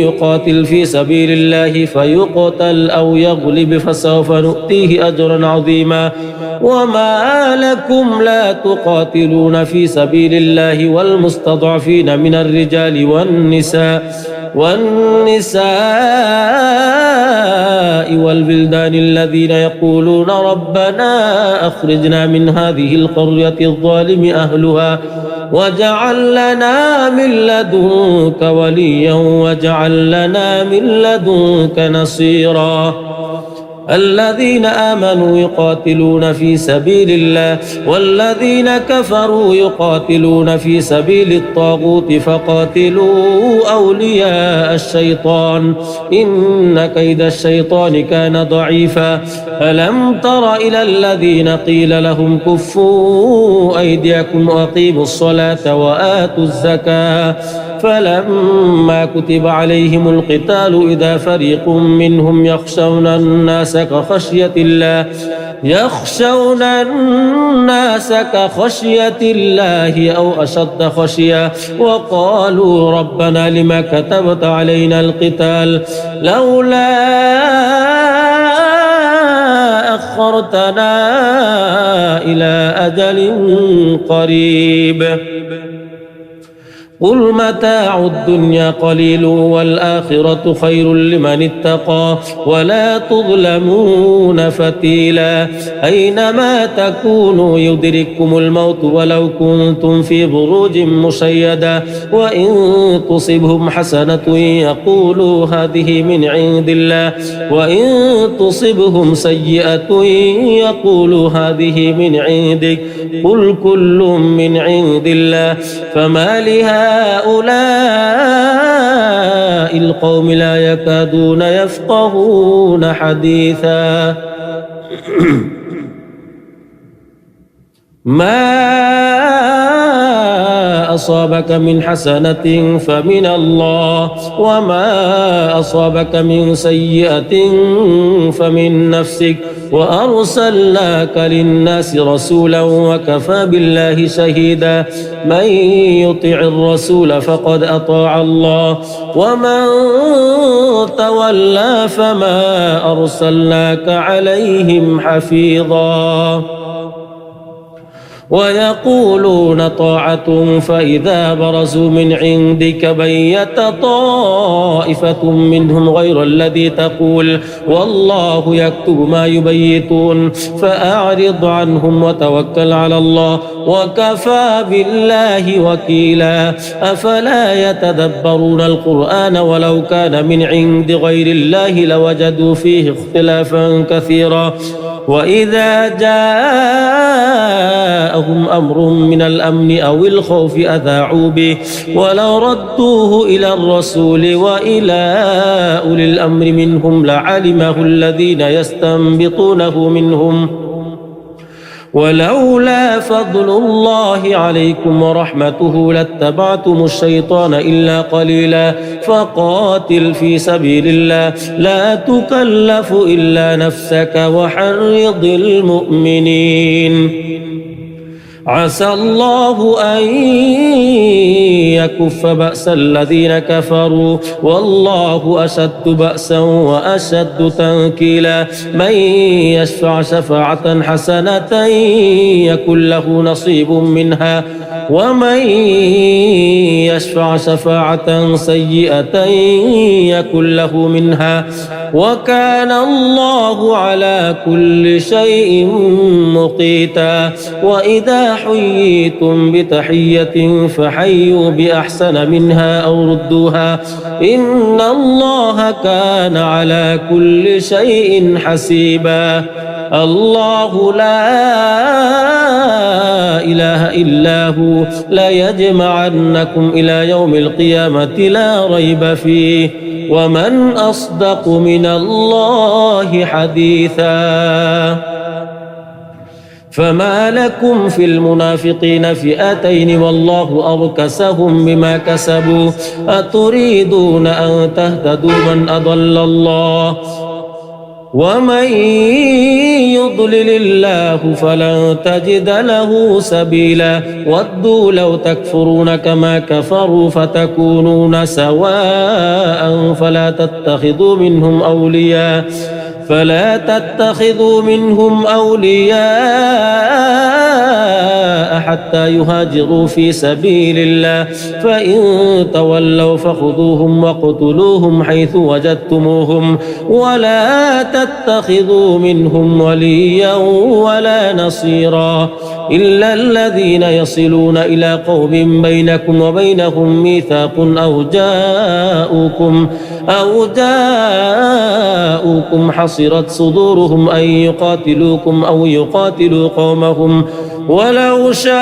Speaker 1: يقاتل في سبيل الله فيقتل أو يغلب فسوف نؤتيه أجرا عظيما وما لكم لا تقاتلون في سبيل الله والمستضعفين من الرجال والنساء والبلدان الذين يقولون ربنا أخرجنا من هذه القرية الظالم أهلها واجعل لنا من لدنك وليا واجعل لنا من لدنك نصيرا الذين آمنوا يقاتلون في سبيل الله والذين كفروا يقاتلون في سبيل الطاغوت فقاتلوا أولياء الشيطان إن كيد الشيطان كان ضعيفا ألم تر إلى الذين قيل لهم كفوا أيديكم وأقيموا الصلاة وآتوا الزكاة فلما كتب عليهم القتال إذا فريق منهم يخشون الناس كخشية الله أو أشد خشية وقالوا ربنا لما كتبت علينا القتال لولا أخرتنا إلى أجل قريب قل متاع الدنيا قليل والآخرة خير لمن اتقى ولا تظلمون فتيلا أينما تكونوا يدرككم الموت ولو كنتم في بروج مشيدة وإن تصبهم حسنة يقولوا هذه من عند الله وإن تصبهم سيئة يقولوا هذه من عندك قل كل من عند الله فما لهؤلاء القوم لا يكادون يفقهون حديثا ما أصابك من حسنة فمن الله وما أصابك من سيئة فمن نفسك وأرسلناك للناس رسولا وكفى بالله شهيدا من يطع الرسول فقد أطاع الله ومن تولى فما أرسلناك عليهم حفيظا ويقولون طاعة فإذا برزوا من عندك بيت طائفة منهم غير الذي تقول والله يكتب ما يبيتون فأعرض عنهم وتوكل على الله وكفى بالله وكيلا أفلا يتدبرون القرآن ولو كان من عند غير الله لوجدوا فيه اختلافا كثيرا وإذا جاءهم أمر من الأمن أو الخوف أذاعوا به ولو ردوه إلى الرسول وإلى أولي الأمر منهم لعلمه الذين يستنبطونه منهم ولولا فضل الله عليكم ورحمته لاتبعتم الشيطان إلا قليلا فقاتل في سبيل الله لا تكلف إلا نفسك وحرض المؤمنين عسى الله أن يكف بأس الذين كفروا والله أشد بأسا وأشد تنكيلا من يشفع شفاعة حسنة يكن له نصيب منها ومن يشفع شفاعة سيئة يكن له منها وكان الله على كل شيء مقيتا وإذا حييتم بتحية فحيوا بأحسن منها أو ردوها إن الله كان على كل شيء حسيبا الله لا إله إلا هو ليجمعنكم إلى يوم القيامة لا ريب فيه ومن أصدق من الله حديثا فما لكم في المنافقين فئتين والله أركسهم بما كسبوا أتريدون أن تهتدوا من أضل الله ومن يضلل الله فلن تجد له سبيلا ودوا لو تكفرون كما كفروا فتكونون سواء فلا تتخذوا منهم أولياء حتى يهاجروا في سبيل الله فإن تولوا فخذوهم وقتلوهم حيث وجدتموهم ولا تتخذوا منهم وليا ولا نصيرا إلا الذين يصلون إلى قوم بينكم وبينهم ميثاق أو جاءوكم حصرت صدورهم أن يقاتلوكم أو يقاتلوا قومهم ولو شاء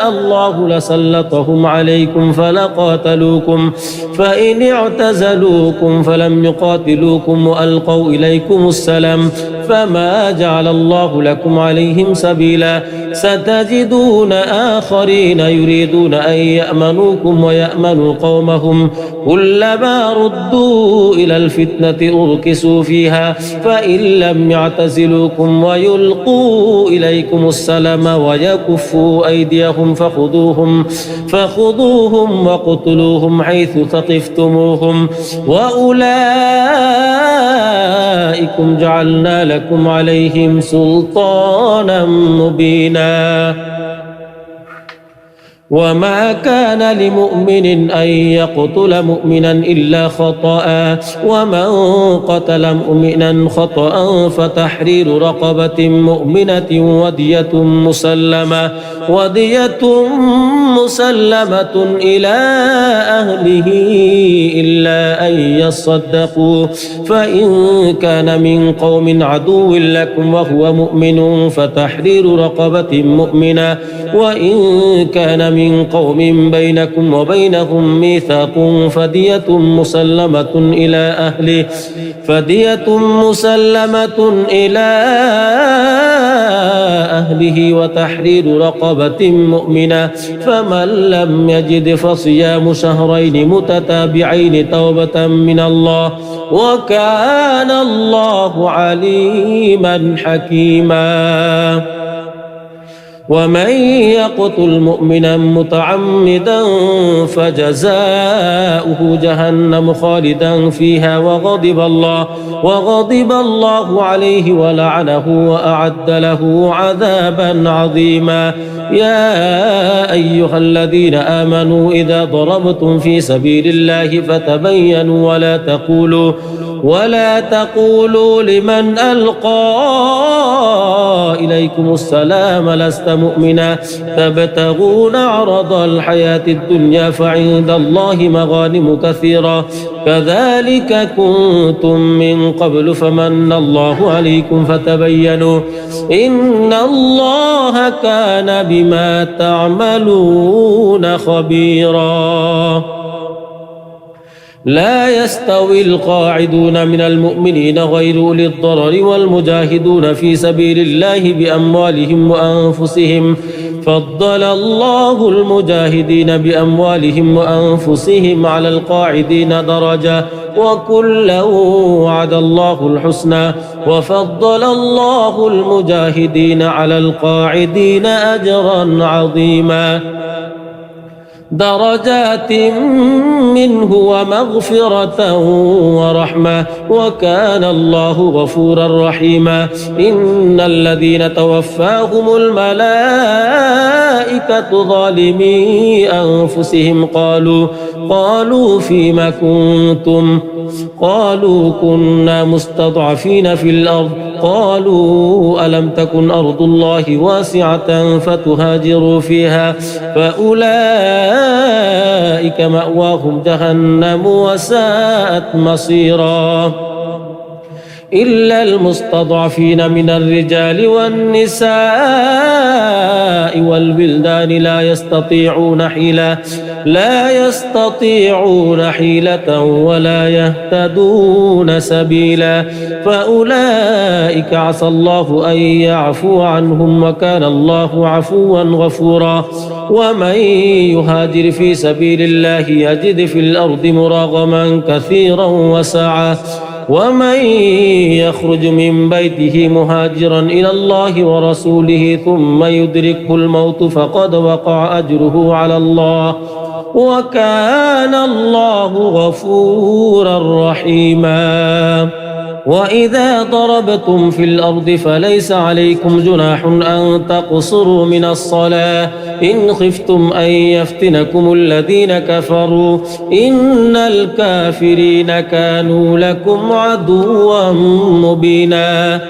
Speaker 1: الله لسلطهم عليكم فلقاتلوكم فإن اعتزلوكم فلم يقاتلوكم وألقوا إليكم السلام فما جعل الله لكم عليهم سبيلا ستجدون آخرين يريدون أن يأمنوكم ويأمنوا قومهم كلما ردوا إلى الفتنة أركسوا فيها فإن لم يعتزلوكم ويلقوا إليكم السلام ويكفوا أيديهم فخذوهم وقتلوهم حيث ثقفتموهم وأولئكم جعلنا لكم عليهم سلطانا مبينا وما كان لمؤمن أن يقتل مؤمنا إلا خطأ ومن قتل مؤمنا خطأ فتحرير رقبة مؤمنة ودية مسلمة إلى أهله إلا أن يصدقوا فإن كان من قوم عدو لكم وهو مؤمن فتحرير رقبة مؤمنة وإن كان من قوم بينكم وبينهم ميثاق فدية مسلمة إلى أهله وتحرير رقبة مؤمنة فمن لم يجد فصيام شهرين متتابعين توبة من الله وكان الله عليما حكيما ومن يقتل مؤمنا متعمدا فجزاؤه جهنم خالدا فيها وغضب الله عليه ولعنه وأعد له عذابا عظيما يا أيها الذين آمنوا إذا ضربتم في سبيل الله فتبينوا ولا تقولوا لمن ألقى إليكم السلام لست مؤمنا تبتغون عرض الحياة الدنيا فعند الله مغانم كثيرة كذلك كنتم من قبل فمن الله عليكم فتبينوا إن الله كان بما تعملون خبيرا لا يستوي القاعدون من المؤمنين غير أولي الضرر والمجاهدون في سبيل الله بأموالهم وأنفسهم فضل الله المجاهدين بأموالهم وأنفسهم على القاعدين درجة وكلا وعد الله الحسنى وفضل الله المجاهدين على القاعدين أجرا عظيما درجات منه ومغفرة ورحمة وكان الله غفورا رحيما إن الذين توفاهم الملائكة ظالمي أنفسهم قالوا فيما كنتم قالوا كنا مستضعفين في الأرض قالوا ألم تكن أرض الله واسعة فتهاجروا فيها فأولئك مأواهم جهنم وساءت مصيرا إلا المستضعفين من الرجال والنساء والولدان لا يستطيعون حيلة ولا يهتدون سبيلا فأولئك عسى الله أن يعفو عنهم وكان الله عفوا غفورا ومن يهاجر في سبيل الله يجد في الأرض مراغما كثيرا وسعة ومن يخرج من بيته مهاجرا إلى الله ورسوله ثم يدركه الموت فقد وقع أجره على الله وكان الله غفورا رحيما وإذا ضربتم في الأرض فليس عليكم جناح أن تقصروا من الصلاة إن خفتم أن يفتنكم الذين كفروا إن الكافرين كانوا لكم عدوا مبينا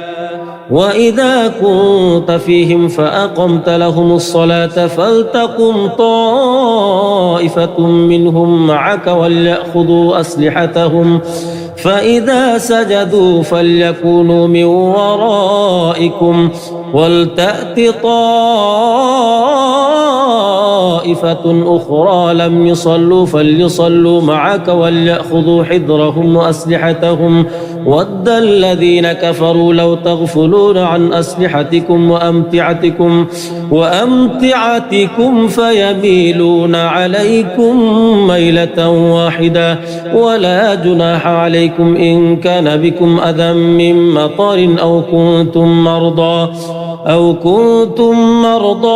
Speaker 1: وإذا كنت فيهم فأقمت لهم الصلاة فلتقم طائفة منهم معك وليأخذوا أسلحتهم فإذا سجدوا فليكونوا من ورائكم ولتأت طائفة أخرى لم يصلوا فليصلوا معك وليأخذوا حذرهم وأسلحتهم ود الذين كفروا لو تغفلون عن أسلحتكم وأمتعتكم فيميلون عليكم ميلة واحدة ولا جناح عليكم إن كان بكم أذى من مطر أو كنتم مرضى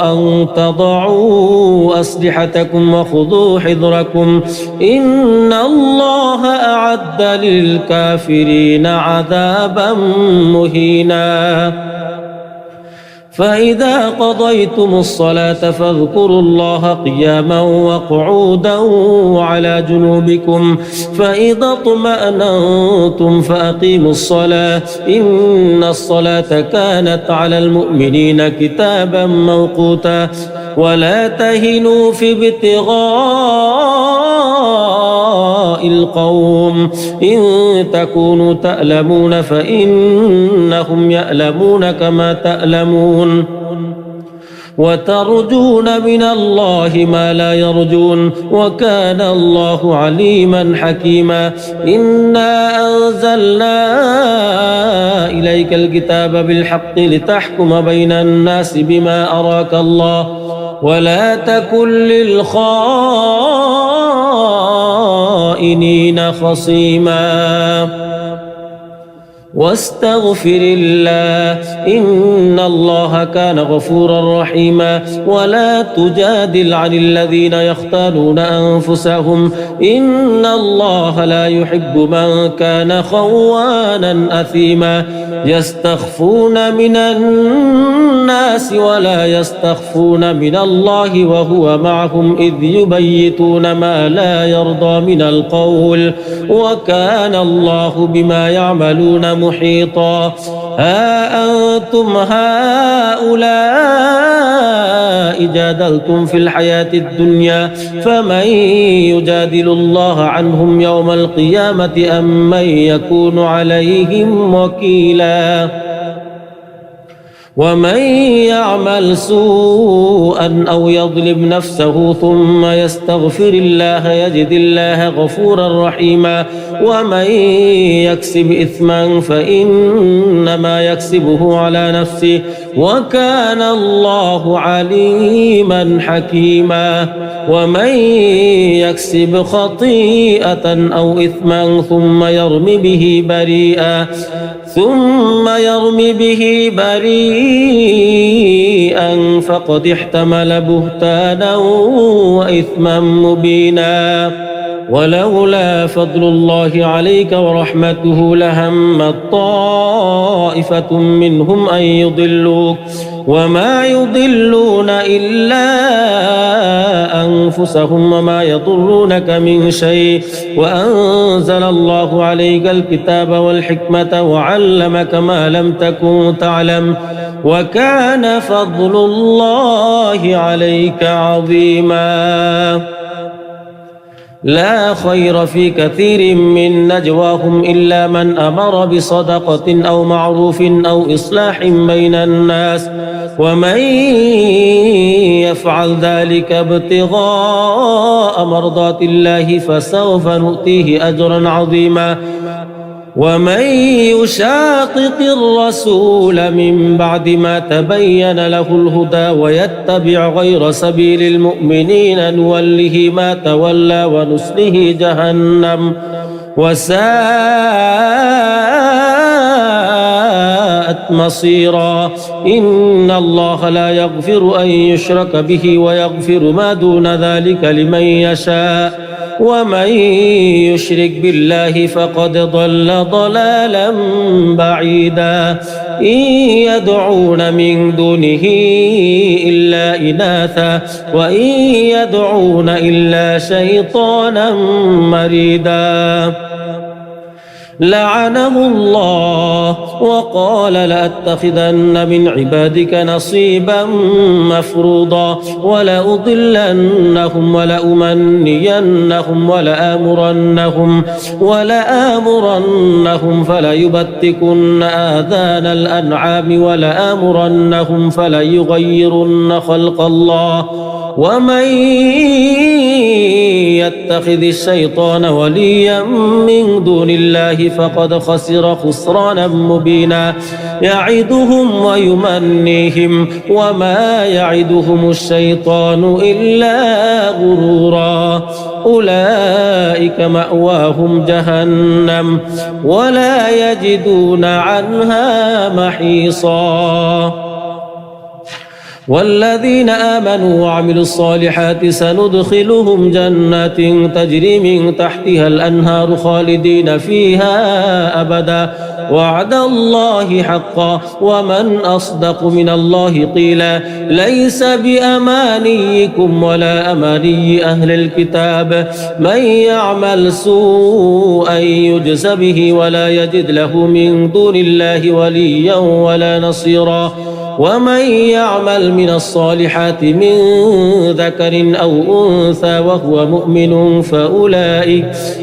Speaker 1: أن تضعوا أسلحتكم وخذوا حذركم إن الله أعد للكافرين عذابا مهينا فإذا قضيتم الصلاة فاذكروا الله قياما وقعودا وعلى جنوبكم فإذا اطمأننتم فأقيموا الصلاة إن الصلاة كانت على المؤمنين كتابا موقوتا ولا تهنوا في ابتغاء القوم إن تكونوا تألمون فإنهم يألمون كما تألمون وترجون من الله ما لا يرجون وكان الله عليما حكيما إنا أنزلنا إليك الكتاب بالحق لتحكم بين الناس بما أراك الله ولا تكن للخائنين خصيما واستغفر الله إن الله كان غفورا رحيما ولا تجادل عن الذين يختانون أنفسهم إن الله لا يحب من كان خوانا أثيما يستخفون من الناس ولا يستخفون من الله وهو معهم إذ يبيتون ما لا يرضى من القول وكان الله بما يعملون محيطا ها أنتم هؤلاء جادلتم في الحياة الدنيا فمن يجادل الله عنهم يوم القيامة أم من يكون عليهم وكيلا ومن يعمل سوءا أو يظلم نفسه ثم يستغفر الله يجد الله غفورا رحيما ومن يكسب إثما فإنما يكسبه على نفسه وكان الله عليما حكيما ومن يكسب خطيئة أو إثما ثم يرم به بريئا ثم يرم به بريئا فقد احتمل بهتانا وإثما مبينا. ولولا فضل الله عليك ورحمته لهمت طائفة منهم أن يضلوك وما يضلون إلا أنفسهم وما يضرونك من شيء وأنزل الله عليك الكتاب والحكمة وعلمك ما لم تكن تعلم وكان فضل الله عليك عظيما. لا خير في كثير من نجواهم إلا من أمر بصدقة أو معروف أو إصلاح بين الناس ومن يفعل ذلك ابتغاء مرضات الله فسوف نؤتيه أجرا عظيما. ومن يشاقق الرسول من بعد ما تبين له الهدى ويتبع غير سبيل المؤمنين نوله ما تولى ونصله جهنم وساءت مصيرا. إن الله لا يغفر أن يشرك به ويغفر ما دون ذلك لمن يشاء ومن يشرك بالله فقد ضل ضلالا بعيدا. إن يدعون من دونه إلا إناثا وإن يدعون إلا شيطانا مريدا. لعنه الله وقال لأتخذن من عبادك نصيبا مفروضا ولأضلنهم ولأمنينهم ولآمرنهم فليبتكن آذان الأنعام ولآمرنهم فليغيرن خلق الله ومن يتخذ الشيطان وليا من دون الله فقد خسر خسرانا مبينا. يعدهم ويمنيهم وما يعدهم الشيطان إلا غرورا. أولئك مأواهم جهنم ولا يجدون عنها محيصا. والذين آمنوا وعملوا الصالحات سندخلهم جنات تجري من تحتها الأنهار خالدين فيها أبدا وعد الله حقا ومن أصدق من الله قيلا. ليس بأمانيكم ولا أماني أهل الكتاب من يعمل سوءا يجز به ولا يجد له من دون الله وليا ولا نصيرا. ومن يعمل من الصالحات من ذكر أو أنثى وهو مؤمن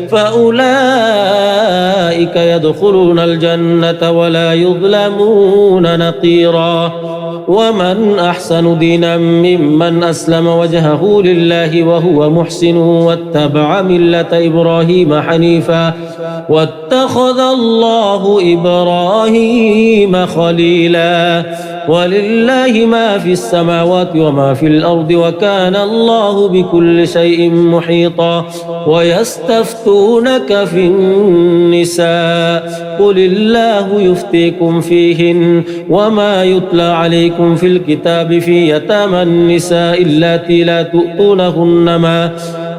Speaker 1: فأولئك يدخلون الجنة ولا يظلمون نقيرا. ومن أحسن دينا ممن أسلم وجهه لله وهو محسن واتبع ملة إبراهيم حنيفا واتخذ الله إبراهيم خليلا. ولله ما في السماوات وما في الأرض وكان الله بكل شيء محيطا. ويستفتونك في النساء قل الله يفتيكم فيهن وما يتلى عليكم في الكتاب في يتامى النساء اللاتي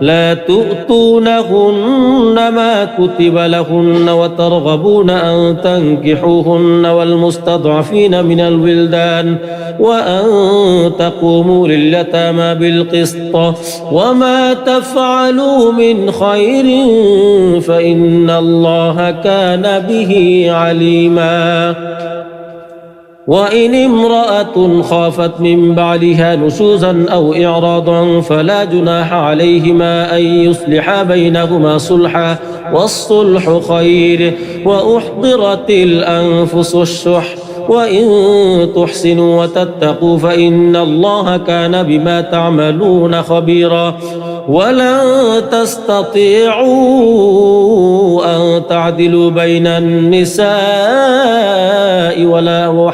Speaker 1: لا تؤتونهن ما كتب لهن وترغبون أن تنكحوهن والمستضعفين من الولدان وأن تقوموا لليتامى بالقسط وما تفعلوا من خير فإن الله كان به عليما. وإن امرأة خافت من بعلها نشوزا أو إعراضا فلا جناح عليهما أن يصلحا بينهما صلحا والصلح خير. وأحضرت الأنفس الشح وإن تحسنوا وتتقوا فإن الله كان بما تعملون خبيرا. ولن تستطيعوا أن تعدلوا بين النساء ولو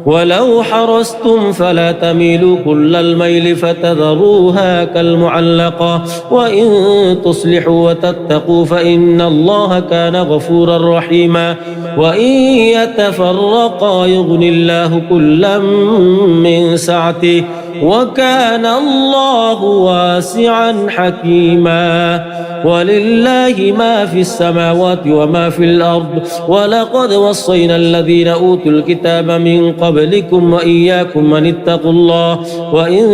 Speaker 1: ولو حرصتم فلا تميلوا كل الميل فتذروها كالمعلقة وإن تصلحوا وتتقوا فإن الله كان غفورا رحيما وإن يتفرقا يغني الله كلا من سعته وكان الله واسعا حكيما ولله ما في السماوات وما في الأرض ولقد وصينا الذين أوتوا الكتاب من قبلكم وإياكم أن اتقوا الله وإن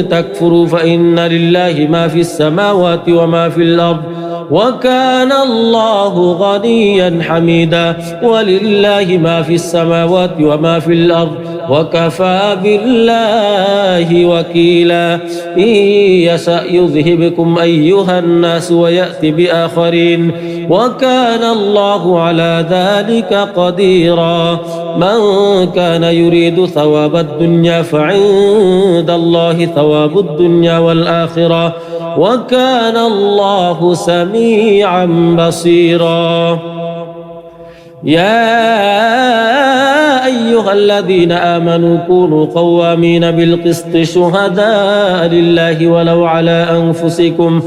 Speaker 1: تكفروا فإن لله ما في السماوات وما في الأرض وكان الله غنيا حميدا ولله ما في السماوات وما في الأرض وكفى بالله وكيلا إن يشأ يذهبكم أيها الناس ويأتي بآخرين وكان الله على ذلك قديرا من كان يريد ثواب الدنيا فعند الله ثواب الدنيا والآخرة وكان الله سميعا بصيرا يا أيها الذين آمنوا كونوا قوامين بالقسط شهداء لله ولو على أنفسكم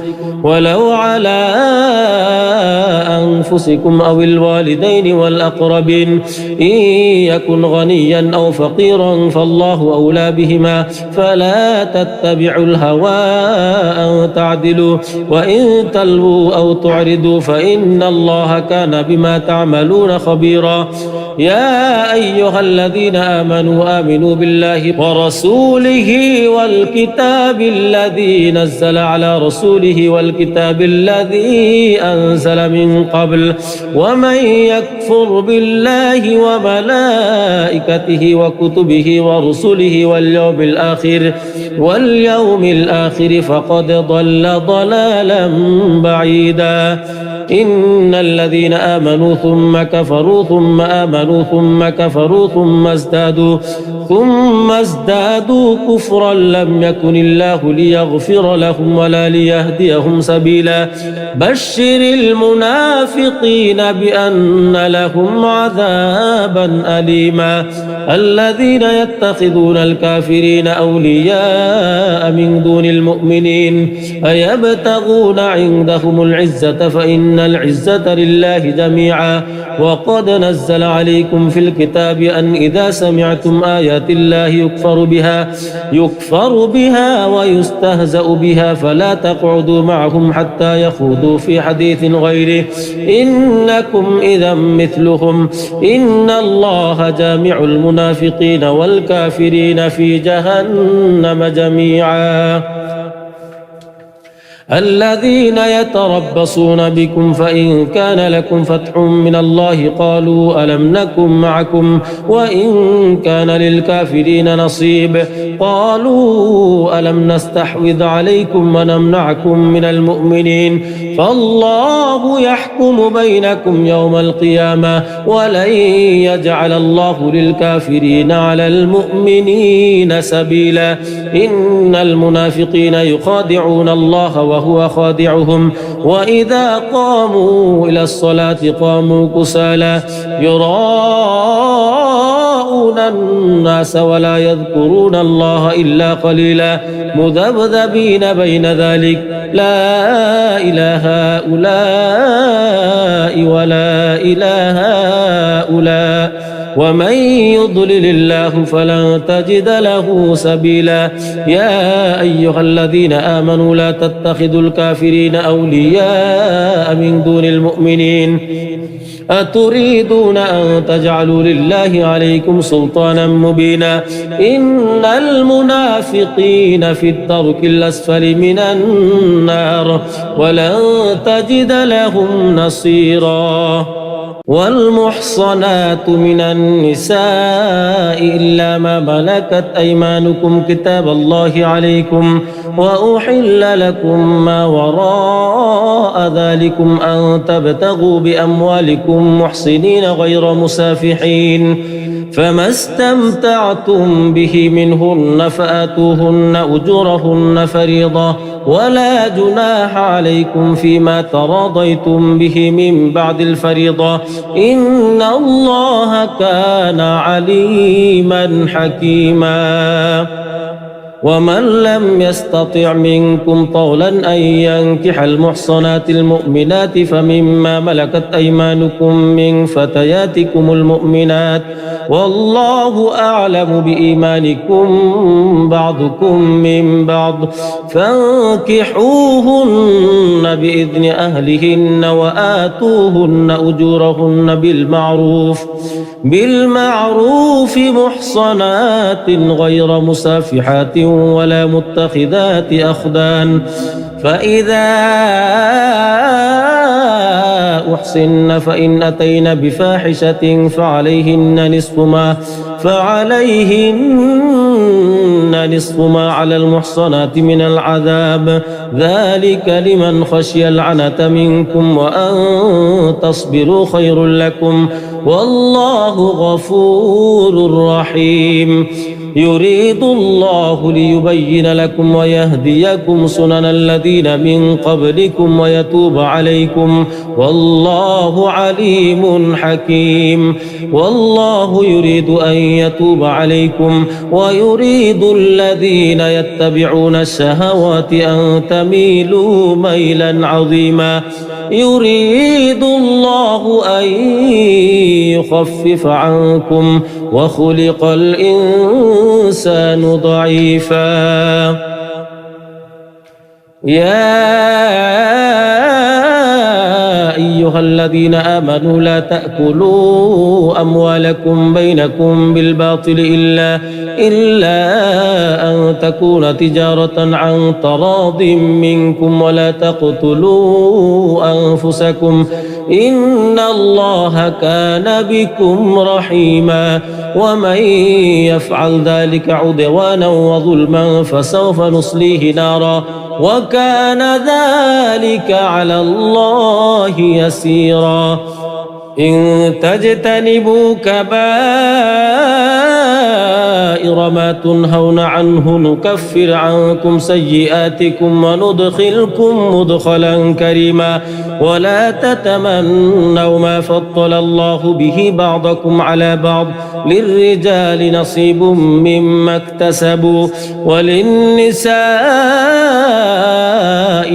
Speaker 1: أو الوالدين والأقربين إن يكن غنيا أو فقيرا فالله أولى بهما فلا تتبعوا الهوى أن تعدلوا وإن تلووا أو تعرضوا فإن الله كان بما تعملون خبيرا يا أيها الذين آمنوا بالله ورسوله والكتاب الذي نزل على رسوله والكتاب الذي أنزل من قبل ومن يكفر بالله وملائكته وكتبه ورسله واليوم الآخر فقد ضل ضلالا بعيدا إن الذين آمنوا ثم كفروا ثم آمنوا ثم كفروا ثم ازدادوا كفرا لم يكن الله ليغفر لهم ولا ليهديهم سبيلا بشر المنافقين بأن لهم عذابا أليما الذين يتخذون الكافرين أولياء من دون المؤمنين أيبتغون عندهم العزة فإن العزة لله جميعا وقد نزل عليكم في الكتاب أن إذا سمعتم آيات الله يكفر بها ويستهزأ بها فلا تقعدوا معهم حتى يخوضوا في حديث غيره إنكم إذا مثلهم إن الله جامع المنافقين والكافرين في جهنم جميعا الذين يتربصون بكم فإن كان لكم فتح من الله قالوا ألم نكن معكم وإن كان للكافرين نصيب قالوا ألم نستحوذ عليكم ونمنعكم من المؤمنين فالله يحكم بينكم يوم القيامة ولن يجعل الله للكافرين على المؤمنين سبيلا إن المنافقين يخادعون الله وهو خادعهم وإذا قاموا إلى الصلاة قاموا كسالى يراءون الناس ولا يذكرون الله إلا قليلا مذبذبين بين ذلك لا إله هؤلاء ولا إله هؤلاء ومن يضلل الله فلن تجد له سبيلا يا أيها الذين آمنوا لا تتخذوا الكافرين أولياء من دون المؤمنين أتريدون أن تجعلوا لله عليكم سلطانا مبينا إن المنافقين في الدرك الأسفل من النار ولن تجد لهم نصيرا والمحصنات من النساء إلا ما ملكت أيمانكم كتاب الله عليكم وأحل لكم ما وراء ذلكم أن تبتغوا بأموالكم محصنين غير مسافحين فما استمتعتم به منهن فآتوهن أجورهن فريضة ولا جناح عليكم فيما تراضيتم به من بعد الفريضة إن الله كان عليما حكيما ومن لم يستطع منكم طولا أن ينكح المحصنات المؤمنات فمما ملكت أيمانكم من فتياتكم المؤمنات والله أعلم بإيمانكم بعضكم من بعض فانكحوهن بإذن أهلهن وآتوهن أجورهن بالمعروف محصنات غير مسافحات ولا متخذات أخدان فإذا أحصن فإن أتين بفاحشة فعليهن نصف ما على المحصنات من العذاب ذلك لمن خشي العنة منكم وأن تصبروا خير لكم والله غفور رحيم يريد الله ليبين لكم ويهديكم سنن الذين من قبلكم ويتوب عليكم والله عليم حكيم والله يريد أن يتوب عليكم ويريد الذين يتبعون الشهوات أن تميلوا ميلا عظيما يريد الله أن يخفف عنكم وخلق الإنسان ضعيفا يا أيها الذين آمنوا لا تأكلوا أموالكم بينكم بالباطل إلا أن تكون تجارة عن تراض منكم ولا تقتلوا أنفسكم إن الله كان بكم رحيما ومن يفعل ذلك عدوانا وظلما فسوف نصليه نارا وكان ذلك على الله يسيرا إن تجتنبوا كبائر ما تنهون عنه نكفر عنكم سيئاتكم وندخلكم مدخلا كريما ولا تتمنوا ما فضل الله به بعضكم على بعض للرجال نصيب مما اكتسبوا وللنساء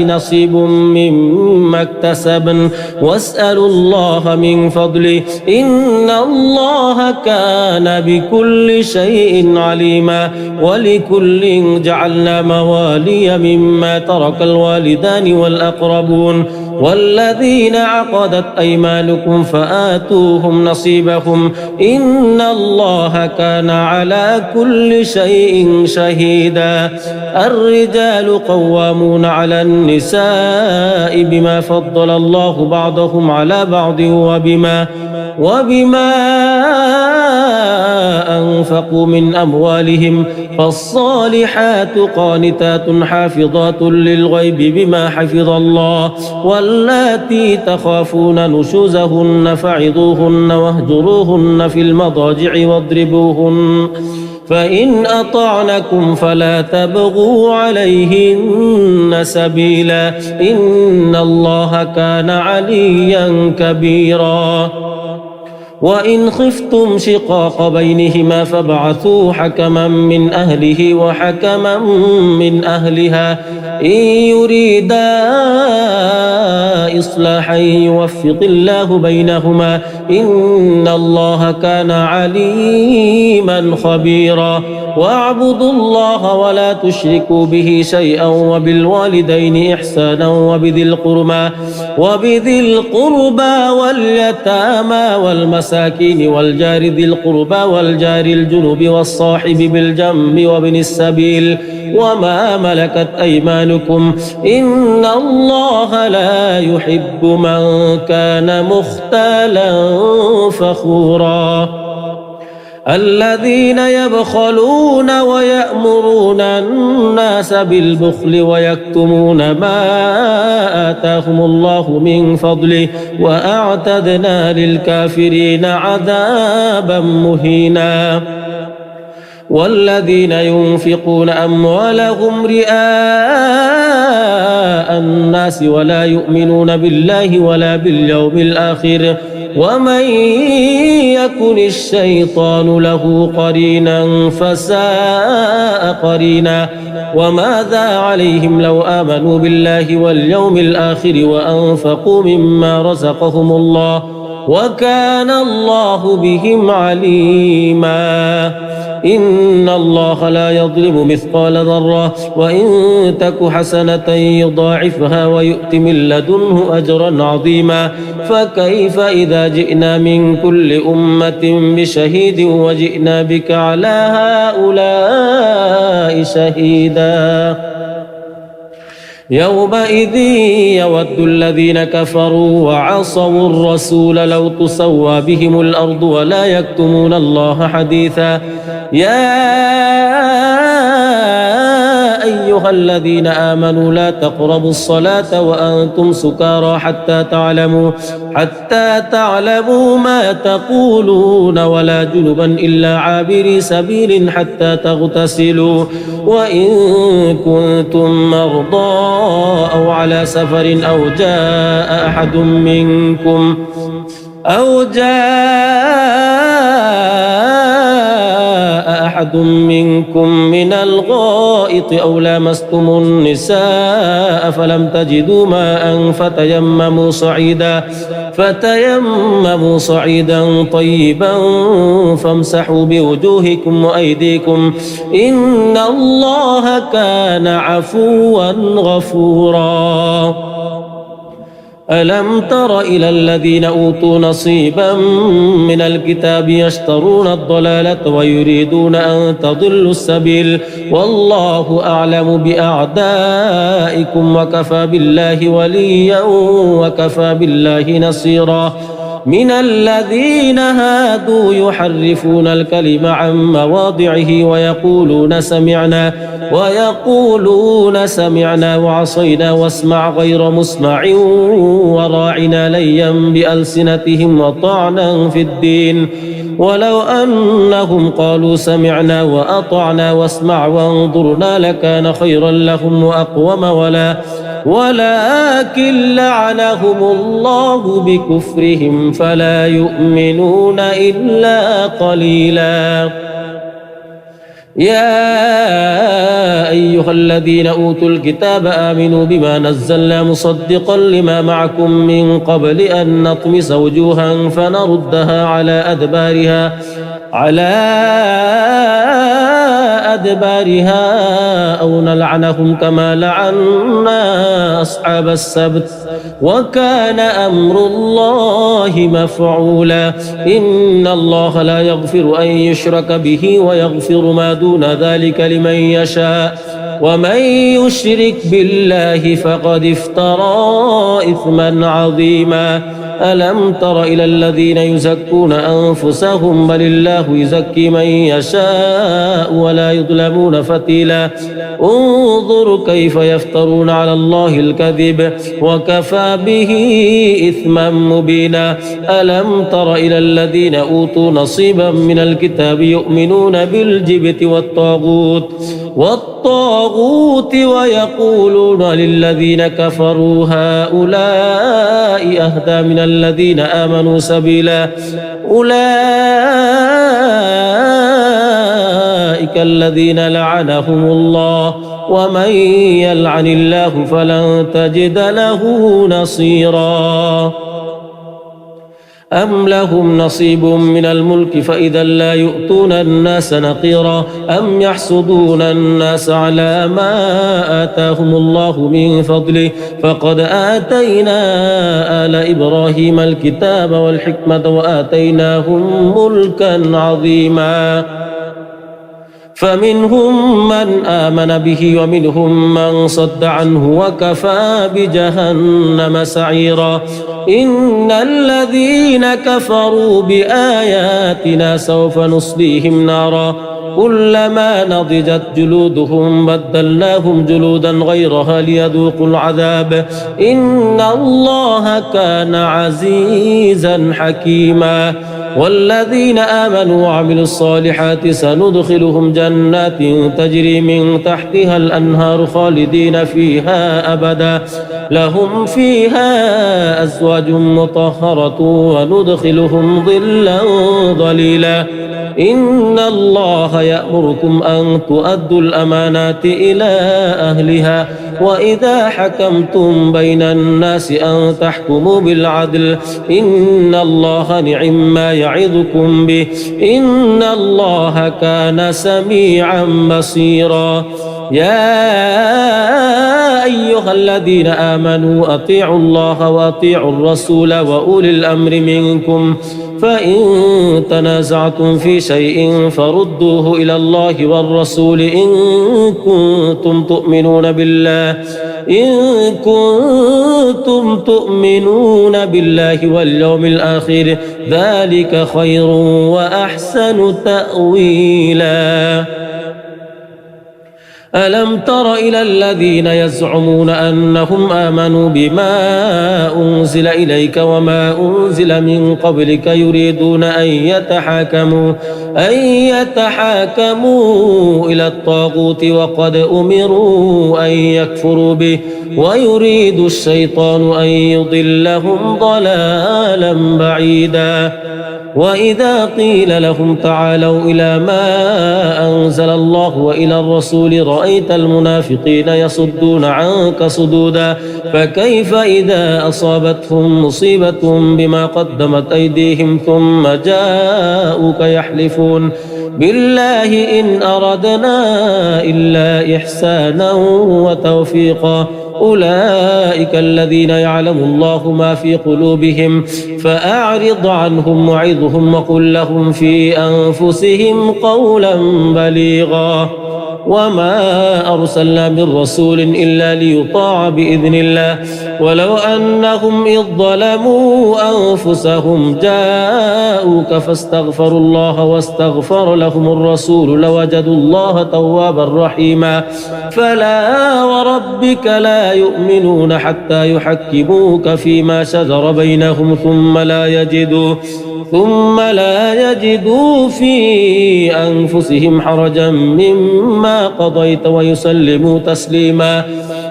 Speaker 1: نصيب مما اكتسبن واسألوا الله من فضله إن الله كان بكل شيء عليما ولكل جعلنا موالي مما ترك الوالدان والأقربون والذين عقدت أيمانكم فآتوهم نصيبهم إن الله كان على كل شيء شهيدا الرجال قوامون على النساء بما فضل الله بعضهم على بعض وبما أنفقوا من أموالهم فالصالحات قانتات حافظات للغيب بما حفظ الله واللاتي تخافون نشوزهن فعظوهن واهجروهن في المضاجع واضربوهن فإن أطعنكم فلا تبغوا عليهن سبيلا إن الله كان عليا كبيرا وإن خفتم شقاق بينهما فابعثوا حكما من أهله وحكما من أهلها إن يريدا إصلاحا يوفق الله بينهما إن الله كان عليما خبيرا واعبدوا الله ولا تشركوا به شيئا وبالوالدين إحسانا وبذي القربى واليتامى والمساكين والجار ذي القربى والجار الجنب والصاحب بالجنب وابن السبيل وما ملكت أيمانكم إن الله لا يحب من كان مختالا فخورا الذين يبخلون ويأمرون الناس بالبخل ويكتمون ما آتاهم الله من فضله وأعتدنا للكافرين عذابا مهينا والذين ينفقون أموالهم رئاء الناس ولا يؤمنون بالله ولا باليوم الآخر ومن يكن الشيطان له قرينا فساء قرينا وماذا عليهم لو آمنوا بالله واليوم الآخر وأنفقوا مما رزقهم الله وكان الله بهم عليما إن الله لا يظلم مثقال ذرة وإن تك حسنة يضاعفها ويؤت من لدنه أجرا عظيما فكيف إذا جئنا من كل أمة بشهيد وجئنا بك على هؤلاء شهيدا يومئذ يود الذين كفروا وعصوا الرسول لو تسوى بهم الأرض ولا يكتمون الله حديثا يا أيها الذين آمنوا لا تقربوا الصلاة وأنتم سكارى حتى تعلموا ما تقولون ولا جنبا إلا عابري سبيل حتى تغتسلوا وإن كنتم مرضى أو على سفر أو جاء أحد منكم من الغائط أو لامستم النساء فلم تجدوا ماء فتيمموا صعيدا طيبا فامسحوا بوجوهكم وأيديكم إن الله كان عفوا غفورا ألم تر إلى الذين أوتوا نصيبا من الكتاب يشترون الضلالة ويريدون أن تضلوا السبيل والله أعلم بأعدائكم وكفى بالله وليا وكفى بالله نصيرا من الذين هادوا يحرفون الكلم عن مواضعه ويقولون سمعنا وعصينا واسمع غير مسمع وراعنا ليا بألسنتهم وطعنا في الدين ولو أنهم قالوا سمعنا وأطعنا واسمع وانظرنا لكان خيرا لهم وأقوم ولكن لعنهم الله بكفرهم فلا يؤمنون إلا قليلا يا أيها الذين أوتوا الكتاب آمنوا بما نزلنا مصدقا لما معكم من قبل أن نطمس وجوها فنردها على أدبارها أو نلعنهم كما لعنا أصحاب السبت وكان أمر الله مفعولا إن الله لا يغفر أن يشرك به ويغفر ما دون ذلك لمن يشاء ومن يشرك بالله فقد افترى إثما عظيما ألم تر إلى الذين يزكون أنفسهم بل الله يزكي من يشاء ولا يظلمون فتيلا انظر كيف يفترون على الله الكذب وكفى به إثما مبينا ألم تر إلى الذين أوتوا نصيبا من الكتاب يؤمنون بالجبت والطاغوت ويقولون للذين كفروا هؤلاء أهدى من الذين آمنوا سبيلا أولئك الذين لعنهم الله ومن يلعن الله فلن تجد له نصيرا أم لهم نصيب من الملك فإذا لا يؤتون الناس نقيرا أم يحسدون الناس على ما آتاهم الله من فضله فقد آتينا آل إبراهيم الكتاب والحكمة وآتيناهم ملكا عظيما فمنهم من آمن به ومنهم من صد عنه وكفى بجهنم سعيرا إن الذين كفروا بآياتنا سوف نصليهم نارا كلما نضجت جلودهم بدلناهم جلودا غيرها ليذوقوا العذاب إن الله كان عزيزا حكيما والذين آمنوا وعملوا الصالحات سندخلهم جنات تجري من تحتها الأنهار خالدين فيها أبدا لهم فيها أزواج مطهرة وندخلهم ظلا ظليلا إن الله يأمركم أن تؤدوا الأمانات إلى أهلها وإذا حكمتم بين الناس أن تحكموا بالعدل إن الله نعم ما يعظكم به إن الله كان سميعا بصيرا يا أيها الذين آمنوا أطيعوا الله وأطيعوا الرسول وأولي الأمر منكم فإن تنازعتم في شيء فردوه إلى الله والرسول إن كنتم تؤمنون بالله واليوم الآخر ذلك خير وأحسن تأويلا ألم تر إلى الذين يزعمون أنهم آمنوا بما أنزل إليك وما أنزل من قبلك يريدون أن يتحاكموا إلى الطاغوت وقد أمروا أن يكفروا به ويريد الشيطان أن يضلهم ضلالا بعيدا وإذا قيل لهم تعالوا إلى ما أنزل الله وإلى الرسول رأيت المنافقين يصدون عنك صدودا فكيف إذا أصابتهم مصيبة بما قدمت أيديهم ثم جاءوك يحلفون بالله إن أردنا إلا إحسانا وتوفيقا أولئك الذين يعلم الله ما في قلوبهم فأعرض عنهم وعظهم وقل لهم في أنفسهم قولا بليغا وما أرسلنا من رسول إلا ليطاع بإذن الله ولو أنهم إذ ظلموا أنفسهم جاءوك فاستغفروا الله واستغفر لهم الرسول لوجدوا الله توابا رحيما فلا وربك لا يؤمنون حتى يحكموك فيما شجر بينهم ثم لا يجدوا في أنفسهم حرجا مما قضيت ويسلموا تسليما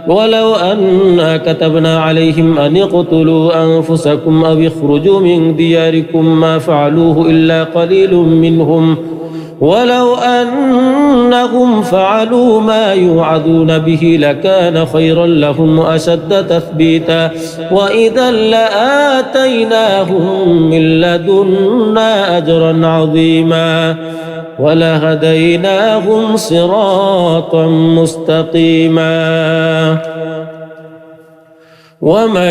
Speaker 1: ولو أنا كتبنا عليهم أن اقتلوا أنفسكم أو اخرجوا من دياركم ما فعلوه إلا قليل منهم ولو أنهم فعلوا ما يوعظون به لكان خيرا لهم وأشد تثبيتا وإذا لآتيناهم من لدنا أجرا عظيما ولهديناهم صراطا مستقيما ومن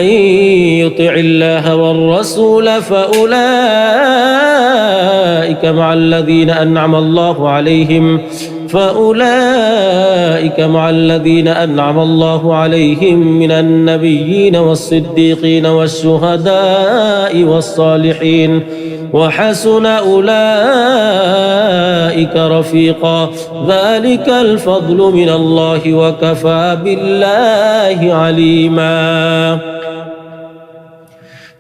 Speaker 1: يطع الله والرسول فأولئك مع الذين أنعم الله عليهم من النبيين والصديقين والشهداء والصالحين وحسن أولئك رفيقا ذلك الفضل من الله وكفى بالله عليما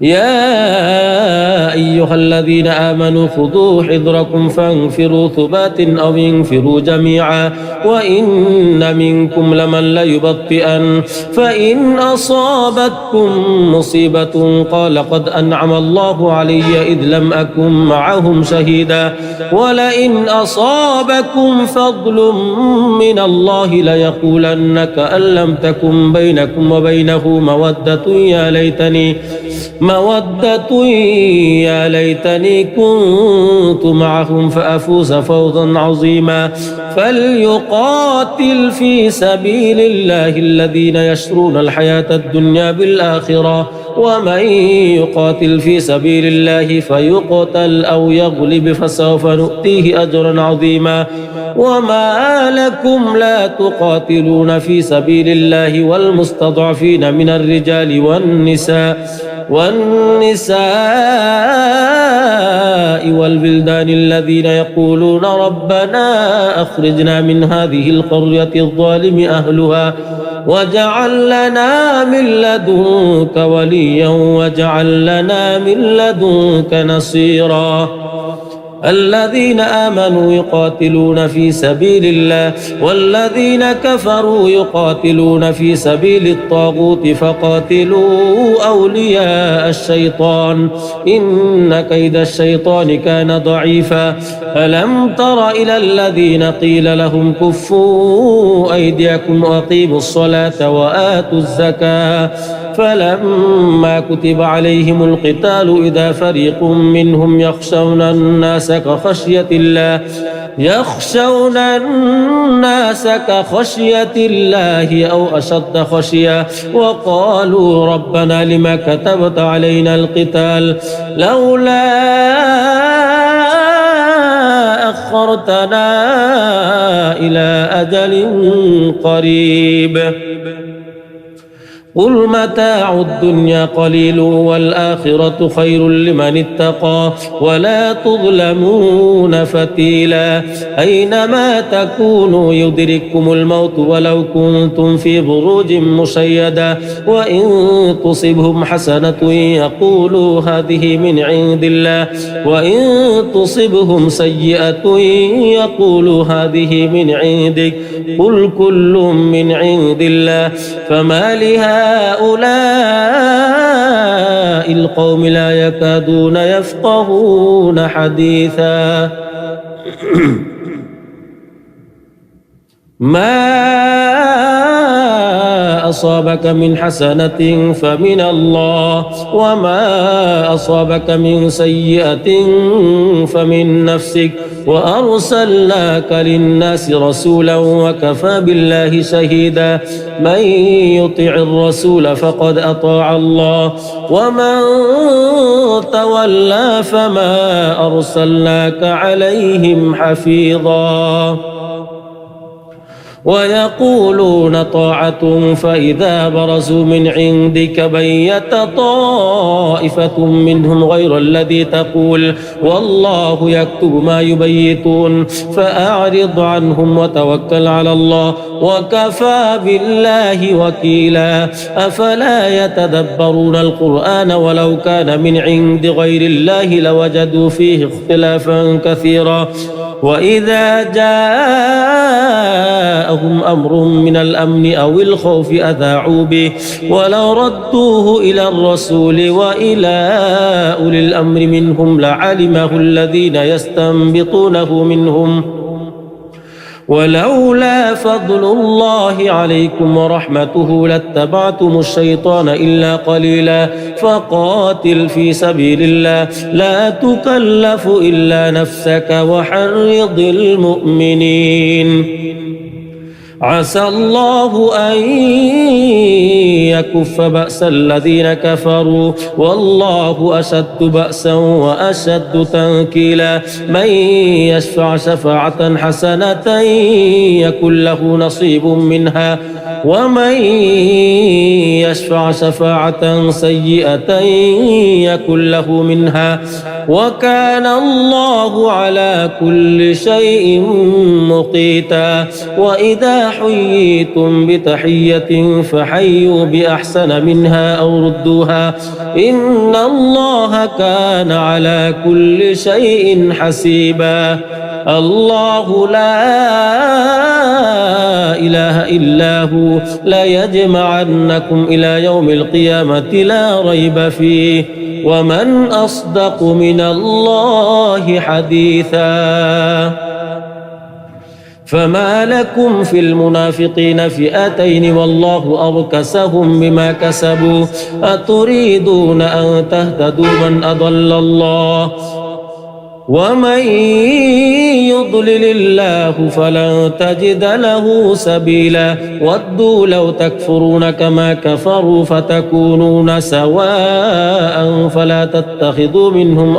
Speaker 1: يا أيها الذين آمنوا خذوا حذركم فانفروا ثبات أو انفروا جميعا وإن منكم لمن ليبطئن فإن أصابتكم مصيبة قال قد أنعم الله علي إذ لم أكن معهم شهيدا ولئن أصابكم فضل من الله ليقولن كأن لم تكن بينكم وبينه مودة يا ليتني كنت معهم فأفوز فوزا عظيما فليقاتل في سبيل الله الذين يشرون الحياة الدنيا بالآخرة ومن يقاتل في سبيل الله فيقتل أو يغلب فسوف نؤتيه أجرا عظيما وما لكم لا تقاتلون في سبيل الله والمستضعفين من الرجال والنساء والبلدان الذين يقولون ربنا أخرجنا من هذه القرية الظالم أهلها واجعل لنا من لدنك وليا واجعل لنا من لدنك نصيرا الذين آمنوا يقاتلون في سبيل الله والذين كفروا يقاتلون في سبيل الطاغوت فقاتلوا أولياء الشيطان إن كيد الشيطان كان ضعيفا ألم تر إلى الذين قيل لهم كفوا أيديكم وأقيموا الصلاة وآتوا الزكاة فلما كتب عليهم القتال إذا فريق منهم يخشون الناس كخشية الله أو أشد خشية وقالوا ربنا لما كتبت علينا القتال لولا أخرتنا إلى أجل قريب قل متاع الدنيا قليل والآخرة خير لمن اتقى ولا تظلمون فتيلا أينما تكونوا يدرككم الموت ولو كنتم في بروج مشيدة وإن تصبهم حسنة يقولوا هذه من عند الله وإن تصبهم سيئة يقولوا هذه من عندك قل كل من عند الله فما لهؤلاء القوم لا يكادون يفقهون حديثا ما أصابك من حسنة فمن الله وما أصابك من سيئة فمن نفسك وأرسلناك للناس رسولا وكفى بالله شهيدا من يطع الرسول فقد أطاع الله ومن تولى فما أرسلناك عليهم حفيظا ويقولون طاعة فإذا برزوا من عندك بيت طائفة منهم غير الذي تقول والله يكتب ما يبيتون فأعرض عنهم وتوكل على الله وكفى بالله وكيلا أفلا يتدبرون القرآن ولو كان من عند غير الله لوجدوا فيه اختلافا كثيرا وإذا جاءهم أمر من الأمن أو الخوف أذاعوا به ولو ردوه إلى الرسول وإلى أولي الأمر منهم لعلمه الذين يستنبطونه منهم ولولا فضل الله عليكم ورحمته لاتبعتم الشيطان إلا قليلا فقاتل في سبيل الله لا تكلف إلا نفسك وحرض المؤمنين عسى الله أن يكف بأس الذين كفروا والله أشد بأسا وأشد تنكيلا من يشفع شفاعة حسنة يكن له نصيب منها ومن يشفع شفاعة سيئة يكن له منها وكان الله على كل شيء مقيتا وإذا حييتم بتحية فحيوا بأحسن منها أو ردوها إن الله كان على كل شيء حسيبا الله لا إله إلا هو ليجمعنكم إلى يوم القيامة لا ريب فيه ومن أصدق من الله حديثا فما لكم في المنافقين فئتين والله أركسهم بما كسبوا أتريدون أن تهتدوا من أضل الله ومن يضلل الله فلن تجد له سبيلا ودوا لو تكفرون كما كفروا فتكونون سواء فلا تتخذوا منهم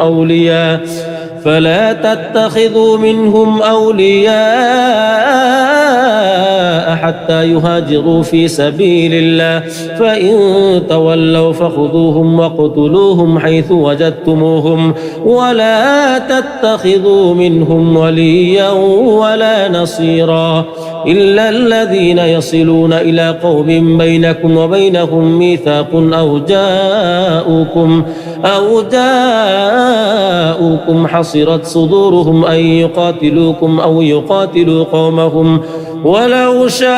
Speaker 1: أولياء حتى يهاجروا في سبيل الله فإن تولوا فخذوهم واقتلوهم حيث وجدتموهم ولا تتخذوا منهم وليا ولا نصيرا إلا الذين يصلون إلى قوم بينكم وبينهم ميثاق أو جاءوكم حصرت صدورهم أن يقاتلوكم أو يقاتلوا قومهم ولو شاء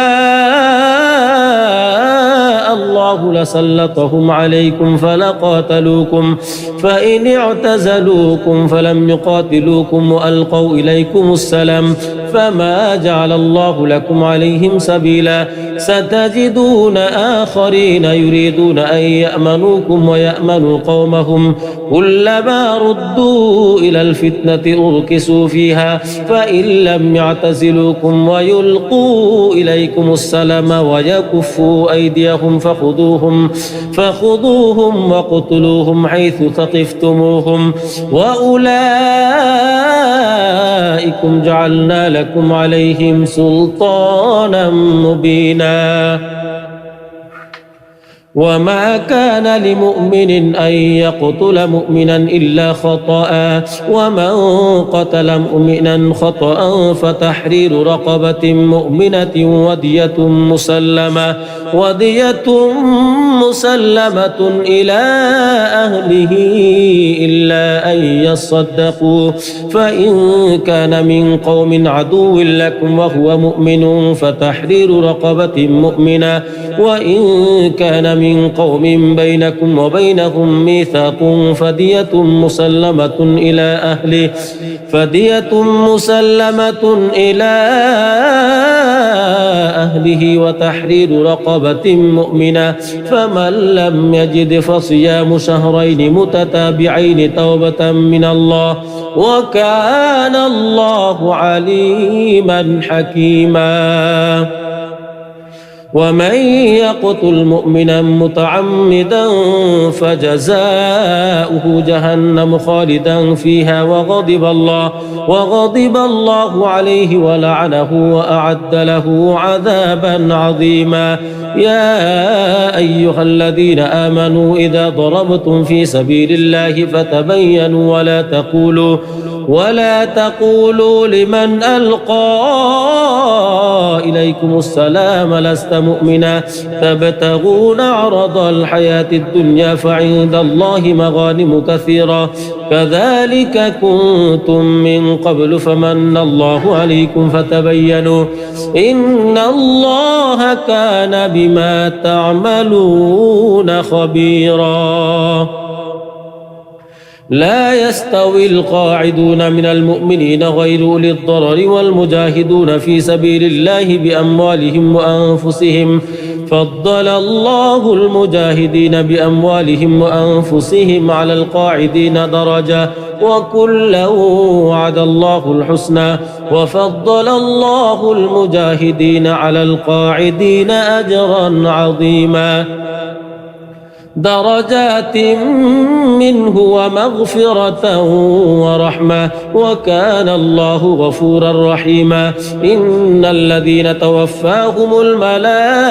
Speaker 1: الله لسلطهم عليكم فلقاتلوكم فإن اعتزلوكم فلم يقاتلوكم وألقوا إليكم السلام فما جعل الله لكم عليهم سبيلا ستجدون آخرين يريدون أن يأمنوكم ويأمنوا قومهم كلما ردوا إلى الفتنة أركسوا فيها فإن لم يعتزلوكم ويلقوا إليكم السلام ويكفوا أيديهم فخذوهم واقتلوهم حيث ثقفتموهم وأولئكم جعلنا لكم عليهم سلطانا مبينا وما كان لمؤمن أن يقتل مؤمنا إلا خطأ ومن قتل مؤمنا خطأ فتحرير رقبة مؤمنة ودية مسلمة إلى أهله إلا أن يصدقوا فإن كان من قوم عدو لكم وهو مؤمن فتحرير رقبة مؤمنة وإن كان من قوم بينكم وبينهم ميثاق فدية مسلمة إلى أهله وتحرير رقبة مؤمنة فمن لم يجد فصيام شهرين متتابعين توبة من الله وكان الله عليما حكيما ومن يقتل مؤمنا متعمدا فجزاؤه جهنم خالدا فيها وغضب الله عليه ولعنه وأعد له عذابا عظيما يا أيها الذين آمنوا إذا ضربتم في سبيل الله فتبينوا ولا تقولوا لمن ألقى إليكم السلام لست مؤمنا تبتغون عرض الحياة الدنيا فعند الله مغانم كثيرة كذلك كنتم من قبل فمن الله عليكم فتبينوا إن الله كان بما تعملون خبيرا لا يستوي القاعدون من المؤمنين غير أولي الضرر والمجاهدون في سبيل الله بأموالهم وأنفسهم فضل الله المجاهدين بأموالهم وأنفسهم على القاعدين درجة وكلا وعد الله الحسنى وفضل الله المجاهدين على القاعدين أجرا عظيما درجات منه ومغفرة ورحمة وكان الله غفورا رحيما إن الذين توفاهم الملائكة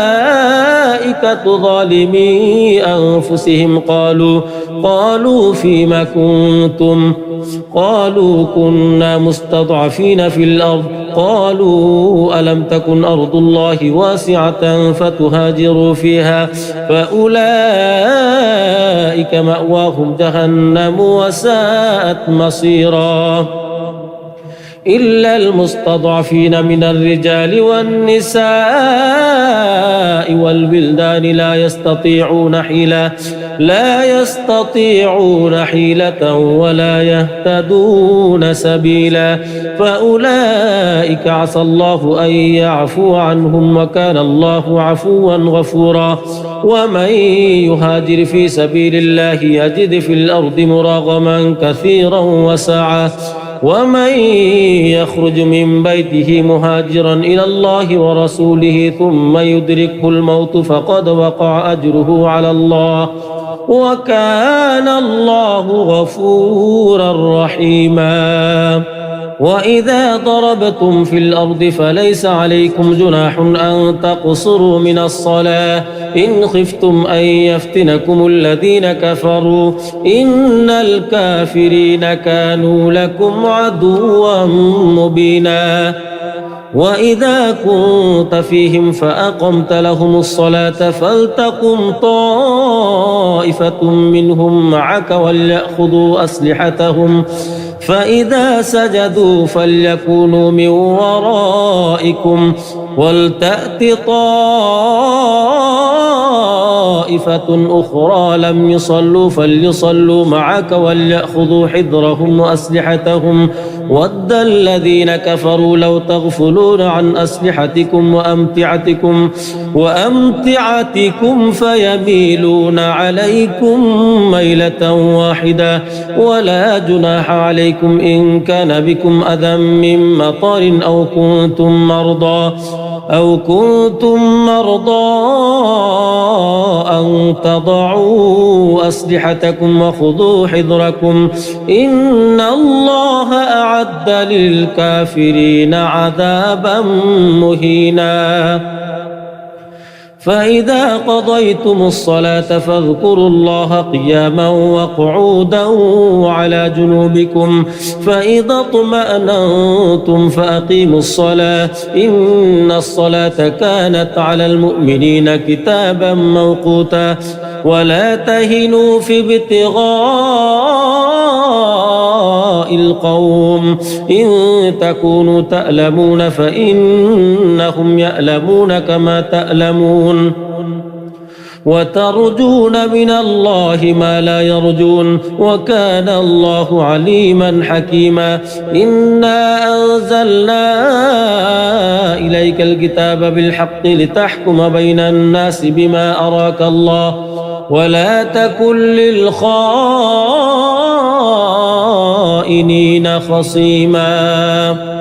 Speaker 1: ظالمي أنفسهم قالوا فيما كنتم قالوا كنا مستضعفين في الأرض قالوا ألم تكن أرض الله واسعة فتهاجروا فيها فأولئك مأواهم جهنم وساءت مصيرا إلا المستضعفين من الرجال والنساء والبلدان لا يستطيعون حيلة ولا يهتدون سبيلا فأولئك عسى الله أن يعفو عنهم وكان الله عفوا غفورا ومن يهاجر في سبيل الله يجد في الأرض مراغما كثيرا وسعة ومن يخرج من بيته مهاجرا إلى الله ورسوله ثم يدركه الموت فقد وقع أجره على الله وكان الله غفورا رحيما وإذا ضربتم في الأرض فليس عليكم جناح أن تقصروا من الصلاة إن خفتم أن يفتنكم الذين كفروا إن الكافرين كانوا لكم عدوا مبينا وإذا كنت فيهم فأقمت لهم الصلاة فلتقم طائفة منهم معك وليأخذوا أسلحتهم فإذا سجدوا فليكونوا من ورائكم ولتأت طائفة أخرى لم يصلوا فليصلوا معك وليأخذوا حذرهم وأسلحتهم ود الذين كفروا لو تغفلون عن أسلحتكم وأمتعتكم فيميلون عليكم ميلة واحدة ولا جناح عليكم إن كان بكم أذى من مطر أو كنتم مرضى أن تضعوا أسلحتكم وخذوا حذركم إن الله أعد للكافرين عذابا مهينا فإذا قضيتم الصلاة فاذكروا الله قياما وقعودا وعلى جنوبكم فإذا اطمأننتم فأقيموا الصلاة إن الصلاة كانت على المؤمنين كتابا موقوتا ولا تهنوا في ابتغاء القوم إن تكونوا تألمون فإنهم يألمون كما تألمون وترجون من الله ما لا يرجون وكان الله عليما حكيما إنا أنزلنا إليك الكتاب بالحق لتحكم بين الناس بما أراك الله ولا تكن للخائنين خصيما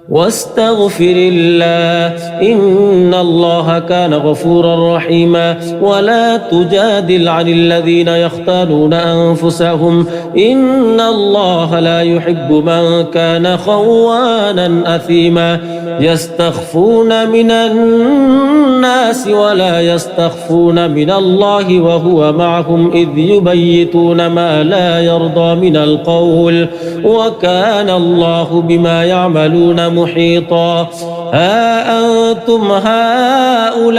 Speaker 1: واستغفر الله إن الله كان غفورا رحيما ولا تجادل عن الذين يختانون أنفسهم إن الله لا يحب من كان خوانا أثيما يستخفون من الناس ولا يستخفون من الله وهو معهم إذ يبيتون ما لا يرضى من القول وكان الله بما يعملون محيطا ها أنتم هؤلاء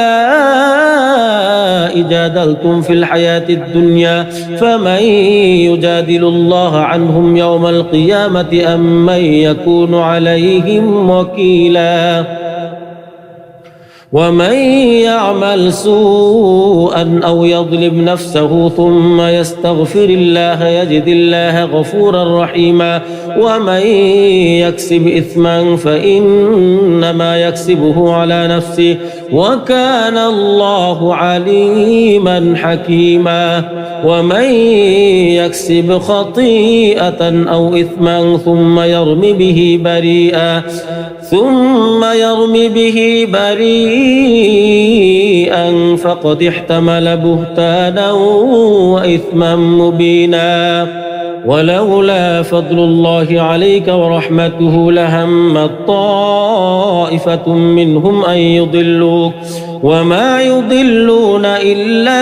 Speaker 1: جادلتم في الحياة الدنيا فمن يجادل الله عنهم يوم القيامة أم من يكون عليهم وكيلا ومن يعمل سوءا أو يظلم نفسه ثم يستغفر الله يجد الله غفورا رحيما ومن يكسب إثما فإنما يكسبه على نفسه وكان الله عليما حكيما ومن يكسب خطيئة أو إثما ثم يرم به بريئا فقد احتمل بهتانا وإثما مبينا ولولا فضل الله عليك ورحمته لهمت طائفة منهم أن يضلوك وما يضلون إلا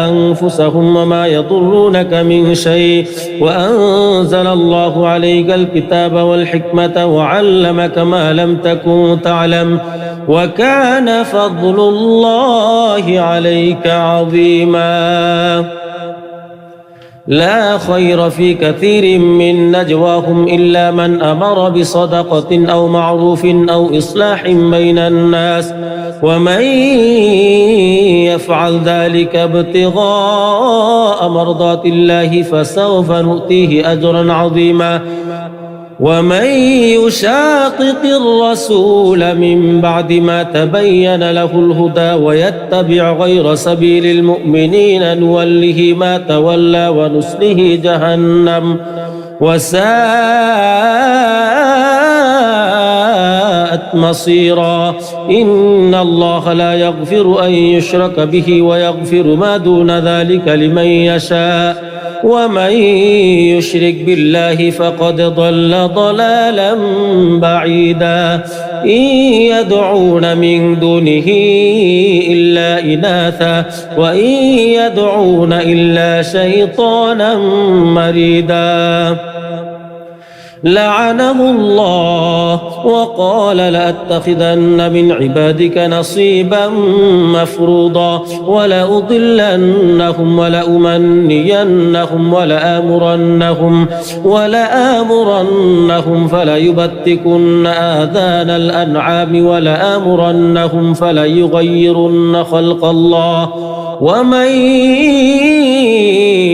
Speaker 1: أنفسهم وما يضرونك من شيء وأنزل الله عليك الكتاب والحكمة وعلمك ما لم تكن تعلم وكان فضل الله عليك عظيما لا خير في كثير من نجواهم إلا من أمر بصدقة أو معروف أو إصلاح بين الناس ومن يفعل ذلك ابتغاء مرضات الله فسوف نؤتيه أجرا عظيما ومن يشاقق الرسول من بعد ما تبين له الهدى ويتبع غير سبيل المؤمنين نوله ما تولى ونصله جهنم وساءت مصيرا إن الله لا يغفر أن يشرك به ويغفر ما دون ذلك لمن يشاء ومن يشرك بالله فقد ضل ضلالا بعيدا إن يدعون من دونه إلا إناثا وإن يدعون إلا شيطانا مريدا لعنه الله وقال لأتخذن من عبادك نصيبا مفروضا ولأضلنهم ولأمنينهم ولآمرنهم فليبتكن آذان الأنعام ولآمرنهم فليغيرن خلق الله ومن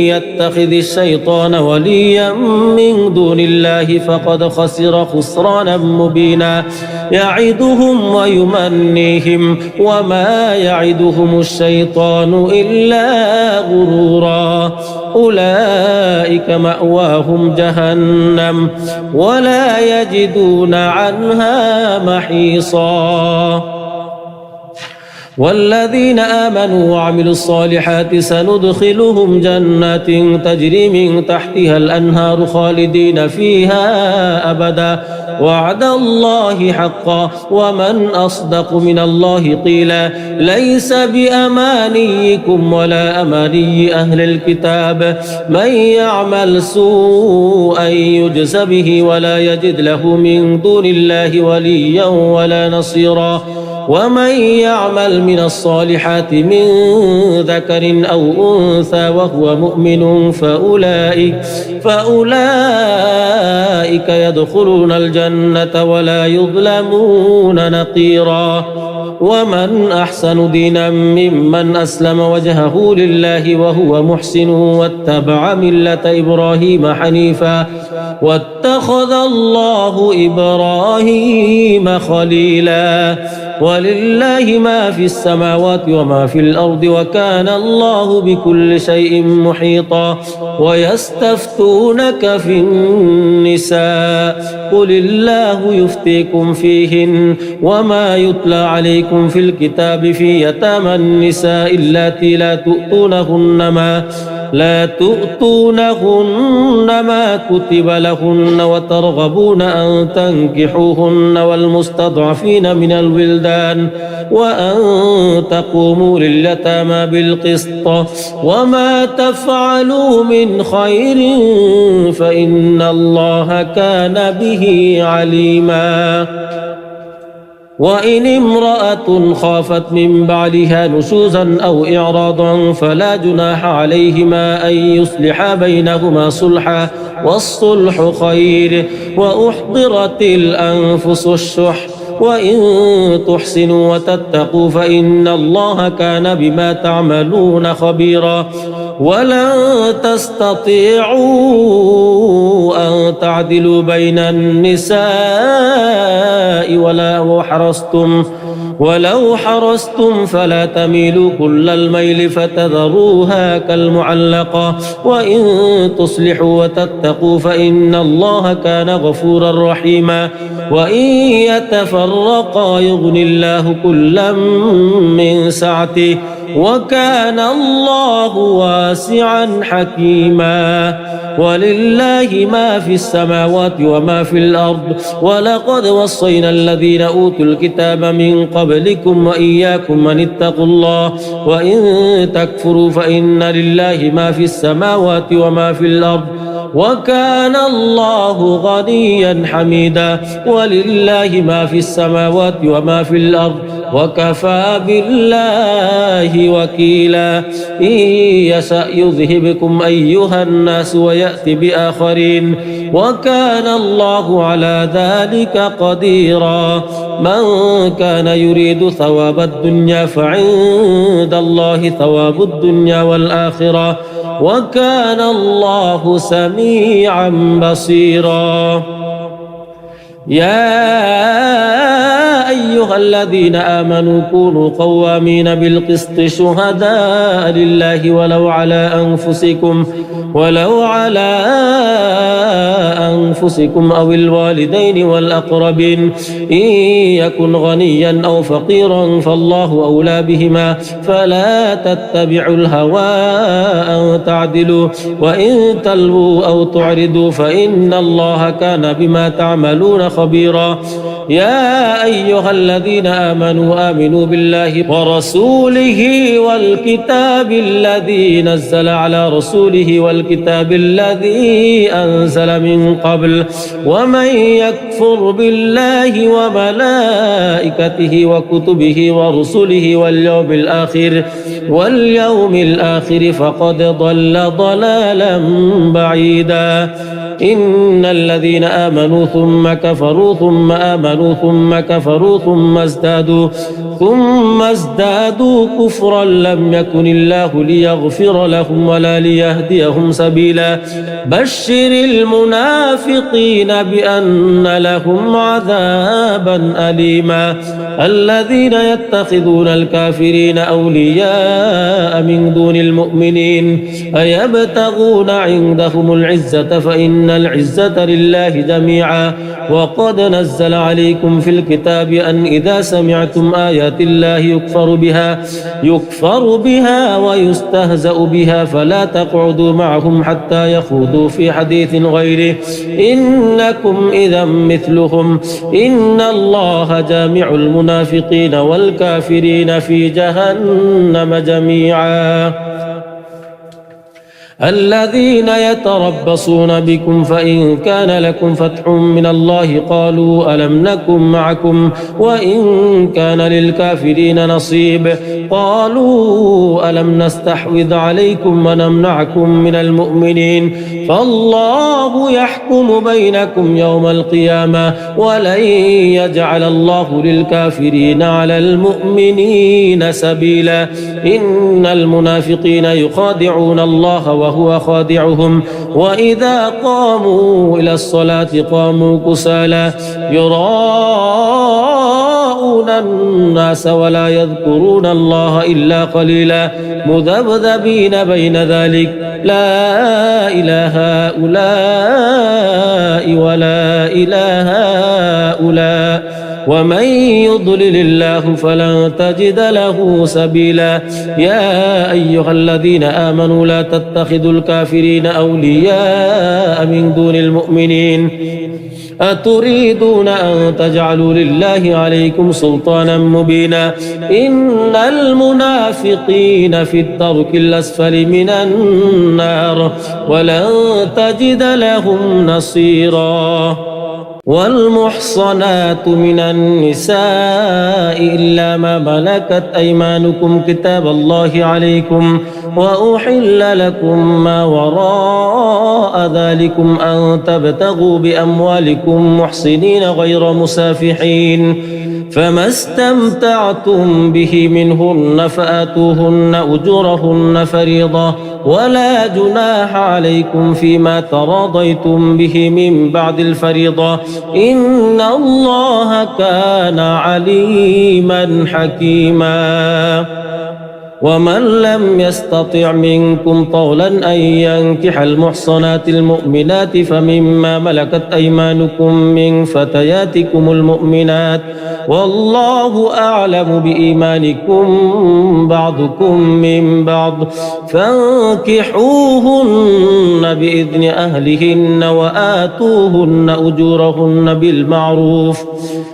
Speaker 1: يتخذ الشيطان وليا من دون الله فقد خسر خسرانا مبينا يعدهم ويمنيهم وما يعدهم الشيطان إلا غرورا أولئك مأواهم جهنم ولا يجدون عنها محيصا والذين آمنوا وعملوا الصالحات سندخلهم جنات تجري من تحتها الأنهار خالدين فيها أبدا وعد الله حقا ومن أصدق من الله قيلا ليس بأمانيكم ولا أماني أهل الكتاب من يعمل سوءا يجز به ولا يجد له من دون الله وليا ولا نصيرا ومن يعمل من الصالحات من ذكر أو أنثى وهو مؤمن فأولئك يدخلون الجنة ولا يظلمون نقيرا ومن أحسن دينا ممن أسلم وجهه لله وهو محسن واتبع ملة إبراهيم حنيفا واتخذ الله إبراهيم خليلا ولله ما في السماوات وما في الأرض وكان الله بكل شيء محيطا ويستفتونك في النساء قل الله يفتيكم فيهن وما يتلى عليكم في الكتاب في يتامى النساء اللاتي لا تؤتونهن ما كتب لهن وترغبون أن تنكحوهن والمستضعفين من الولدان وأن تقوموا لليتامى بالقسط وما تفعلوا من خير فإن الله كان به عليما وإن امرأة خافت من بعلها نشوزا أو إعراضا فلا جناح عليهما أن يصلحا بينهما صلحا والصلح خير وأحضرت الأنفس الشح وإن تحسنوا وتتقوا فإن الله كان بما تعملون خبيرا ولن تستطيعوا أن تعدلوا بين النساء ولو حرصتم فلا تميلوا كل الميل فتذروها كالمعلقة وإن تصلحوا وتتقوا فإن الله كان غفورا رحيما وإن يتفرقا يغني الله كلا من سعته وكان الله واسعا حكيما ولله ما في السماوات وما في الأرض ولقد وصينا الذين أوتوا الكتاب من قبلكم وإياكم أن اتقوا الله وإن تكفروا فإن لله ما في السماوات وما في الأرض وكان الله غنيا حميدا ولله ما في السماوات وما في الأرض وكفى بالله وكيلا إن يشأ يذهبكم أيها الناس ويأتي بآخرين وكان الله على ذلك قديرا من كان يريد ثواب الدنيا فعند الله ثواب الدنيا والآخرة وكان الله سميعا بصيرا يا أيها الذين آمنوا كونوا قوامين بالقسط شهداء لله ولو على أنفسكم أو الوالدين والأقربين إن يكن غنيا أو فقيرا فالله أولى بهما فلا تتبعوا الهوى أن تعدلوا وإن تلووا أو تعرضوا فإن الله كان بما تعملون خبيرا. يا أيها الذين آمنوا بالله ورسوله والكتاب الذي نزل على رسوله والكتاب الذي أنزل من قبل ومن يكفر بالله وملائكته وكتبه ورسله واليوم الآخر فقد ضل ضلالا بعيدا. إن الذين آمنوا ثم كفروا ثم آمنوا ثم كفروا ثم ازدادوا كفرا لم يكن الله ليغفر لهم ولا ليهديهم سبيلا. بشر المنافقين بأن لهم عذابا أليما. الذين يتخذون الكافرين أولياء من دون المؤمنين أيبتغون عندهم العزة فإن العزة لله جميعا. وقد نزل عليكم في الكتاب أن إذا سمعتم آيات الله يكفر بها ويستهزأ بها فلا تقعدوا معهم حتى يخوضوا في حديث غيره إنكم إذا مثلهم إن الله جامع المنافقين والكافرين في جهنم جميعا. الذين يتربصون بكم فإن كان لكم فتح من الله قالوا ألم نكن معكم وإن كان للكافرين نصيب قالوا ألم نستحوذ عليكم ونمنعكم من المؤمنين فالله يحكم بينكم يوم القيامة ولن يجعل الله للكافرين على المؤمنين سبيلا. إن المنافقين يخادعون الله وهو خادعهم وإذا قاموا إلى الصلاة قاموا كسالى يراءون الناس ولا يذكرون الله إلا قليلا مذبذبين بين ذلك لا إله هؤلاء ولا إله هؤلاء ومن يضلل الله فلن تجد له سبيلا. يا أيها الذين آمنوا لا تتخذوا الكافرين أولياء من دون المؤمنين أتريدون أن تجعلوا لله عليكم سلطانا مبينا. إن المنافقين في الدرك الأسفل من النار ولن تجد لهم نصيرا. والمحصنات من النساء إلا ما ملكت أيمانكم كتاب الله عليكم وأحل لكم ما وراء ذلكم أن تبتغوا بأموالكم محصنين غير مسافحين فما استمتعتم به منهن فآتوهن أجورهن فريضة ولا جناح عليكم فيما تراضيتم به من بعد الفريضة إن الله كان عليما حكيما. ومن لم يستطع منكم طولا أن ينكح المحصنات المؤمنات فمما ملكت أيمانكم من فتياتكم المؤمنات والله أعلم بإيمانكم بعضكم من بعض فانكحوهن بإذن أهلهن وآتوهن أجورهن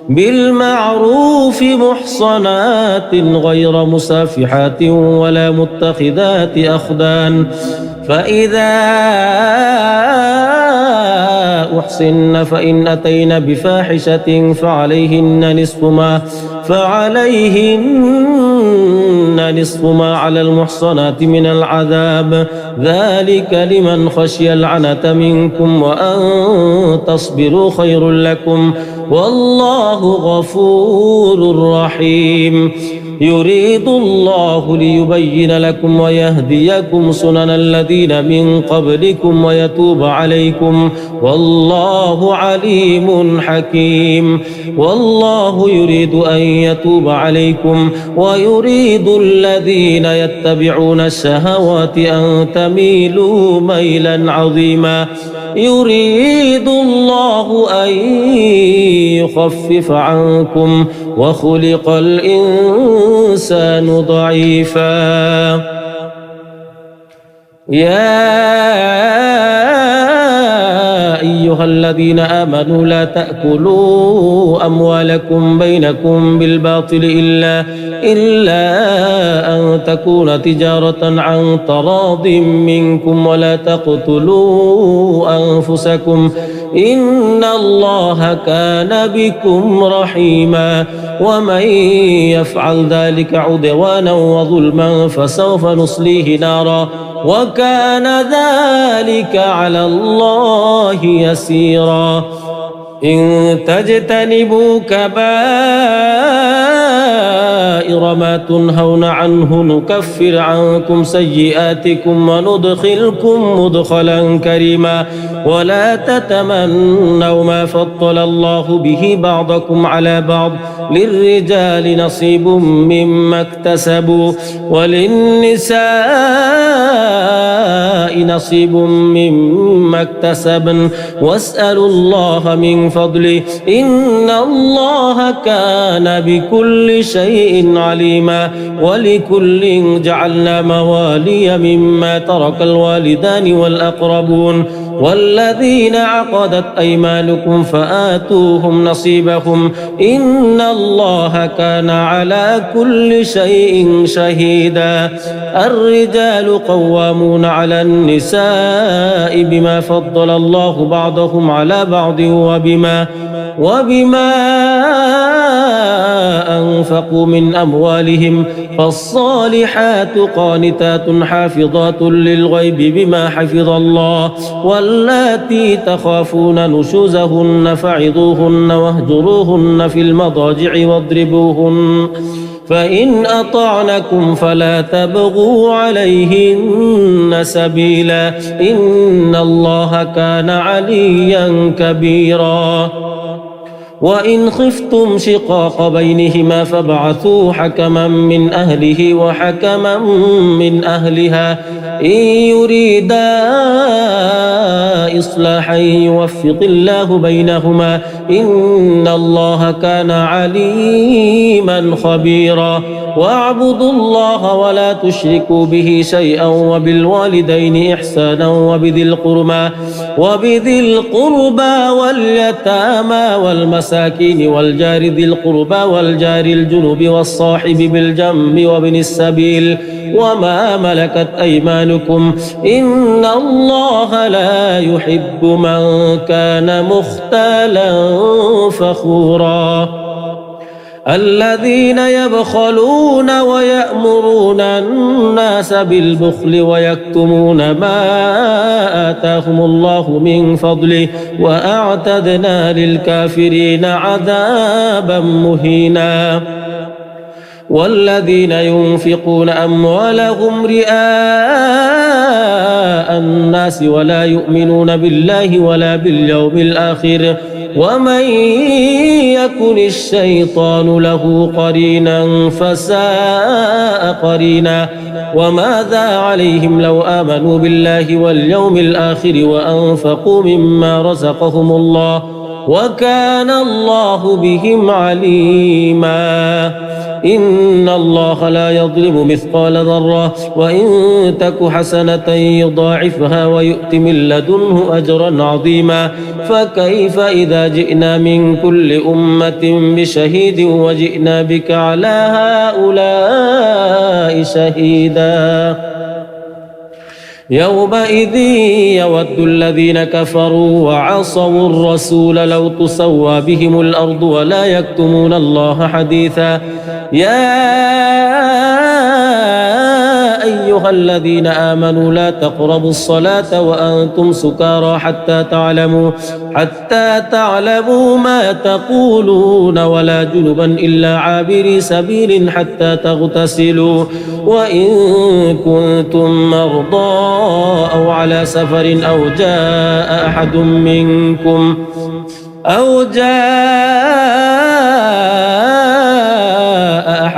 Speaker 1: بالمعروف محصنات غير مسافحات ولا متخذات أخدان فإذا أحصن فإن أتين بفاحشة فعليهن نصف ما على المحصنات من العذاب ذلك لمن خشي العنة منكم وأن تصبروا خير لكم والله غفور رحيم. يريد الله ليبين لكم ويهديكم سنن الذين من قبلكم ويتوب عليكم والله عليم حكيم والله يريد أن يتوب عليكم ويريد الذين يتبعون الشهوات أن تميلوا ميلا عظيما يريد الله أن يخفف عنكم وخلق الإنسان ضعيفا يا أيها الذين آمنوا لا تأكلوا أموالكم بينكم بالباطل إلا أن تكون تجارة عن تراض منكم ولا تقتلوا أنفسكم إن الله كان بكم رحيما ومن يفعل ذلك عدوانا وظلما فسوف نصليه نارا وكان ذلك على الله يسيرا إن تجتنبوا كبائر ما تنهون عنه نكفر عنكم سيئاتكم وندخلكم مدخلا كريما ولا تتمنوا ما فضل الله به بعضكم على بعض للرجال نصيب مما اكتسبوا وللنساء نصيب مما اكتسبن واسألوا الله من فضله إن الله كان بكل شيء عليما ولكل جعلنا موالي مما ترك الوالدان والأقربون والذين عقدت أيمانكم فآتوهم نصيبهم إن الله كان على كل شيء شهيدا الرجال قوامون على النساء بما فضل الله بعضهم على بعض وبما أنفقوا من أموالهم فالصالحات قانتات حافظات للغيب بما حفظ الله واللاتي تخافون نشوزهن فعظوهن واهجروهن في المضاجع واضربوهن فإن أطعنكم فلا تبغوا عليهن سبيلا إن الله كان عليا كبيرا وإن خفتم شقاق بينهما فابعثوا حكما من أهله وحكما من أهلها إن يريدا إصلاحا يوفق الله بينهما إن الله كان عليما خبيرا واعبدوا الله ولا تشركوا به شيئا وبالوالدين إحسانا وبذي القربى واليتامى والمساكين والجار ذي القربى والجار الجنب والصاحب بالجنب وابن السبيل وما ملكت أيمانكم إن الله لا يحب من كان مختالا فخورا الذين يبخلون ويأمرون الناس بالبخل ويكتمون ما آتاهم الله من فضله وأعتدنا للكافرين عذابا مهينا والذين ينفقون أموالهم رئاء الناس ولا يؤمنون بالله ولا باليوم الآخر ومن يكن الشيطان له قرينا فساء قرينا وماذا عليهم لو آمنوا بالله واليوم الآخر وأنفقوا مما رزقهم الله وكان الله بهم عليما إن الله لا يظلم مثقال ذرة وإن تك حسنة يضاعفها ويؤت من لدنه أجرا عظيما فكيف إذا جئنا من كل أمة بشهيد وجئنا بك على هؤلاء شهيدا يومئذ يود الذين كفروا وعصوا الرسول لو تسوى بهم الأرض ولا يكتمون الله حديثا يا أيها أيها الذين آمنوا لا تقربوا الصلاة وأنتم سكارى حتى تعلموا ما تقولون ولا جنبا إلا عابري سبيل حتى تغتسلوا وإن كنتم مرضى أو على سفر أو جاء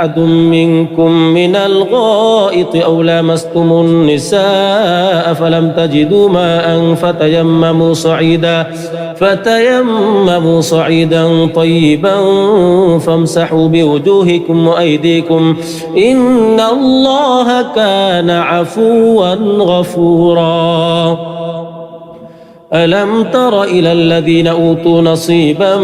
Speaker 1: أحد منكم من الغائط أو لامستم النساء فلم تجدوا ماء فتيمموا صعيدا طيبا فامسحوا بوجوهكم وأيديكم إن الله كان عفوا غفورا ألم تر إلى الذين أوتوا نصيبا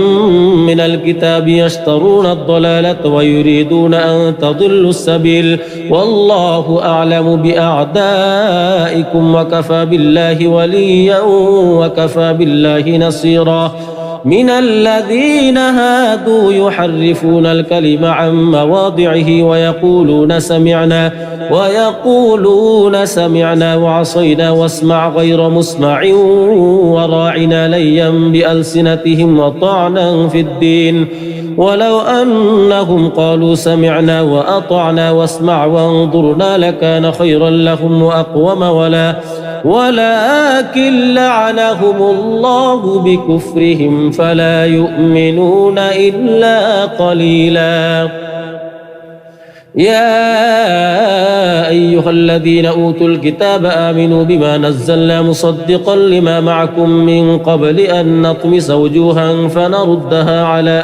Speaker 1: من الكتاب يشترون الضلالة ويريدون أن تضلوا السبيل والله أعلم بأعدائكم وكفى بالله وليا وكفى بالله نصيرا من الذين هادوا يحرفون الكلم عن مواضعه ويقولون سمعنا وعصينا واسمع غير مسمع وراعنا ليا بألسنتهم وطعنا في الدين ولو أنهم قالوا سمعنا وأطعنا واسمع وانظرنا لكان خيرا لهم وأقوم ولكن لعنهم الله بكفرهم فلا يؤمنون إلا قليلا يا أيها الذين أوتوا الكتاب آمنوا بما نزلنا مصدقا لما معكم من قبل أن نطمس وجوها فنردها على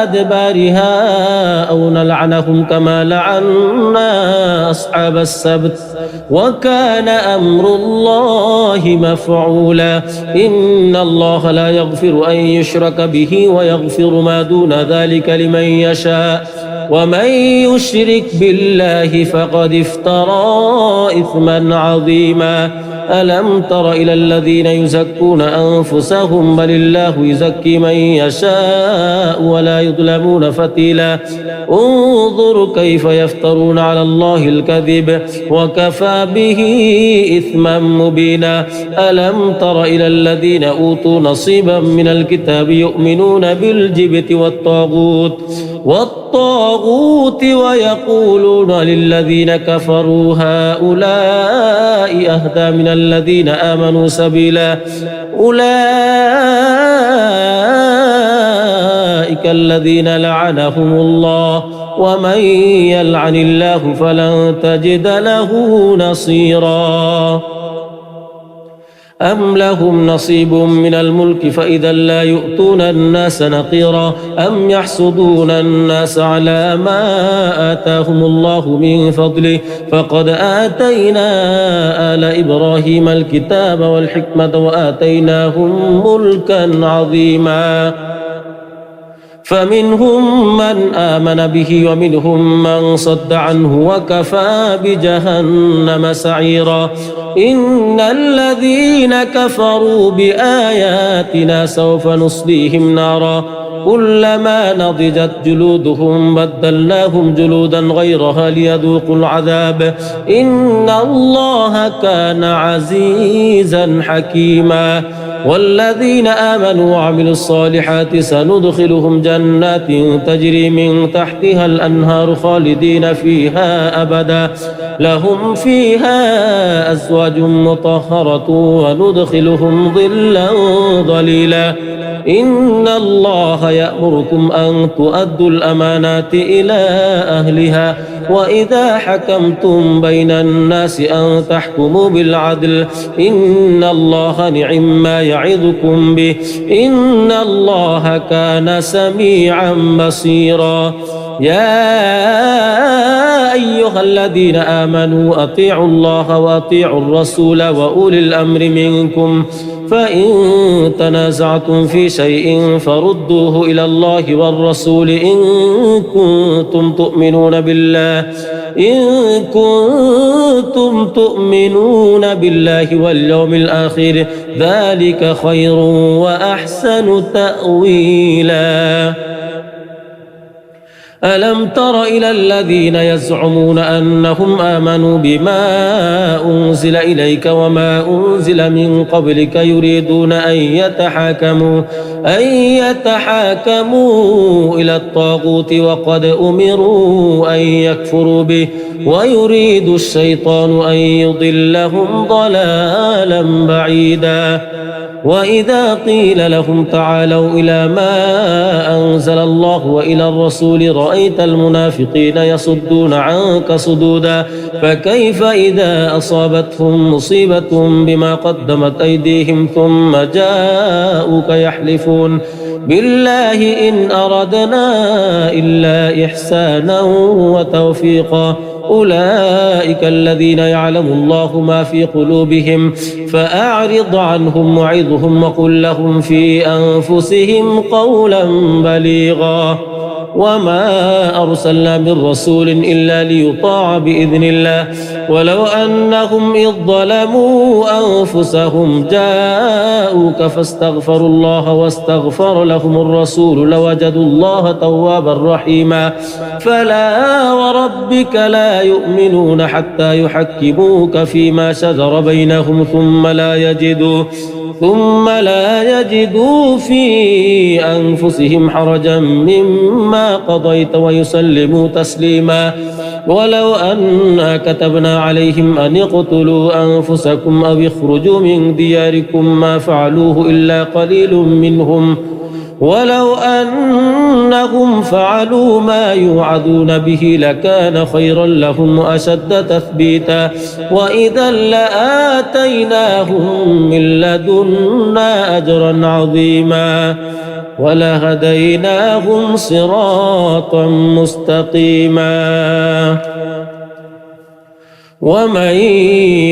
Speaker 1: أدبارها أو نلعنهم كما لعنا أصحاب السبت وكان أمر الله مفعولا إن الله لا يغفر أن يشرك به ويغفر ما دون ذلك لمن يشاء ومن يشرك بالله فقد افترى إثما عظيما ألم تر إلى الذين يزكون أنفسهم بل الله يزكي من يشاء ولا يظلمون فتيلا انظر كيف يفترون على الله الكذب وكفى به إثما مبينا ألم تر إلى الذين أوتوا نصيبا من الكتاب يؤمنون بالجبت والطاغوت ويقولون للذين كفروا هؤلاء أهدى من الذين آمنوا سبيلا أولئك الذين لعنهم الله ومن يلعن الله فلن تجد له نصيرا أم لهم نصيب من الملك فإذا لا يؤتون الناس نقيرا أم يحسدون الناس على ما آتاهم الله من فضله فقد آتينا آل إبراهيم الكتاب والحكمة وآتيناهم ملكا عظيما فمنهم من آمن به ومنهم من صد عنه وكفى بجهنم سعيرا إن الذين كفروا بآياتنا سوف نصليهم نارا كلما نضجت جلودهم بدلناهم جلودا غيرها ليذوقوا العذاب إن الله كان عزيزا حكيما والذين آمنوا وعملوا الصالحات سندخلهم جنات تجري من تحتها الأنهار خالدين فيها أبدا لهم فيها أزواج مطهرة وندخلهم ظلا ظليلا إن الله يأمركم أن تؤدوا الأمانات إلى أهلها وإذا حكمتم بين الناس أن تحكموا بالعدل إن الله نعم ما يعظكم به إن الله كان سميعا بصيرا يا أيها الذين آمنوا أطيعوا الله وأطيعوا الرسول وأولي الأمر منكم فإن تنازعتم في شيء فردوه إلى الله والرسول إن كنتم تؤمنون بالله واليوم الآخر ذلك خير وأحسن تأويلا ألم تر إلى الذين يزعمون أنهم آمنوا بما أنزل إليك وما أنزل من قبلك يريدون أن يتحاكموا إلى الطاغوت وقد أمروا أن يكفروا به ويريد الشيطان أن يضلهم ضلالا بعيدا وإذا قيل لهم تعالوا إلى ما أنزل الله وإلى الرسول رأيت المنافقين يصدون عنك صدودا فكيف إذا أصابتهم مصيبة بما قدمت أيديهم ثم جاءوك يحلفون بالله إن أردنا إلا إحسانا وتوفيقا أولئك الذين يعلم الله ما في قلوبهم فأعرض عنهم وعظهم وقل لهم في أنفسهم قولا بليغا وما أرسلنا من رسول إلا ليطاع بإذن الله ولو أنهم إذ ظلموا أنفسهم جاءوك فاستغفروا الله واستغفر لهم الرسول لوجدوا الله توابا رحيما فلا وربك لا يؤمنون حتى يحكموك فيما شجر بينهم ثم لا يجدوا في أنفسهم حرجا مما قضيت ويسلموا تسليما ولو أنا كتبنا عليهم أن اقتلوا أنفسكم أو اخرجوا من دياركم ما فعلوه إلا قليل منهم ولو أنهم فعلوا ما يوعظون به لكان خيرا لهم وأشد تثبيتا وإذا لآتيناهم من لدنا أجرا عظيما ولهديناهم صراطا مستقيما ومن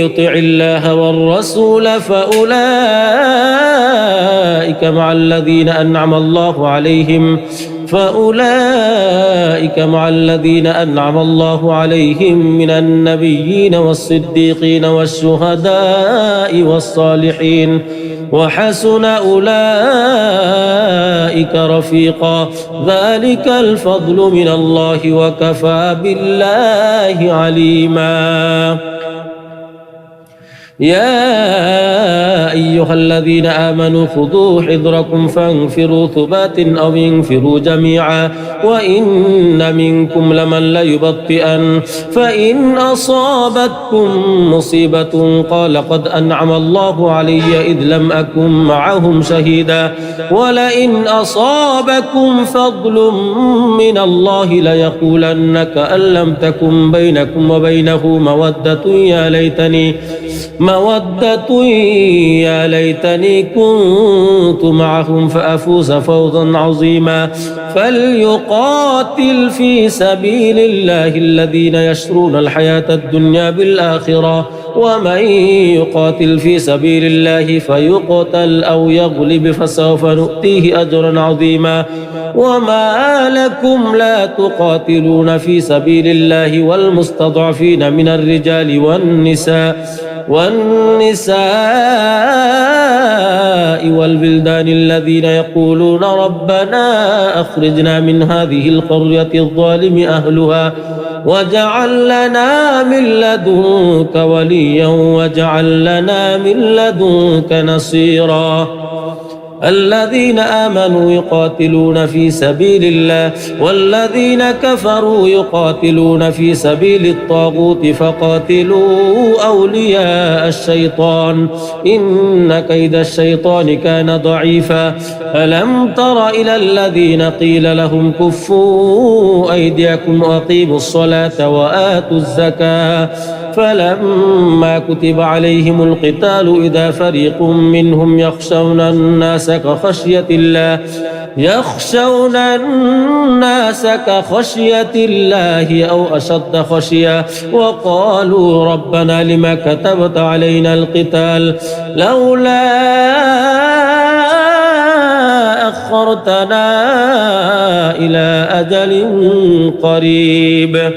Speaker 1: يطع الله والرسول فأولئك مع الذين أنعم الله عليهم من النبيين والصديقين والشهداء والصالحين وحسن أولئك رفيقا ذلك الفضل من الله وكفى بالله عليما يا أيها الذين آمنوا خذوا حذركم فانفروا ثبات أو انفروا جميعا وإن منكم لمن ليبطئن فإن أصابتكم مصيبة قال قد أنعم الله علي إذ لم أكن معهم شهيدا ولئن أصابكم فضل من الله ليقولن كأن لم تكن بينكم وبينه مودة يا ليتني كنت معهم فأفوز فوزا عظيما فليقاتل في سبيل الله الذين يشرون الحياة الدنيا بالآخرة ومن يقاتل في سبيل الله فيقتل أو يغلب فسوف نؤتيه أجرا عظيما وما لكم لا تقاتلون في سبيل الله والمستضعفين من الرجال والنساء والبلدان الذين يقولون ربنا أخرجنا من هذه القرية الظالم أهلها واجعل لنا من لدنك وليا واجعل لنا من لدنك نصيرا الذين آمنوا يقاتلون في سبيل الله والذين كفروا يقاتلون في سبيل الطاغوت فقاتلوا أولياء الشيطان إن كيد الشيطان كان ضعيفا ألم تر إلى الذين قيل لهم كفوا أيديكم وأقيموا الصلاة وآتوا الزكاة فلما كتب عليهم القتال إذا فريق منهم يخشون الناس كخشية الله أو أشد خشية وقالوا ربنا لما كتبت علينا القتال لولا أخرتنا إلى أجل قريب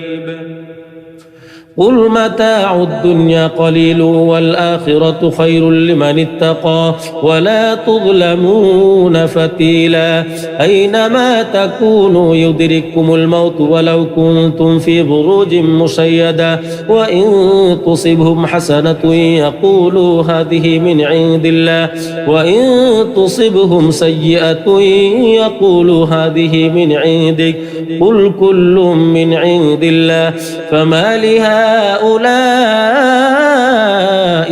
Speaker 1: قل متاع الدنيا قليل والآخرة خير لمن اتقى ولا تظلمون فتيلا أينما تكونوا يدرككم الموت ولو كنتم في بروج مشيدة وإن تصبهم حسنة يقولوا هذه من عند الله وإن تصبهم سيئة يقولوا هذه من عندك قل كل من عند الله فما لهؤلاء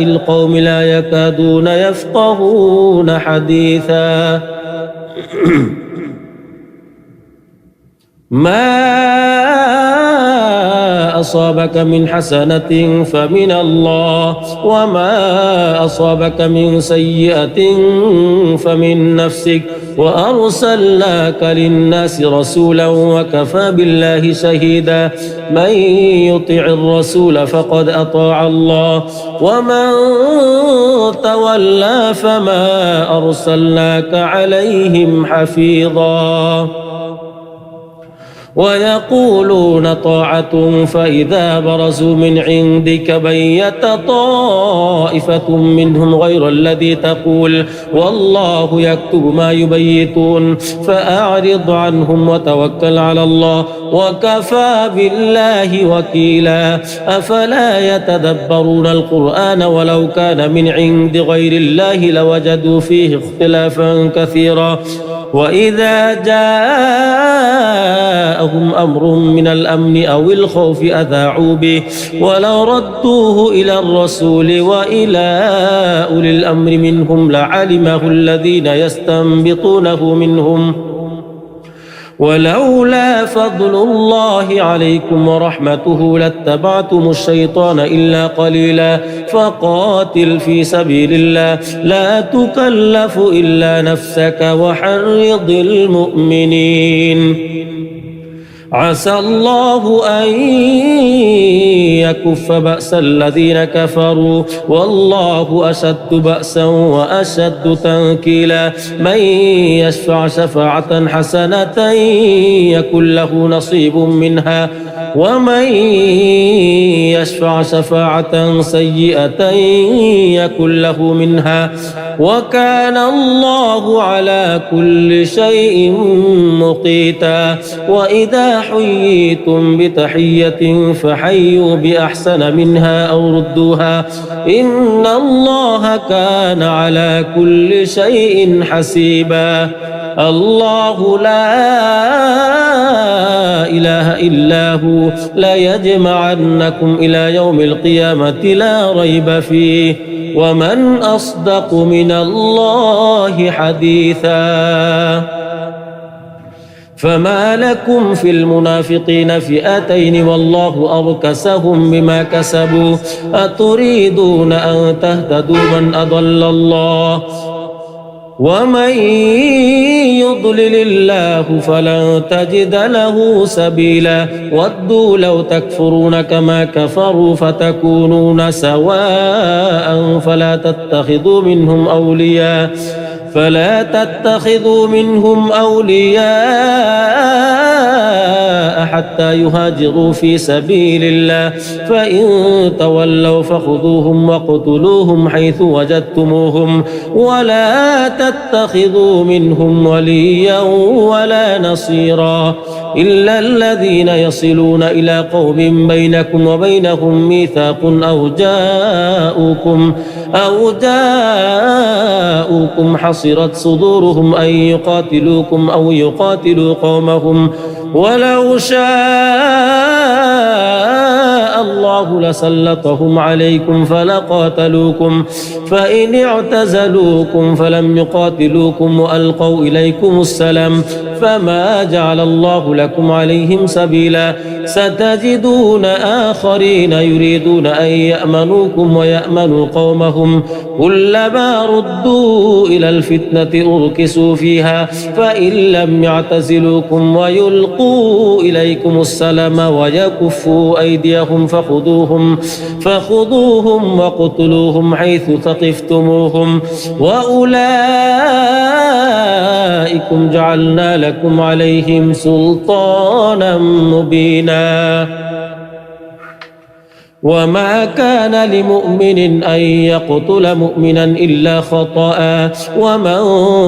Speaker 1: القوم لا يكادون يفقهون حديثا ما أصابك من حسنة فمن الله وما أصابك من سيئة فمن نفسك وأرسلناك للناس رسولا وكفى بالله شهيدا من يطع الرسول فقد أطاع الله ومن تولى فما أرسلناك عليهم حفيظا ويقولون طاعة فإذا برزوا من عندك بيت طائفة منهم غير الذي تقول والله يكتب ما يبيتون فأعرض عنهم وتوكل على الله وكفى بالله وكيلا أفلا يتدبرون القرآن ولو كان من عند غير الله لوجدوا فيه اختلافا كثيرا وإذا جاءهم أمر من الأمن أو الخوف أذاعوا به ولو ردوه إلى الرسول وإلى أولي الأمر منهم لعلمه الذين يستنبطونه منهم ولولا فضل الله عليكم ورحمته لاتبعتم الشيطان إلا قليلا فقاتل في سبيل الله لا تكلف إلا نفسك وحرض المؤمنين عسى الله أن يكف بأس الذين كفروا والله أشد بأسا وأشد تنكيلا من يشفع شفاعة حسنة يكن له نصيب منها ومن يشفع شفاعة سيئة يكن له منها وكان الله على كل شيء مقيتا وإذا حييتم بتحية فحيوا بأحسن منها أو ردوها إن الله كان على كل شيء حسيبا الله لا إله إلا هو ليجمعنكم إلى يوم القيامة لا ريب فيه ومن أصدق من الله حديثا فما لكم في المنافقين فئتين والله أركسهم بما كسبوا أتريدون أن تهتدوا من أضل الله ومن يضلل الله فلن تجد له سبيلا ودوا لو تكفرون كما كفروا فتكونون سواء فلا تتخذوا منهم أولياء حتى يهاجروا في سبيل الله فإن تولوا فخذوهم وقتلوهم حيث وجدتموهم ولا تتخذوا منهم وليا ولا نصيرا إلا الذين يصلون إلى قوم بينكم وبينهم ميثاق أو جاءوكم حصرت صدورهم أن يقاتلوكم أو يقاتلوا قومهم ولو شاء الله لسلطهم عليكم فلقاتلوكم فإن اعتزلوكم فلم يقاتلوكم وألقوا إليكم السلام فما جعل الله لكم عليهم سبيلا ستجدون آخرين يريدون أن يأمنوكم ويأمنوا قومهم كلما ردوا إلى الفتنة أركسوا فيها فإن لم يعتزلوكم ويلقوا إليكم السلام ويكفوا أيديهم فخذوهم وقتلوهم حيث ثقفتموهم وأولئكم جعلنا لكم عليهم سلطانا مبينا وما كان لمؤمن أن يقتل مؤمنا إلا خطأ ومن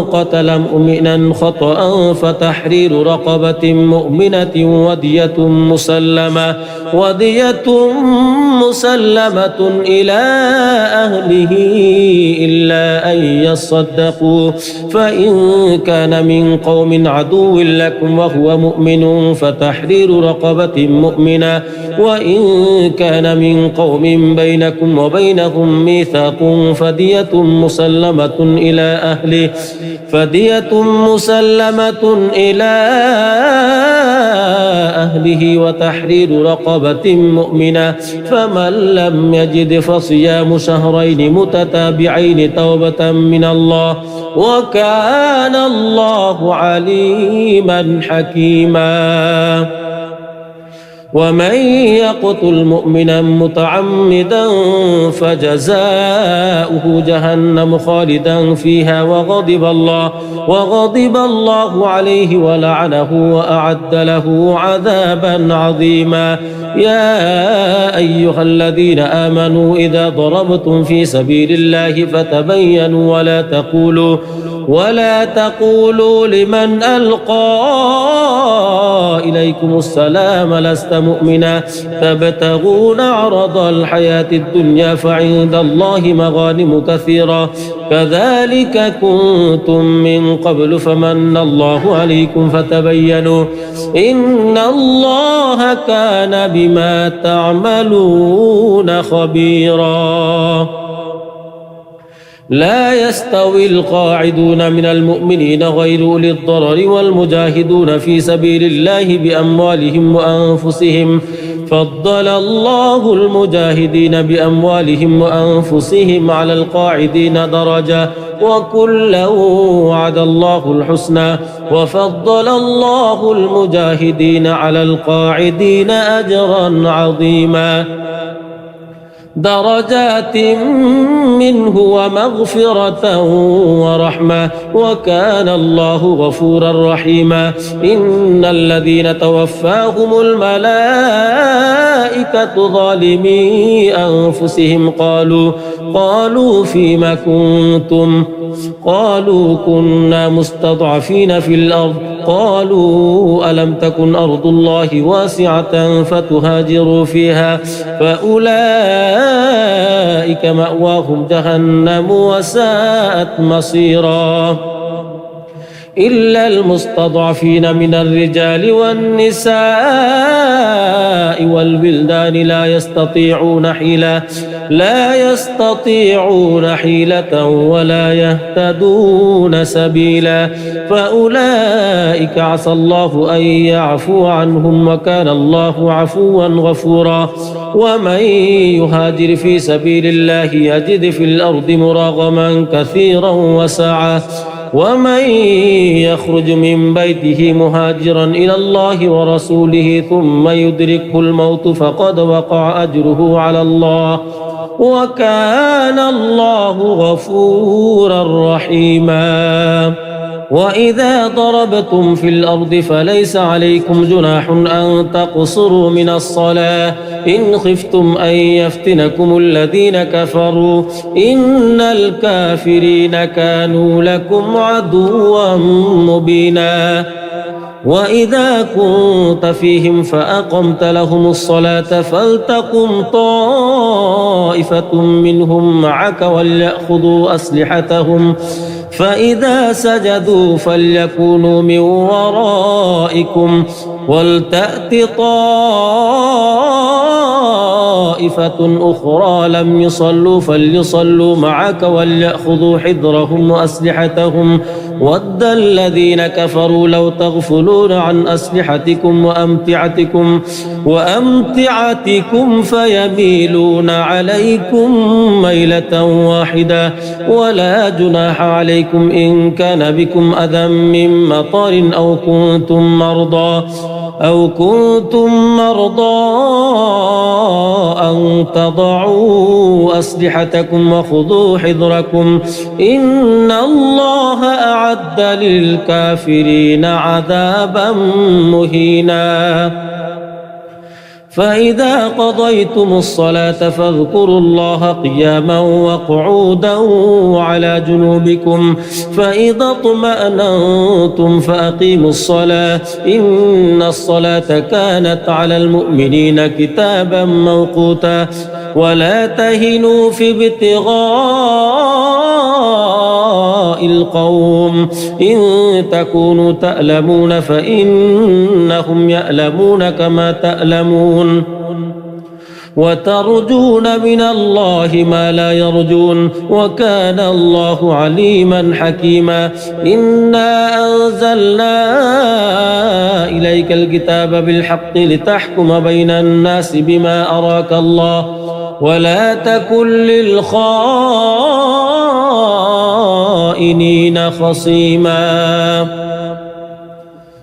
Speaker 1: قتل مؤمنا خطأ فتحرير رقبة مؤمنة ودية مسلمة إلى أهله إلا أن يصدقوا فإن كان من قوم عدو لكم وهو مؤمن فتحرير رقبة مؤمنة وإن كان من قوم بينكم وبينهم ميثاق فدية مسلمة إلى أهله وتحرير رقبة مؤمنة فمن لم يجد فصيام شهرين متتابعين توبة من الله وكان الله عليما حكيما ومن يقتل مؤمنا متعمدا فجزاؤه جهنم خالدا فيها وغضب الله عليه ولعنه وأعد له عذابا عظيما يا أيها الذين آمنوا إذا ضربتم في سبيل الله فتبينوا ولا تقولوا لمن ألقى إليكم السلام لست مؤمنا تبتغون عرض الحياة الدنيا فعند الله مغانم كثيرة كذلك كنتم من قبل فمن الله عليكم فتبينوا إن الله كان بما تعملون خبيرا لا يستوي القاعدون من المؤمنين غير أولي الضرر والمجاهدون في سبيل الله بأموالهم وأنفسهم فضل الله المجاهدين بأموالهم وأنفسهم على القاعدين درجة وكلا وعد الله الحسنى وفضل الله المجاهدين على القاعدين أجرا عظيما درجات منه ومغفرة ورحمة وكان الله غفورا رحيما إن الذين توفاهم الملائكة ظالمي أنفسهم قالوا فيما كنتم قالوا كنا مستضعفين في الأرض قالوا ألم تكن أرض الله واسعة فتهاجروا فيها فأولئك مأواهم جهنم وساءت مصيرا إلا المستضعفين من الرجال والنساء والبلدان لا يستطيعون حيلة ولا يهتدون سبيلا فأولئك عسى الله أن يعفو عنهم وكان الله عفوا غفورا ومن يهاجر في سبيل الله يجد في الأرض مراغما كثيرا وسعة ومن يخرج من بيته مهاجرا إلى الله ورسوله ثم يدركه الموت فقد وقع أجره على الله وكان الله غفورا رحيما وإذا ضربتم في الأرض فليس عليكم جناح أن تقصروا من الصلاة إن خفتم أن يفتنكم الذين كفروا إن الكافرين كانوا لكم عدوا مبينا وإذا كنت فيهم فأقمت لهم الصلاة فلتقم طائفة منهم معك وليأخذوا أسلحتهم فإذا سجدوا فليكونوا من ورائكم ولتأت طائفة أخرى لم يصلوا فليصلوا معك وليأخذوا حذرهم وأسلحتهم ود الذين كفروا لو تغفلون عن أسلحتكم وأمتعتكم فيميلون عليكم ميلة واحدة ولا جناح عليكم إن كان بكم أذى من مطر أو كنتم مرضى أن تضعوا أسلحتكم وخذوا حذركم إن الله أعد للكافرين عذابا مهينا فإذا قضيتم الصلاة فاذكروا الله قياما وقعودا وعلى جنوبكم فإذا اطمأننتم فأقيموا الصلاة إن الصلاة كانت على المؤمنين كتابا موقوتا ولا تهنوا في ابتغاء القوم إن تكونوا تألمون فإنهم يألمون كما تألمون وترجون من الله ما لا يرجون وكان الله عليما حكيما إنا أنزلنا إليك الكتاب بالحق لتحكم بين الناس بما أراك الله ولا تكن للخائنين خصيما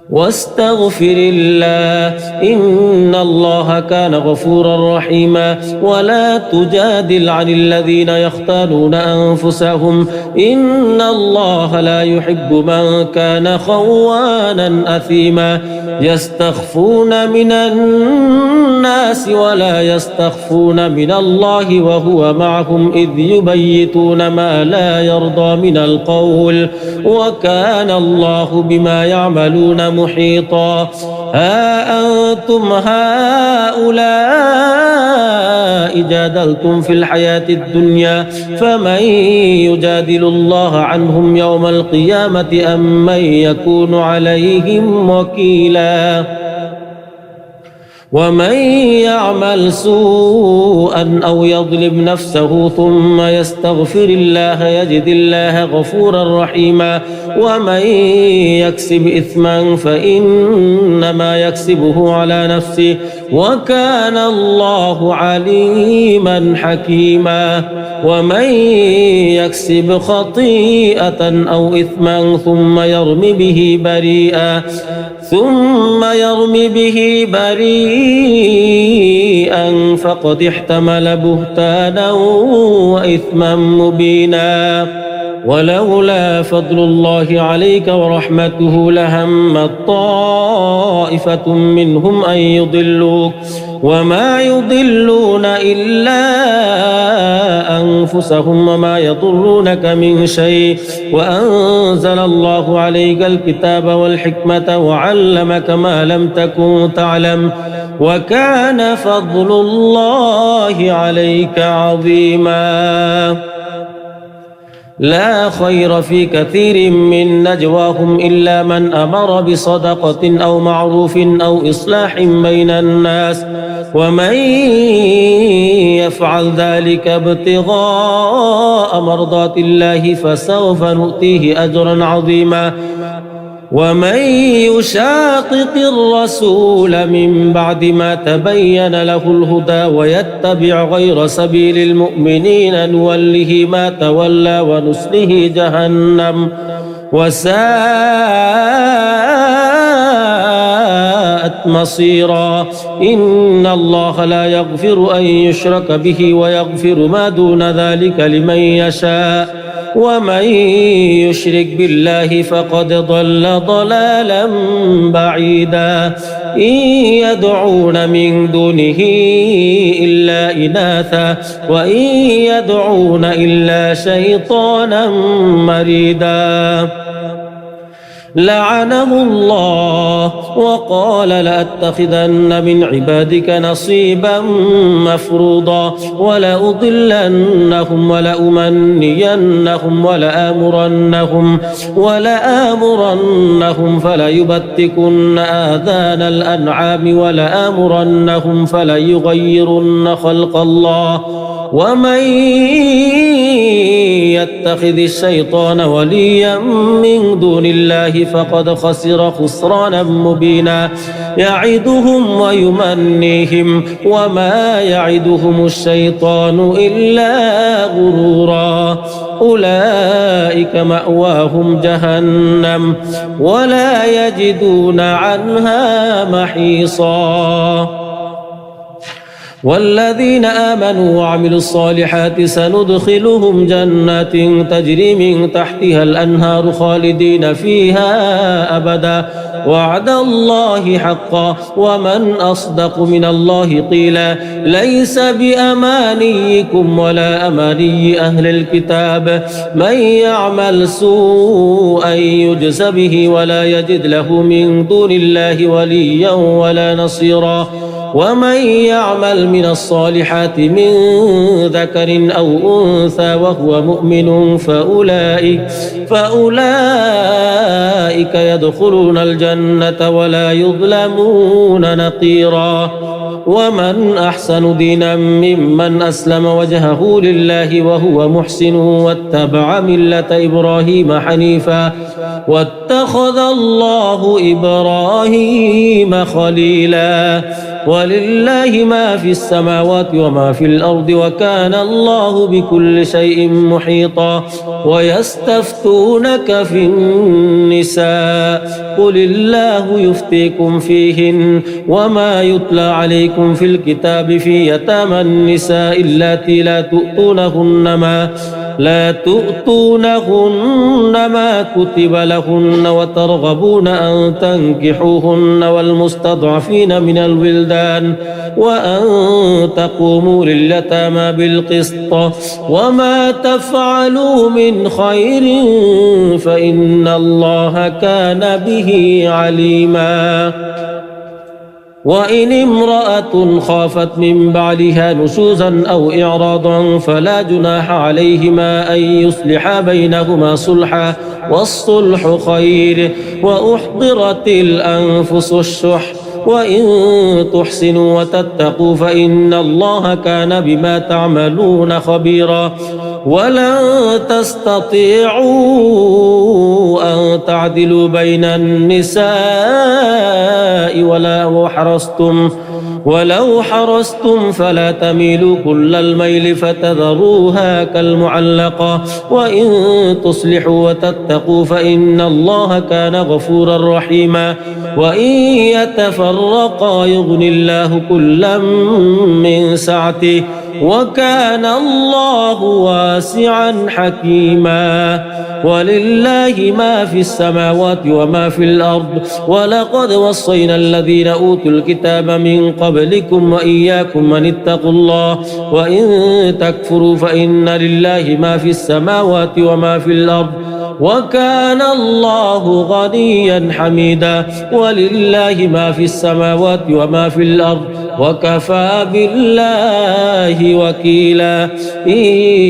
Speaker 1: واستغفر الله إن الله كان غفورا رحيما ولا تجادل عن الذين يختانون أنفسهم إن الله لا يحب من كان خوانا أثيما يستخفون من الناس ولا يستخفون من الله وهو معهم إذ يبيتون ما لا يرضى من القول وكان الله بما يعملون محيطا ها أنتم هؤلاء جادلتم في الحياة الدنيا فمن يجادل الله عنهم يوم القيامة أم من يكون عليهم وكيلا ومن يعمل سوءا أو يظلم نفسه ثم يستغفر الله يجد الله غفورا رحيما ومن يكسب إثما فإنما يكسبه على نفسه وكان الله عليما حكيما ومن يكسب خطيئة أو إثما ثم يرم به بريئا فقد احتمل بهتانا وإثما مبينا ولولا فضل الله عليك ورحمته لهمت طائفة منهم أن يضلوك وما يضلون إلا أنفسهم وما يضرونك من شيء وأنزل الله عليك الكتاب والحكمة وعلمك ما لم تكن تعلم وكان فضل الله عليك عظيما لا خير في كثير من نجواهم إلا من أمر بصدقة أو معروف أو إصلاح بين الناس ومن يفعل ذلك ابتغاء مرضات الله فسوف نؤتيه أجرا عظيما ومن يشاقق الرسول من بعد ما تبين له الهدى ويتبع غير سبيل المؤمنين نوله ما تولى ونصله جهنم وساءت مصيرا إن الله لا يغفر أن يشرك به ويغفر ما دون ذلك لمن يشاء ومن يشرك بالله فقد ضل ضلالا بعيدا إن يدعون من دونه إلا إناثا وإن يدعون إلا شيطانا مريدا لعنه الله وقال لأتخذن من عبادك نصيبا مفروضا ولأضلنهم ولأمنينهم ولآمرنهم فليبتكن آذان الأنعام ولآمرنهم فليغيرن خلق الله ومن يتخذ الشيطان وليا من دون الله فقد خسر خسرانا مبينا يعدهم ويمنيهم وما يعدهم الشيطان إلا غرورا أولئك مأواهم جهنم ولا يجدون عنها محيصا والذين آمنوا وعملوا الصالحات سندخلهم جنات تجري من تحتها الأنهار خالدين فيها أبدا وعد الله حقا ومن أصدق من الله قيلا ليس بأمانيكم ولا أماني أهل الكتاب من يعمل سوءا يجز به ولا يجد له من دون الله وليا ولا نصيرا ومن يعمل من الصالحات من ذكر أو أنثى وهو مؤمن فأولئك يدخلون الجنة ولا يظلمون نقيرا ومن أحسن دينا ممن أسلم وجهه لله وهو محسن واتبع ملة إبراهيم حنيفا واتخذ الله إبراهيم خليلا ولله ما في السماوات وما في الأرض وكان الله بكل شيء محيطا ويستفتونك في النساء قل الله يفتيكم فيهن وما يتلى عليكم في الكتاب في يتامى النساء اللاتي لا تؤتونهن ما كتب لهن وترغبون أن تنكحوهن والمستضعفين من الولدان وأن تقوموا لليتامى بالقسط وما تفعلوا من خير فإن الله كان به عليما وإن امرأة خافت من بعلها نشوزا أو إعراضا فلا جناح عليهما أن يصلحا بينهما صلحا والصلح خير وأحضرت الأنفس الشح وإن تحسنوا وتتقوا فإن الله كان بما تعملون خبيرا ولن تستطيعوا أن تعدلوا بين النساء ولو حرصتم فلا تميلوا كل الميل فتذروها كالمعلقة وإن تصلحوا وتتقوا فإن الله كان غفورا رحيما وإن يتفرقا يغني الله كلا من سعته وكان الله واسعا حكيما ولله ما في السماوات وما في الأرض ولقد وصينا الذين أوتوا الكتاب من قبلكم وإياكم أن اتقوا الله وإن تكفروا فإن لله ما في السماوات وما في الأرض وكان الله غنيا حميدا ولله ما في السماوات وما في الأرض وكفى بالله وكيلا إن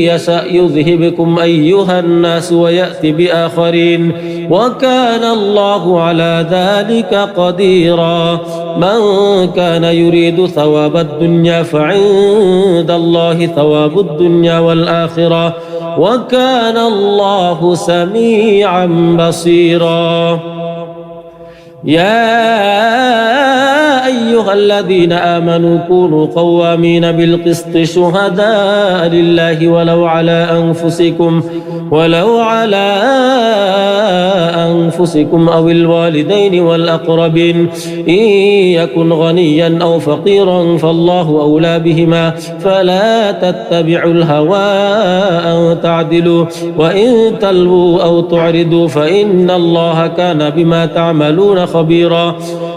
Speaker 1: يشأ يذهبكم أيها الناس ويأتي بآخرين وكان الله على ذلك قديرا من كان يريد ثواب الدنيا فعند الله ثواب الدنيا والآخرة وكان الله سميعا بصيرا يا أيها الذين آمنوا كونوا قوامين بالقسط شهداء لله ولو على أنفسكم أو الوالدين والأقربين إن يكن غنيا أو فقيرا فالله أولى بهما فلا تتبعوا الهوى أن تعدلوا وإن تلووا أو تعرضوا فإن الله كان بما تعملون خبيرا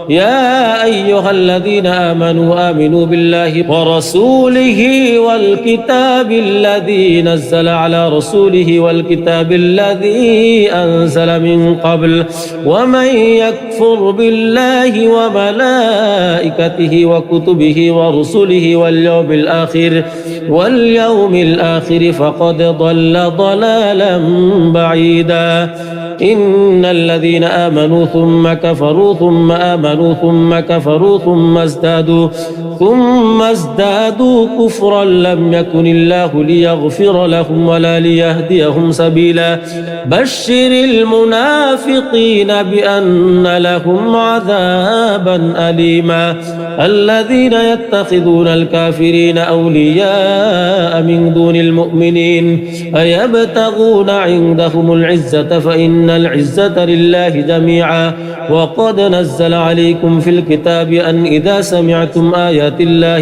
Speaker 1: يا أيها الذين آمنوا بالله ورسوله والكتاب الذي نزل على رسوله والكتاب الذي أنزل من قبل ومن يكفر بالله وملائكته وكتبه ورسله واليوم الآخر فقد ضل ضلالا بعيدا إن الذين آمنوا ثم كفروا ثم آمنوا ثم كفروا ثم ازدادوا كفرا لم يكن الله ليغفر لهم ولا ليهديهم سبيلا بشر المنافقين بأن لهم عذابا أليما الذين يتخذون الكافرين أولياء من دون المؤمنين أيبتغون عندهم العزة فإن العزة لله جميعا وقد نزل عليكم في الكتاب أن إذا سمعتم آيات الله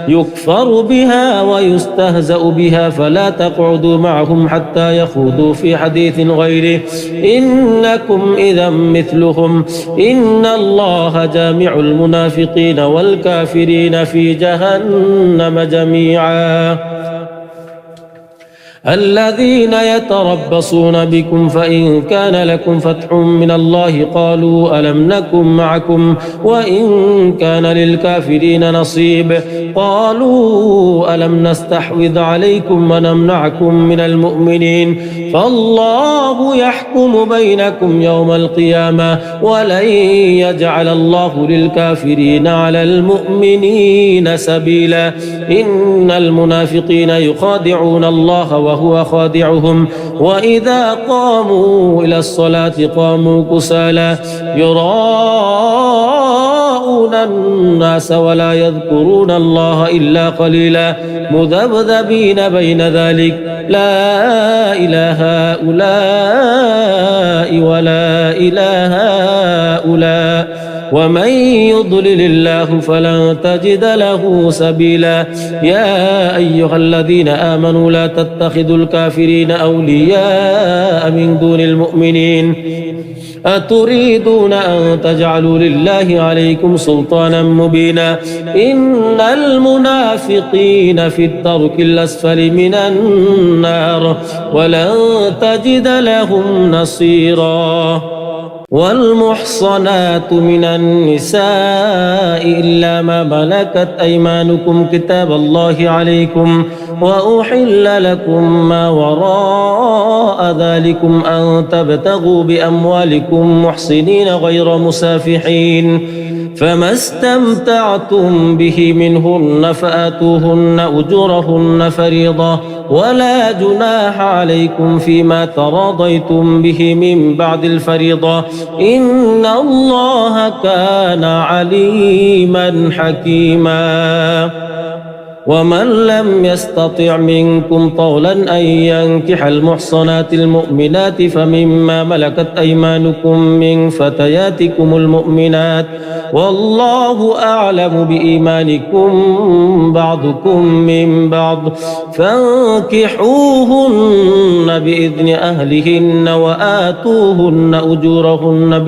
Speaker 1: يكفر بها ويستهزأ بها فلا تقعدوا معهم حتى يخوضوا في حديث غيره إنكم إذا مثلهم إن الله جامع المنافقين والكافرين في جهنم جميعا الذين يتربصون بكم فإن كان لكم فتح من الله قالوا ألم نكن معكم وإن كان للكافرين نصيب قالوا ألم نستحوذ عليكم ونمنعكم من المؤمنين فالله يحكم بينكم يوم القيامة ولن يجعل الله للكافرين على المؤمنين سبيلا إن المنافقين يخادعون الله وهو خادعهم وإذا قاموا إلى الصلاة قاموا كسالى يراءون الناس ولا يذكرون الله إلا قليلا مذبذبين بين ذلك لا إله هؤلاء ولا إله هؤلاء ومن يضلل الله فلن تجد له سبيلا يا أيها الذين آمنوا لا تتخذوا الكافرين أولياء من دون المؤمنين أتريدون أن تجعلوا لله عليكم سلطانا مبينا إن المنافقين في الدرك الأسفل من النار ولن تجد لهم نصيرا والمحصنات من النساء إلا ما ملكت أيمانكم كتاب الله عليكم وأحل لكم ما وراء ذلكم أن تبتغوا بأموالكم محصنين غير مسافحين فما استمتعتم به منهن فآتوهن أجورهن فريضة ولا جناح عليكم فيما تراضيتم به من بعد الفريضة إن الله كان عليما حكيما ومن لم يستطع منكم طولا أن ينكح المحصنات المؤمنات فمما ملكت أيمانكم من فتياتكم المؤمنات والله أعلم بإيمانكم بعضكم من بعض فانكحوهن بإذن أهلهن وآتوهن أجورهن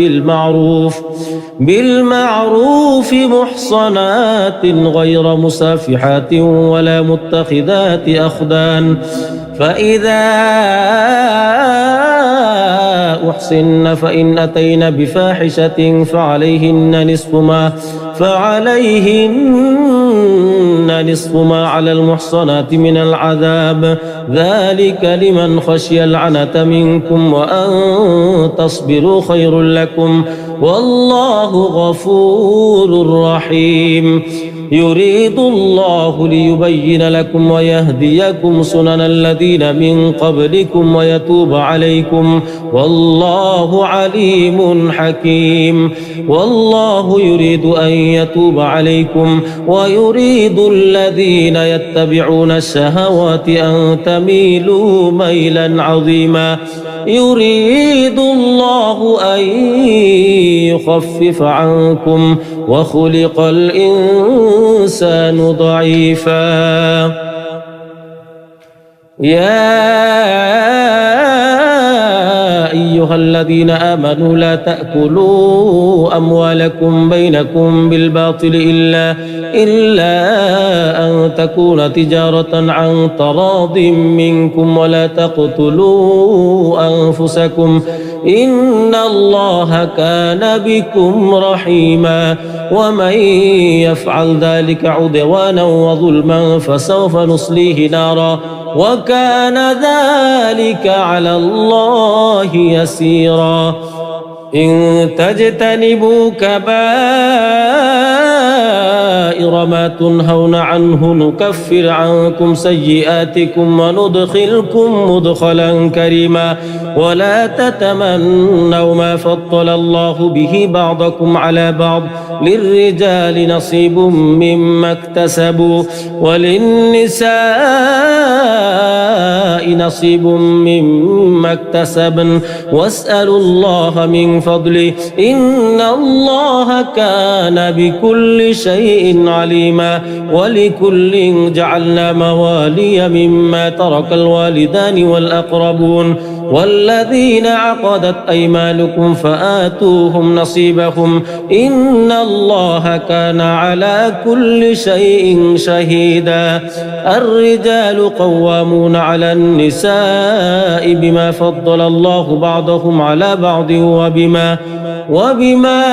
Speaker 1: بالمعروف محصنات غير مسافحات ولا متخذات أخدان فإذا أحصن فإن أتين بفاحشة فعليهن نصف ما على المحصنات من العذاب ذلك لمن خشي العنة منكم وأن تصبروا خير لكم والله غفور رحيم يريد الله ليبين لكم ويهديكم سنن الذين من قبلكم ويتوب عليكم والله عليم حكيم والله يريد أن يتوب عليكم ويريد الذين يتبعون الشهوات أن تميلوا ميلا عظيما يريد الله أن يخفف عنكم وخلق الإنسان ضعيفا يا أيها الذين آمنوا لا تأكلوا أموالكم بينكم بالباطل إلا أن تكون تجارة عن تراض منكم ولا تقتلوا أنفسكم إن الله كان بكم رحيما ومن يفعل ذلك عدوانا وظلما فسوف نصليه نارا وكان ذلك على الله يسيرا إن تجتنبوا كبائر ما تنهون عنه نكفر عنكم سيئاتكم وندخلكم مدخلا كريما ولا تتمنوا ما فضل الله به بعضكم على بعض للرجال نصيب مما اكتسبوا وللنساء نصيب مما اكتسبن واسألوا الله من فضله إن الله كان بكل شيء عليما ولكل جعلنا موالي مما ترك الوالدان والأقربون والذين عقدت أيمانكم فآتوهم نصيبهم إن الله كان على كل شيء شهيدا الرجال قوامون على النساء بما فضل الله بعضهم على بعض وبما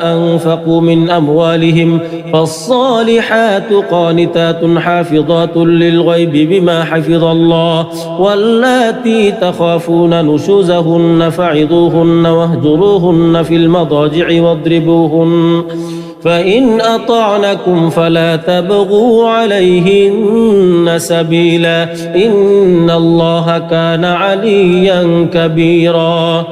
Speaker 1: أنفقوا من أموالهم فالصالحات قانتات حافظات للغيب بما حفظ الله واللاتي تخافون نشوزهن فعظوهن واهجروهن في المضاجع واضربوهن فإن أطعنكم فلا تبغوا عليهن سبيلا إن الله كان عليا كبيرا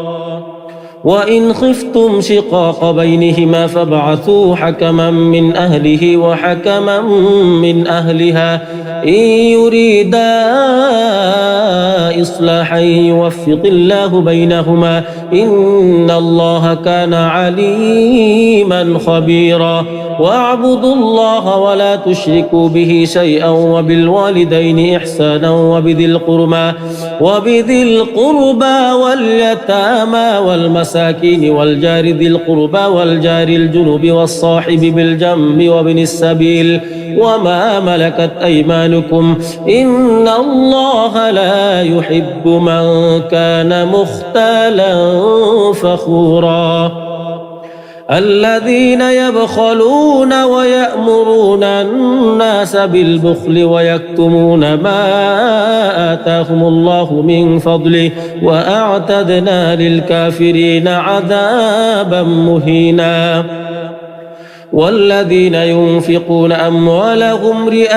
Speaker 1: وإن خفتم شقاق بينهما فابعثوا حكما من أهله وحكما من أهلها إن يريدا إصلاحا يوفق الله بينهما إن الله كان عليما خبيرا واعبدوا الله ولا تشركوا به شيئا وبالوالدين إحسانا وبذي القربى واليتامى والمساكين والجار ذي القربى والجار الجنب والصاحب بالجنب وابن السبيل وما ملكت أيمانكم إن الله لا يحب من كان مختالا فخورا الذين يبخلون ويأمرون الناس بالبخل ويكتمون ما آتاهم الله من فضله وأعتدنا للكافرين عذابا مهينا والذين ينفقون أموالهم رئاء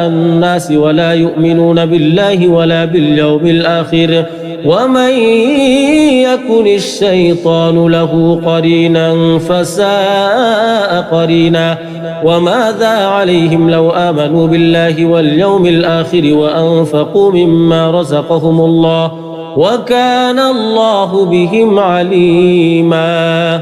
Speaker 1: الناس ولا يؤمنون بالله ولا باليوم الآخر ومن يكن الشيطان له قرينا فساء قرينا وماذا عليهم لو آمنوا بالله واليوم الآخر وأنفقوا مما رزقهم الله وكان الله بهم عليما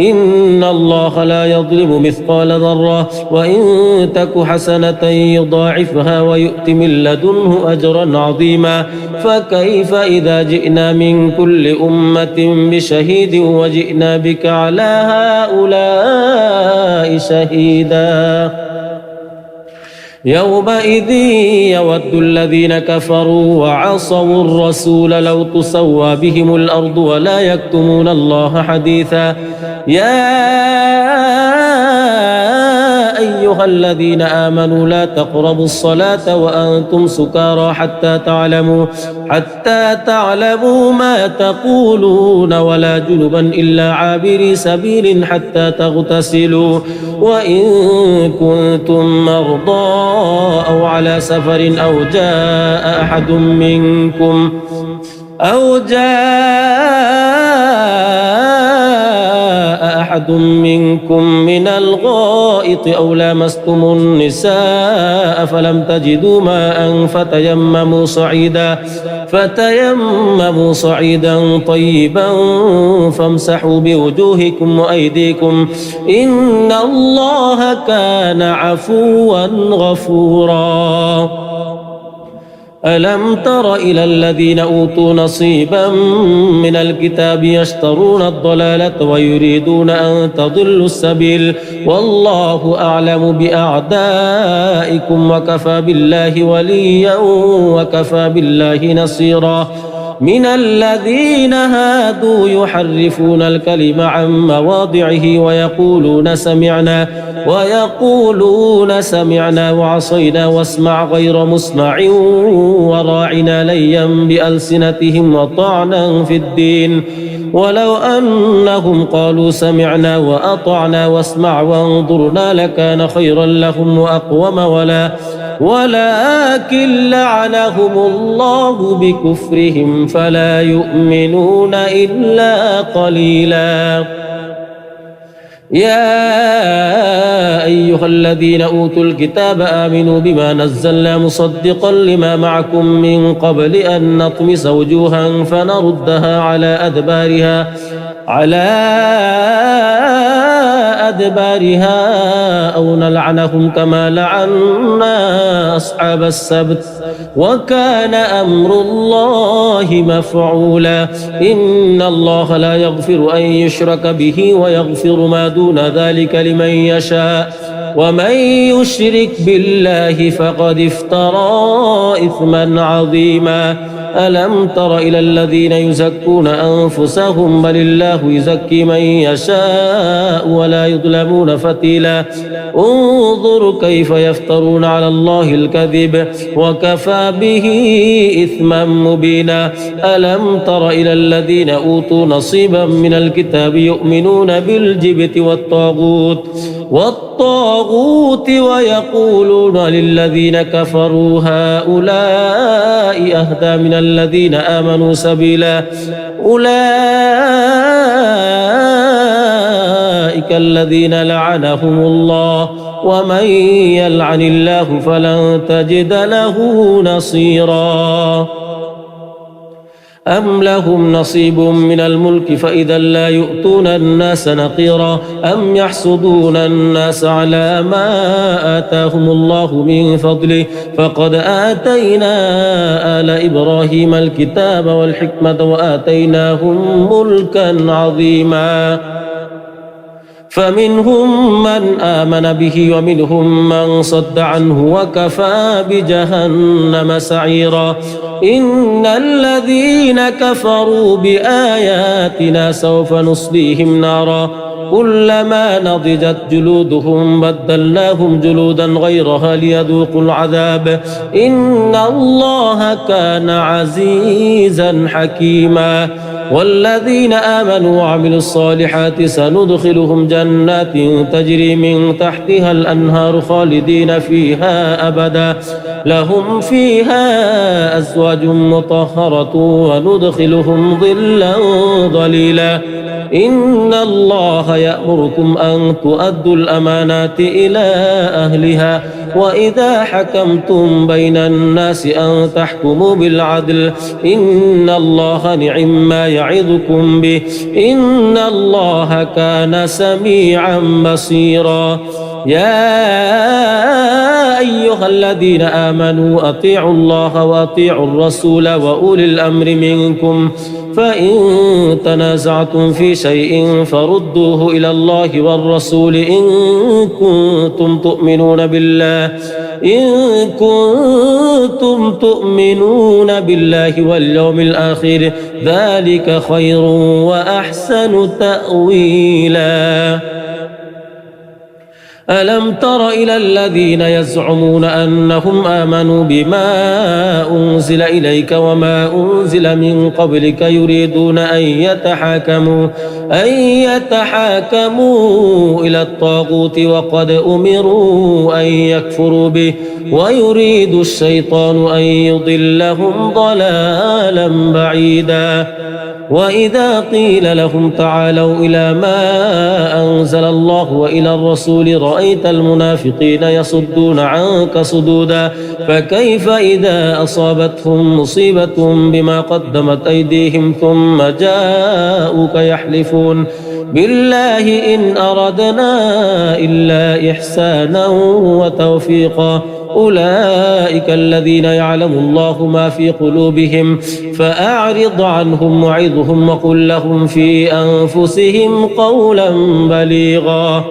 Speaker 1: إن الله لا يظلم مثقال ذرة وإن تك حسنة يضاعفها ويؤت من لدنه أجرا عظيما فكيف إذا جئنا من كل أمة بشهيد وجئنا بك على هؤلاء شهيدا يومئذ يود الذين كفروا وعصوا الرسول لو تسوى بهم الأرض ولا يكتمون الله حديثا يا أيها الذين آمنوا لا تقربوا الصلاة وأنتم سكارى حتى تعلموا ما تقولون ولا جنبا إلا عابري سبيل حتى تغتسلوا وإن كنتم مرضى أو على سفر أو جاء أحد منكم من الغائط أو لامستم النساء فلم تجدوا ماء فتيمموا صعيدا طيبا فامسحوا بوجوهكم وأيديكم إن الله كان عفوا غفورا ألم تر إلى الذين أوتوا نصيبا من الكتاب يشترون الضلالة ويريدون أن تضلوا السبيل والله أعلم بأعدائكم وكفى بالله وليا وكفى بالله نصيرا من الذين هادوا يحرفون الكلم عن مواضعه ويقولون سمعنا وعصينا واسمع غير مسمع وراعنا ليا بألسنتهم وطعنا في الدين ولو أنهم قالوا سمعنا وأطعنا واسمع وانظرنا لكان خيرا لهم وأقوم ولكن لعنهم الله بكفرهم فلا يؤمنون إلا قليلا يا أيها الذين أوتوا الكتاب آمنوا بما نزلنا مصدقا لما معكم من قبل أن نطمس وجوها فنردها على أدبارها أو نلعنهم كما لعنا أصحاب السبت وكان أمر الله مفعولا إن الله لا يغفر أن يشرك به ويغفر ما دون ذلك لمن يشاء ومن يشرك بالله فقد افترى إثما عظيما ألم تر إلى الذين يزكون أنفسهم بل الله يزكي من يشاء ولا يظلمون فتيلا انظر كيف يفترون على الله الكذب وكفى به إثما مبينا ألم تر إلى الذين أوتوا نصيبا من الكتاب يؤمنون بالجبت والطاغوت ويقولون للذين كفروا هؤلاء أهدى من الذين آمنوا سبيلا أولئك الذين لعنهم الله ومن يلعن الله فلن تجد له نصيرا أم لهم نصيب من الملك فإذا لا يؤتون الناس نقيرا أم يحسدون الناس على ما آتاهم الله من فضله فقد آتينا آل إبراهيم الكتاب والحكمة وآتيناهم ملكا عظيما فمنهم من آمن به ومنهم من صد عنه وكفى بجهنم سعيرا إن الذين كفروا بآياتنا سوف نصليهم نارا كلما نضجت جلودهم بدلناهم جلودا غيرها ليذوقوا العذاب إن الله كان عزيزا حكيما والذين آمنوا وعملوا الصالحات سندخلهم جنات تجري من تحتها الأنهار خالدين فيها أبدا لهم فيها أزواج مطهرة وندخلهم ظلا ظليلا إن الله يأمركم أن تؤدوا الأمانات إلى أهلها وإذا حكمتم بين الناس أن تحكموا بالعدل إن الله نعم ما يعظكم به إن الله كان سميعا بصيرا يا أيها الذين آمنوا أطيعوا الله وأطيعوا الرسول وأولي الأمر منكم فإن تنازعتم في شيء فردوه إلى الله والرسول إن كنتم تؤمنون بالله واليوم الآخر ذلك خير وأحسن تأويلا ألم تر إلى الذين يزعمون أنهم آمنوا بما أنزل إليك وما أنزل من قبلك يريدون أن يتحاكموا إلى الطاغوت وقد أمروا أن يكفروا به ويريد الشيطان أن يضلهم ضلالا بعيدا وإذا قيل لهم تعالوا إلى ما أنزل الله وإلى الرسول رأيت المنافقين يصدون عنك صدودا فكيف إذا أصابتهم مصيبة بما قدمت أيديهم ثم جاءوك يحلفون بالله إن أردنا إلا إحسانا وتوفيقا أولئك الذين يعلم الله ما في قلوبهم فأعرض عنهم وعظهم وقل لهم في أنفسهم قولا بليغا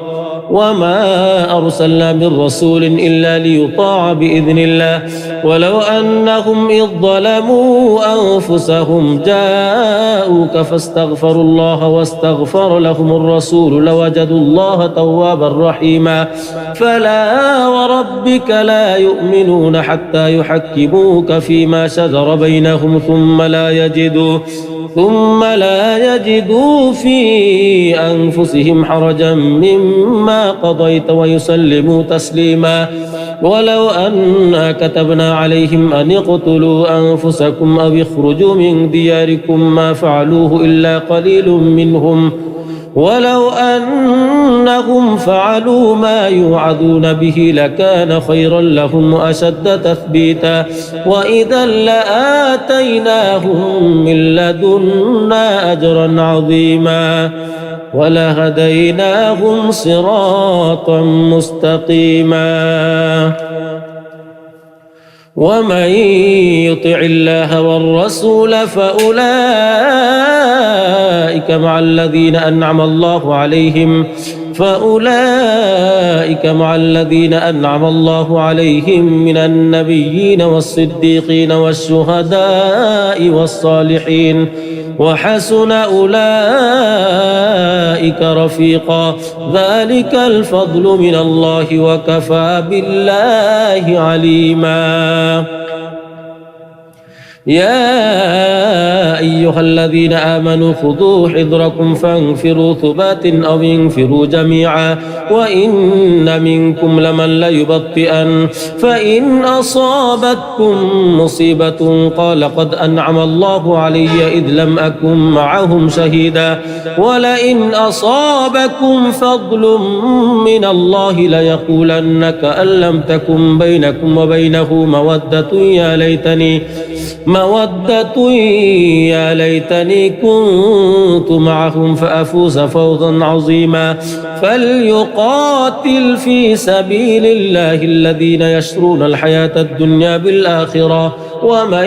Speaker 1: وما أرسلنا من رسول إلا ليطاع بإذن الله ولو أنهم إذ ظلموا أنفسهم جاءوك فاستغفروا الله واستغفر لهم الرسول لوجدوا الله توابا رحيما فلا وربك لا يؤمنون حتى يحكموك فيما شجر بينهم ثم لا يجدوا في أنفسهم حرجا مما قضيت ويسلموا تسليما ولو أنا كتبنا عليهم أن اقتلوا أنفسكم أو اخرجوا من دياركم ما فعلوه إلا قليل منهم ولو أنهم فعلوا ما يوعظون به لكان خيرا لهم وأشد تثبيتا وإذا لآتيناهم من لدنا أجرا عظيما ولهديناهم صراطا مستقيما ومن يطع الله والرسول فأولئك مع الذين أنعم الله عليهم من النبيين والصديقين والشهداء والصالحين وحسن أولئك رفيقا ذلك الفضل من الله وكفى بالله عليما يا أيها الذين آمنوا خذوا حذركم فانفروا ثبات أو انفروا جميعا وإن منكم لمن ليبطئن فإن أصابتكم مصيبة قال قد أنعم الله علي إذ لم أكن معهم شهيدا ولئن أصابكم فضل من الله ليقولن كأن لم تكن بينكم وبينه مودة يا ليتني كنت معهم فأفوز فوزا عظيما فليقاتل في سبيل الله الذين يشرون الحياة الدنيا بالآخرة ومن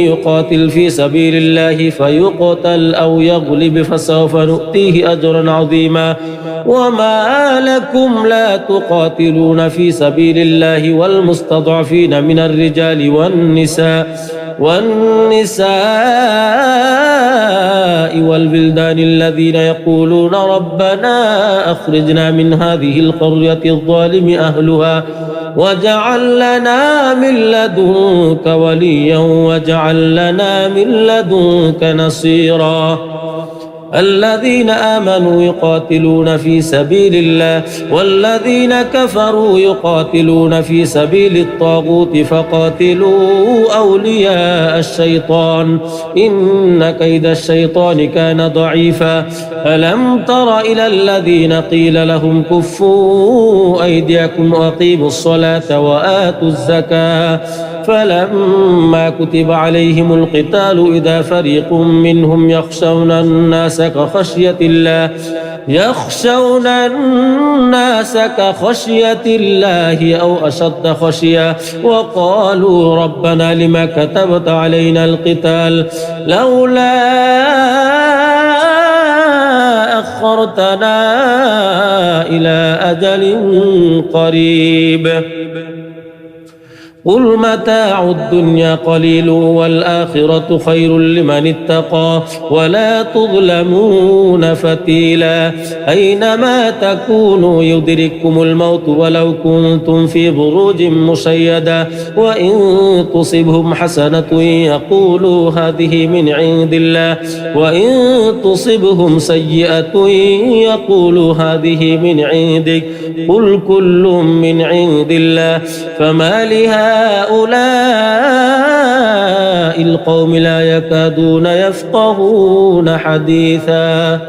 Speaker 1: يقاتل في سبيل الله فيقتل أو يغلب فسوف نؤتيه أجرا عظيما وما لكم لا تقاتلون في سبيل الله والمستضعفين من الرجال والنساء والبلدان الذين يقولون ربنا أخرجنا من هذه القرية الظالم أهلها واجعل لنا من لدنك وليا واجعل لنا من لدنك نصيرا الذين آمنوا يقاتلون في سبيل الله والذين كفروا يقاتلون في سبيل الطاغوت فقاتلوا أولياء الشيطان إن كيد الشيطان كان ضعيفا ألم تر إلى الذين قيل لهم كفوا أيديكم وأقيموا الصلاة وآتوا الزكاة فلما كتب عليهم القتال إذا فريق منهم يخشون الناس كخشية الله أو أشد خشية وقالوا ربنا لما كتبت علينا القتال لولا أخرتنا إلى أجل قريب قل متاع الدنيا قليل والآخرة خير لمن اتقى ولا تظلمون فتيلا أينما تكونوا يدرككم الموت ولو كنتم في بروج مشيدة وإن تصبهم حسنة يقولوا هذه من عند الله وإن تصبهم سيئة يقولوا هذه من عندك قل كل من عند الله فما لهؤلاء القوم لا يكادون يفقهون حديثا